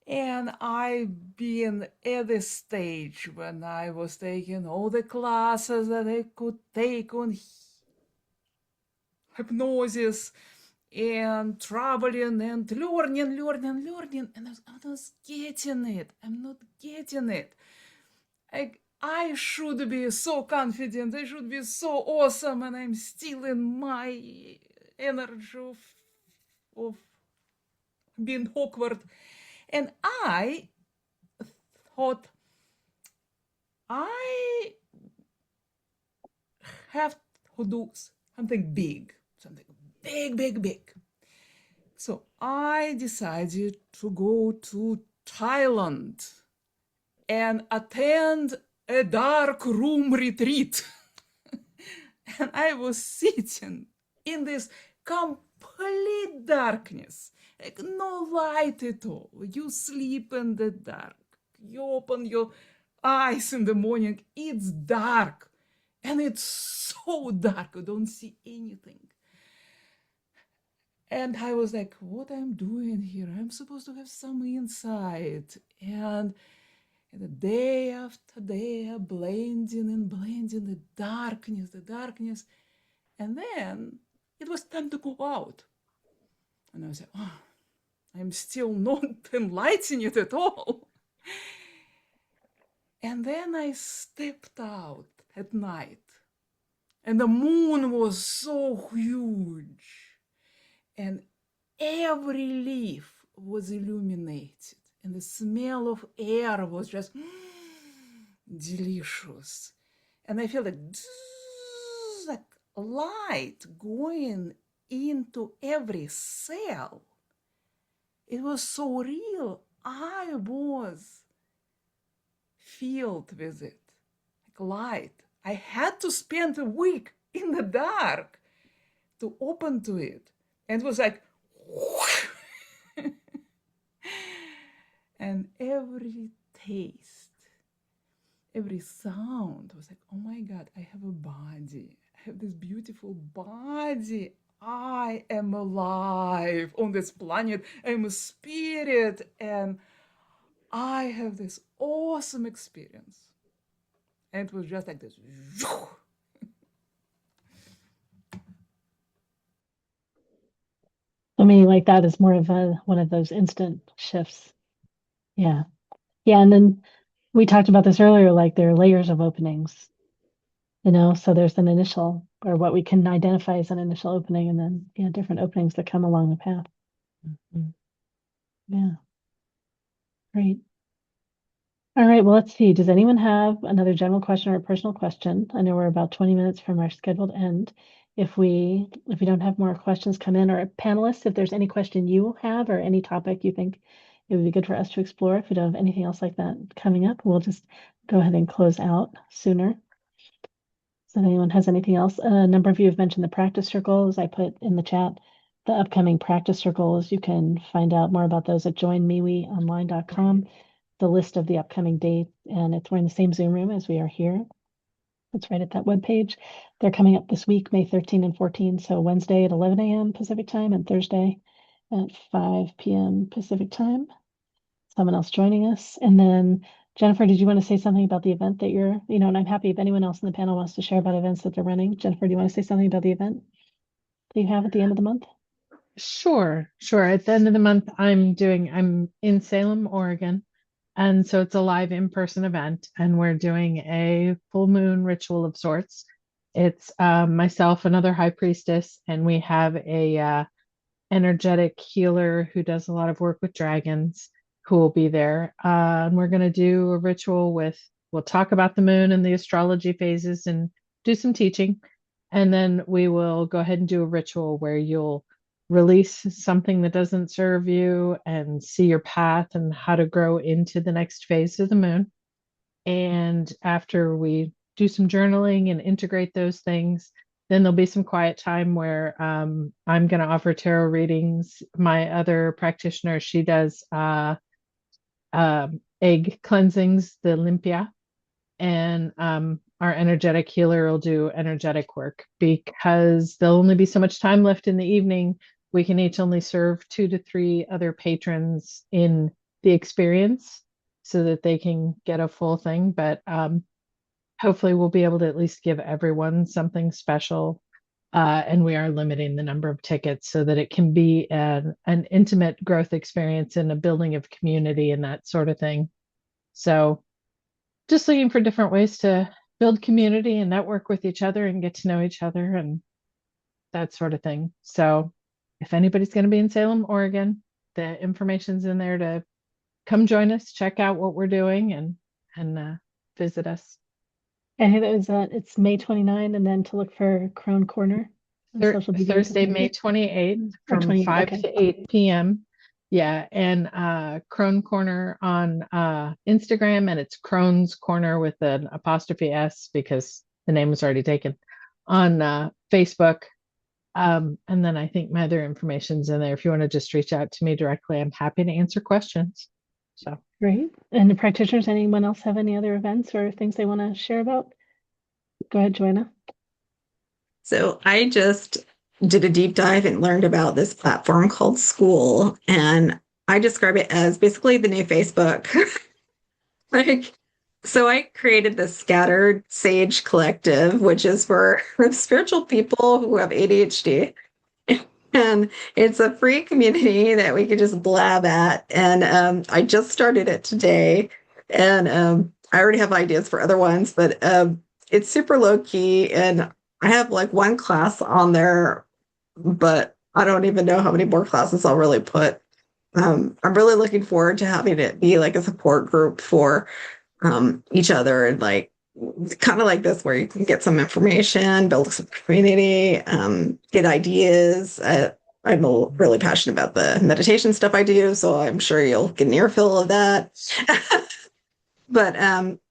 And I've been at this stage when I was taking all the classes that I could take on hypnosis and traveling and learning. And I was getting it. I'm not getting it. I should be so confident. I should be so awesome. And I'm still in my energy of being awkward. And I thought I have to do something big, something big. So I decided to go to Thailand and attend a dark room retreat. And I was sitting in this complete darkness, like no light at all. You sleep in the dark. You open your eyes in the morning, it's dark. And it's so dark, you don't see anything. And I was like, what I'm doing here? I'm supposed to have some insight. And the day after day, blending the darkness. And then it was time to go out. And I was like, oh, I'm still not enlightening it at all. And then I stepped out at night. And the moon was so huge. And every leaf was illuminated. And the smell of air was just delicious. And I felt like light going into every cell. It was so real. I was filled with it, like light. I had to spend a week in the dark to open to it. And it was like, and every taste, every sound was like, oh my God, I have a body. I have this beautiful body. I am alive on this planet. I'm a spirit. And I have this awesome experience. And it was just like this. I mean, like that is more of one of those instant shifts. Yeah. Yeah. And then we talked about this earlier, like there are layers of openings, so there's an initial or what we can identify as an initial opening, and then different openings that come along the path. Mhm. Yeah. Great. All right. Well, let's see. Does anyone have another general question or a personal question? I know we're about 20 minutes from our scheduled end. If we don't have more questions come in, or panelists, if there's any question you have or any topic you think it would be good for us to explore, if we don't have anything else like that coming up, we'll just go ahead and close out sooner. So if anyone has anything else, a number of you have mentioned the practice circles. I put in the chat the upcoming practice circles. You can find out more about those at joinmiwionline.com, the list of the upcoming dates, and we're in the same Zoom room as we are here. It's right at that webpage. They're coming up this week, May 13 and 14. So Wednesday at 11 a.m. Pacific time and Thursday at 5 p.m. Pacific time. Someone else joining us. And then Jennifer, did you want to say something about the event that and I'm happy if anyone else in the panel wants to share about events that they're running. Jennifer, do you want to say something about the event that you have at the end of the month? Sure. At the end of the month, I'm in Salem, Oregon. And so it's a live in-person event, and we're doing a full moon ritual of sorts. It's myself, another high priestess, and we have a energetic healer who does a lot of work with dragons who will be there. And we're going to do a ritual we'll talk about the moon and the astrology phases and do some teaching. And then we will go ahead and do a ritual where you'll release something that doesn't serve you and see your path and how to grow into the next phase of the moon. And after we do some journaling and integrate those things, Then there'll be some quiet time where I'm going to offer tarot readings. My other practitioner, she does egg cleansings, the Olympia, and our energetic healer will do energetic work because there'll only be so much time left in the evening. We can each only serve 2 to 3 other patrons in the experience so that they can get a full thing. But hopefully we'll be able to at least give everyone something special. And we are limiting the number of tickets so that it can be an intimate growth experience and a building of community and that sort of thing. So just looking for different ways to build community and network with each other and get to know each other and that sort of thing. So if anybody's going to be in Salem, Oregon, the information's in there to come join us, check out what we're doing and visit us. And it was it's May 29, and then to look for Crone Corner. on social media. Thursday, May 28th Or from 28th, 5 okay. to 8 p.m. Yeah, and Crone Corner on Instagram, and it's Crone's Corner with an apostrophe S because the name was already taken on Facebook. And then I think my other information's in there. If you want to just reach out to me directly, I'm happy to answer questions. So Great. And the practitioners, anyone else have any other events or things they want to share about? Go ahead, Joanna. So I just did a deep dive and learned about this platform called School, and I describe it as basically the new Facebook. So I created the Scattered Sage Collective, which is for spiritual people who have ADHD. And it's a free community that we could just blab at. And I just started it today. And I already have ideas for other ones, but it's super low key. And I have like one class on there, but I don't even know how many more classes I'll really put. I'm really looking forward to having it be like a support group for each other and like kind of like this where you can get some information, build some community, get ideas. I'm really passionate about the meditation stuff I do, so I'm sure you'll get an earful of that. But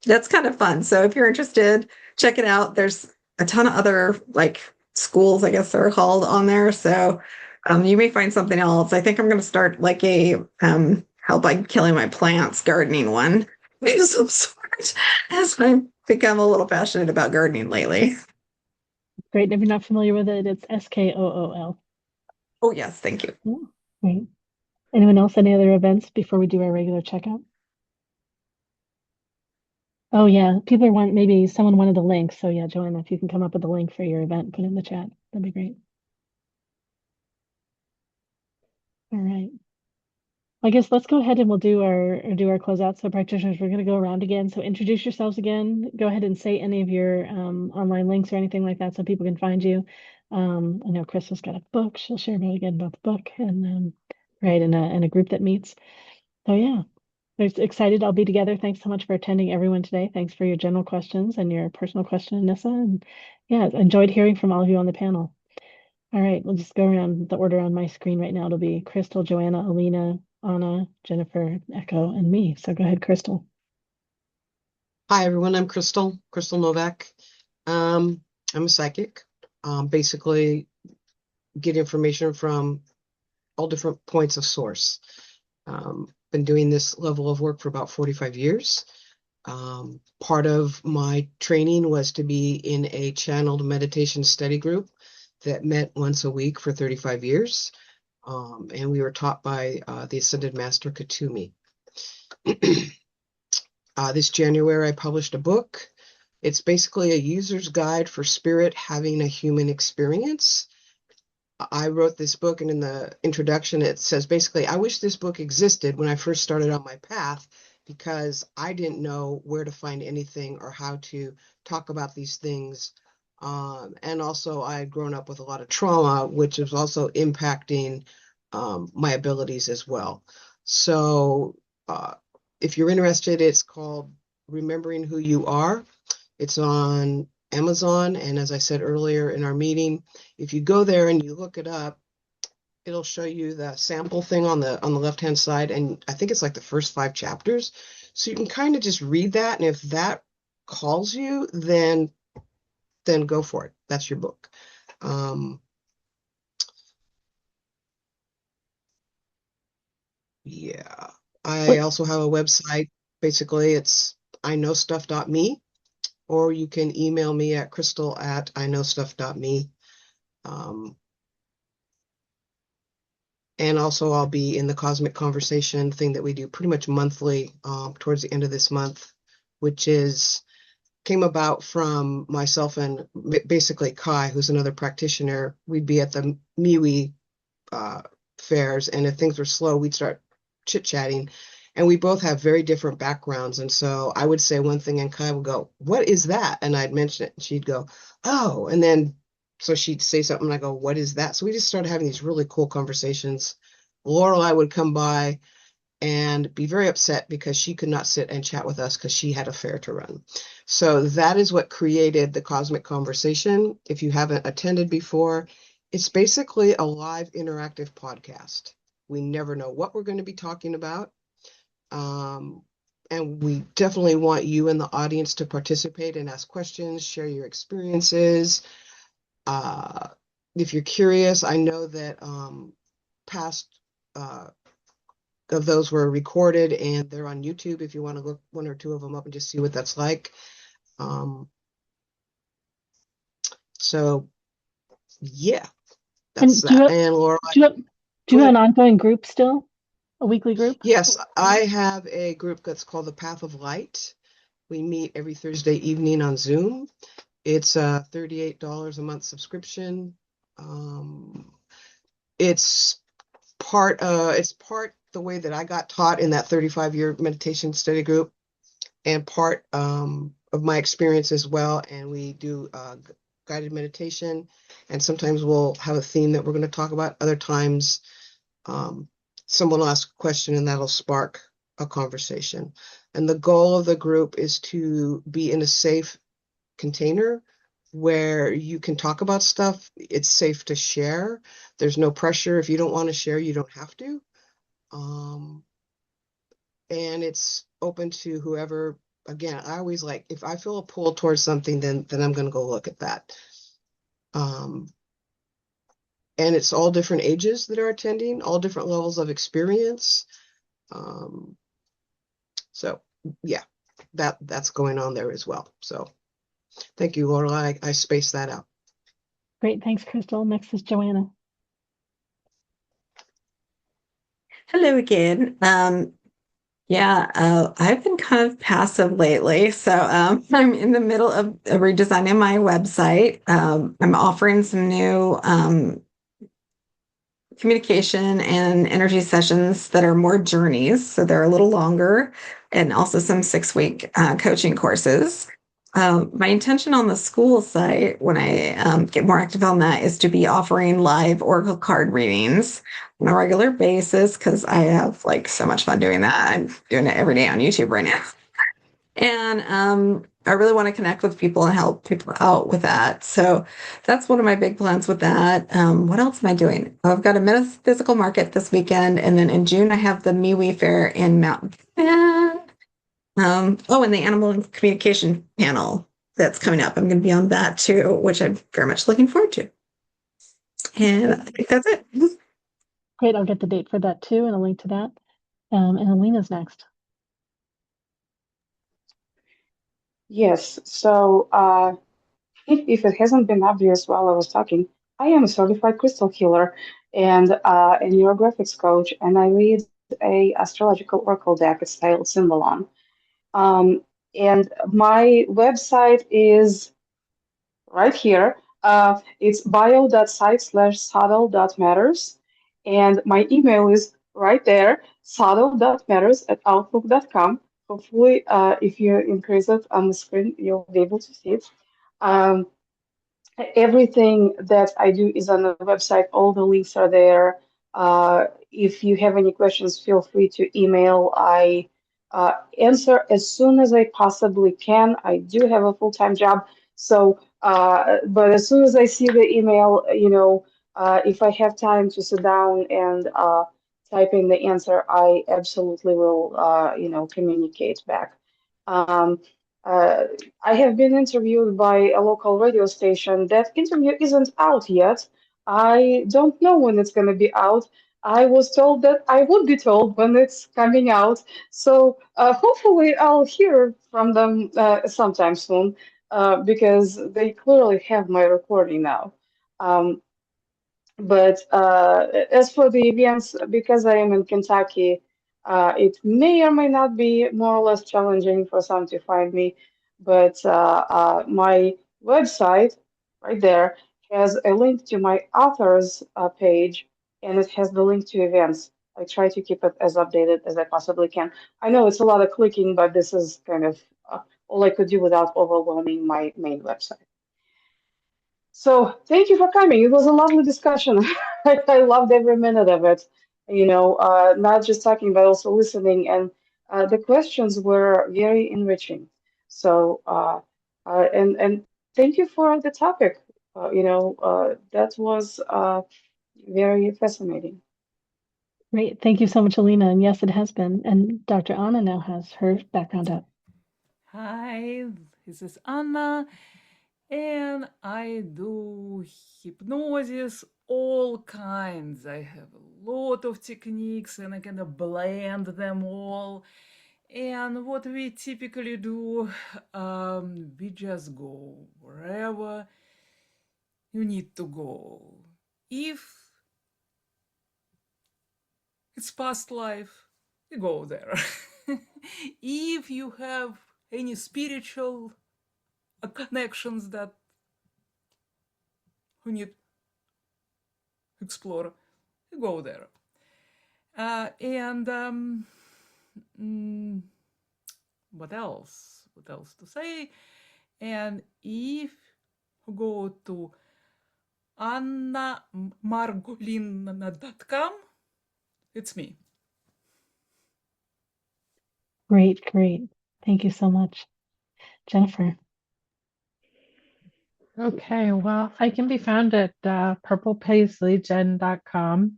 that's kind of fun. So if you're interested, check it out. There's a ton of other like schools, I guess they're called, on there. So you may find something else. I think I'm going to start like a help by killing my plants gardening one of some sort, as I've become a little passionate about gardening lately. Great. And if you're not familiar with it, it's SKOOL. Oh, yes. Thank you. Yeah, great. Anyone else, any other events before we do our regular checkout? Oh, yeah. People want, maybe someone wanted the link. So, yeah, Joanna, if you can come up with the link for your event, put it in the chat. That'd be great. All right. I guess let's go ahead and we'll do our closeout. So practitioners, we're going to go around again. So introduce yourselves again. Go ahead and say any of your online links or anything like that so people can find you. I know Crystal's got a book. She'll share about the book and right in a group that meets. So yeah, excited I'll be together. Thanks so much for attending, everyone, today. Thanks for your general questions and your personal question, Nissa. And yeah, enjoyed hearing from all of you on the panel. All right, we'll just go around the order on my screen right now. It'll be Crystal, Joanna, Alina, Anna, Jennifer, Echo, and me. So go ahead, Crystal. Hi, everyone. I'm Crystal Novak. I'm a psychic. Basically, get information from all different points of source. Been doing this level of work for about 45 years. Part of my training was to be in a channeled meditation study group that met once a week for 35 years. And we were taught by the Ascended Master Katumi. This January, I published a book. It's basically a user's guide for spirit having a human experience. I wrote this book, and in the introduction, it says basically, I wish this book existed when I first started on my path because I didn't know where to find anything or how to talk about these things. And also, I had grown up with a lot of trauma, which is also impacting my abilities as well. So if you're interested, it's called Remembering Who You Are. It's on Amazon. And as I said earlier in our meeting, if you go there and you look it up, it'll show you the sample thing on the left-hand side. And I think it's like the first 5 chapters. So you can kind of just read that. And if that calls you, then then go for it. That's your book. Yeah. I also have a website. Basically, it's iknowstuff.me, or you can email me at crystal@iknowstuff.me. And also I'll be in the Cosmic Conversation thing that we do pretty much monthly towards the end of this month, which came about from myself and basically Kai, who's another practitioner. We'd be at the MIWI fairs, and if things were slow, we'd start chit-chatting. And we both have very different backgrounds. And so I would say one thing and Kai would go, "What is that?" And I'd mention it and she'd go, "Oh." And then so she'd say something and I go, "What is that?" So we just started having these really cool conversations. Lorelei would come by and be very upset because she could not sit and chat with us because she had a fair to run. So that is what created the Cosmic Conversation. If you haven't attended before, it's basically a live interactive podcast. We never know what we're going to be talking about. And we definitely want you in the audience to participate and ask questions, share your experiences. If you're curious, I know that past of those were recorded and they're on YouTube if you want to look one or two of them up and just see what that's like. So yeah, that's that. And Laura, do you have an ongoing group still? A weekly group? Yes, I have a group that's called the Path of Light. We meet every Thursday evening on Zoom. It's a $38 a month subscription. It's part the way that I got taught in that 35-year meditation study group, and part of my experience as well. And we do guided meditation, and sometimes we'll have a theme that we're going to talk about. Other times someone will ask a question and that'll spark a conversation. And the goal of the group is to be in a safe container where you can talk about stuff. It's safe to share. There's no pressure. If you don't want to share, you don't have to. And it's open to whoever. Again, I always like, if I feel a pull towards something, then I'm going to go look at that. And it's all different ages that are attending, all different levels of experience. So yeah, that's going on there as well. So thank you, Laura. I spaced that out. Great. Thanks, Crystal. Next is Joanna. Hello again. I've been kind of passive lately. So I'm in the middle of redesigning my website. I'm offering some new communication and energy sessions that are more journeys. So they're a little longer, and also some 6-week coaching courses. My intention on the school site, when I get more active on that, is to be offering live oracle card readings on a regular basis, because I have like so much fun doing that. I'm doing it every day on YouTube right now. And I really want to connect with people and help people out with that. So that's one of my big plans with that. What else am I doing? I've got a metaphysical market this weekend. And then in June, I have the MIWI Fair in Mountain. And the animal communication panel that's coming up. I'm going to be on that too, which I'm very much looking forward to. And I think that's it. Great. I'll get the date for that too and a link to that. And Alina's next. Yes. So if it hasn't been obvious while I was talking, I am a certified crystal healer and a neurographics coach, and I read a astrological oracle deck. It's titled Symbolon. And my website is right here. It's bio.site/sadal.matters. And my email is right there, sadal.matters@outlook.com. Hopefully, if you increase it on the screen, you'll be able to see it. Everything that I do is on the website. All the links are there. If you have any questions, feel free to email. I answer as soon as I possibly can. I do have a full-time job, so but as soon as I see the email, if I have time to sit down and type in the answer, I absolutely will, communicate back. Uh, I have been interviewed by a local radio station. That interview isn't out yet. I don't know when it's going to be out. I was told that I would be told when it's coming out. So hopefully I'll hear from them sometime soon because they clearly have my recording now. Um, but as for the events, because I am in Kentucky, it may or may not be more or less challenging for some to find me. But my website right there has a link to my authors page, and it has the link to events. I try to keep it as updated as I possibly can. I know it's a lot of clicking, but this is kind of all I could do without overwhelming my main website. So thank you for coming. It was a lovely discussion. I loved every minute of it. Not just talking, but also listening. And the questions were very enriching. So, and thank you for the topic. That was very fascinating. Great. Thank you so much, Alina. And yes, it has been. And Dr. Anna now has her background up. Hi, this is Anna, and I do hypnosis, all kinds. I have a lot of techniques and I kind of blend them all. And what we typically do, we just go wherever you need to go. If it's past life, you go there. If you have any spiritual connections that you need to explore, you go there. What else? What else to say? And if you go to annamargolina.com, it's me. Great, great. Thank you so much. Jennifer. Okay, well, I can be found at purplepaisleygen.com.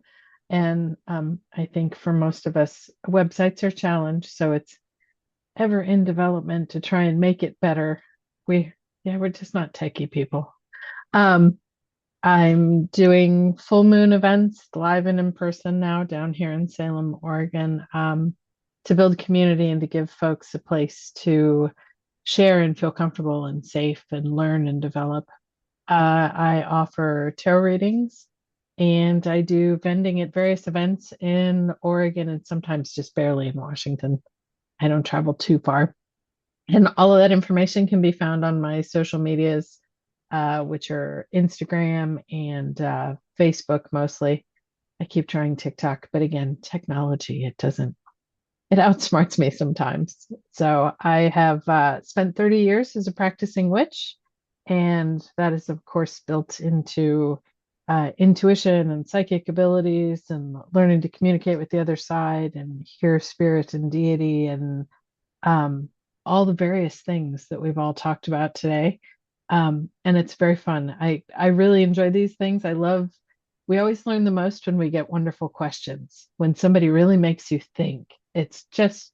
And I think for most of us, websites are challenged, so it's ever in development to try and make it better. We're just not techie people. I'm doing full moon events live and in person now down here in Salem, Oregon, to build community and to give folks a place to share and feel comfortable and safe and learn and develop. I offer tarot readings and I do vending at various events in Oregon and sometimes just barely in Washington. I don't travel too far. And all of that information can be found on my social medias, which are Instagram and Facebook mostly. I keep trying TikTok, but again, technology, it outsmarts me sometimes. So I have spent 30 years as a practicing witch, and that is, of course, built into intuition and psychic abilities and learning to communicate with the other side and hear spirit and deity and all the various things that we've all talked about today. And it's very fun. I really enjoy these things. We always learn the most when we get wonderful questions, when somebody really makes you think. It's just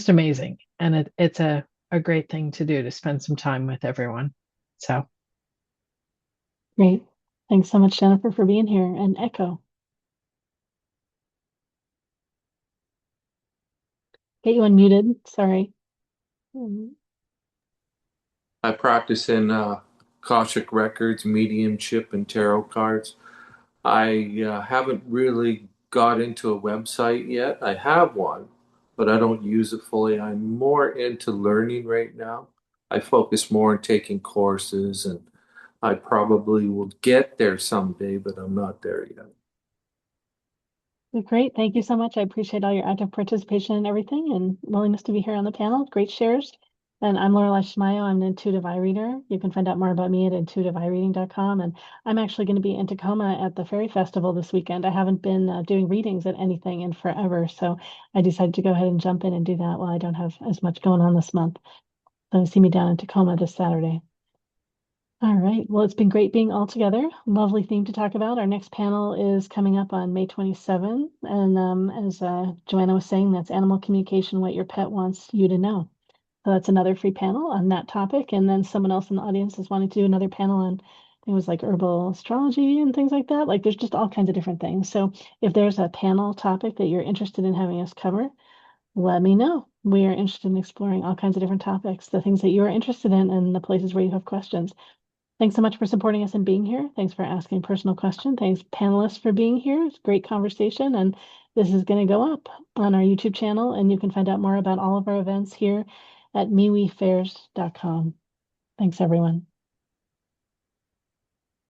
amazing. And it's a great thing to do, to spend some time with everyone. So Great. Thanks so much, Jennifer, for being here. And Echo. Get you unmuted. Sorry. I practice in Akashic Records, mediumship, and tarot cards. I haven't really got into a website yet. I have one, but I don't use it fully. I'm more into learning right now. I focus more on taking courses, and I probably will get there someday, but I'm not there yet. Great. Thank you so much. I appreciate all your active participation and everything and willingness to be here on the panel. Great shares. And I'm Lorelei Shmayo. I'm an intuitive eye reader. You can find out more about me at intuitiveeyereading.com. And I'm actually going to be in Tacoma at the Fairy Festival this weekend. I haven't been doing readings at anything in forever. So I decided to go ahead and jump in and do that while I don't have as much going on this month. So see me down in Tacoma this Saturday. All right. Well, it's been great being all together. Lovely theme to talk about. Our next panel is coming up on May 27th. And as Joanna was saying, that's animal communication, what your pet wants you to know. So that's another free panel on that topic. And then someone else in the audience is wanting to do another panel on, I think it was like herbal astrology and things like that. Like there's just all kinds of different things. So if there's a panel topic that you're interested in having us cover, let me know. We are interested in exploring all kinds of different topics, the things that you are interested in, and the places where you have questions. Thanks so much for supporting us and being here. Thanks for asking personal questions. Thanks, panelists, for being here. It's a great conversation. And this is going to go up on our YouTube channel. And you can find out more about all of our events here at MeWeFairs.com. Thanks, everyone.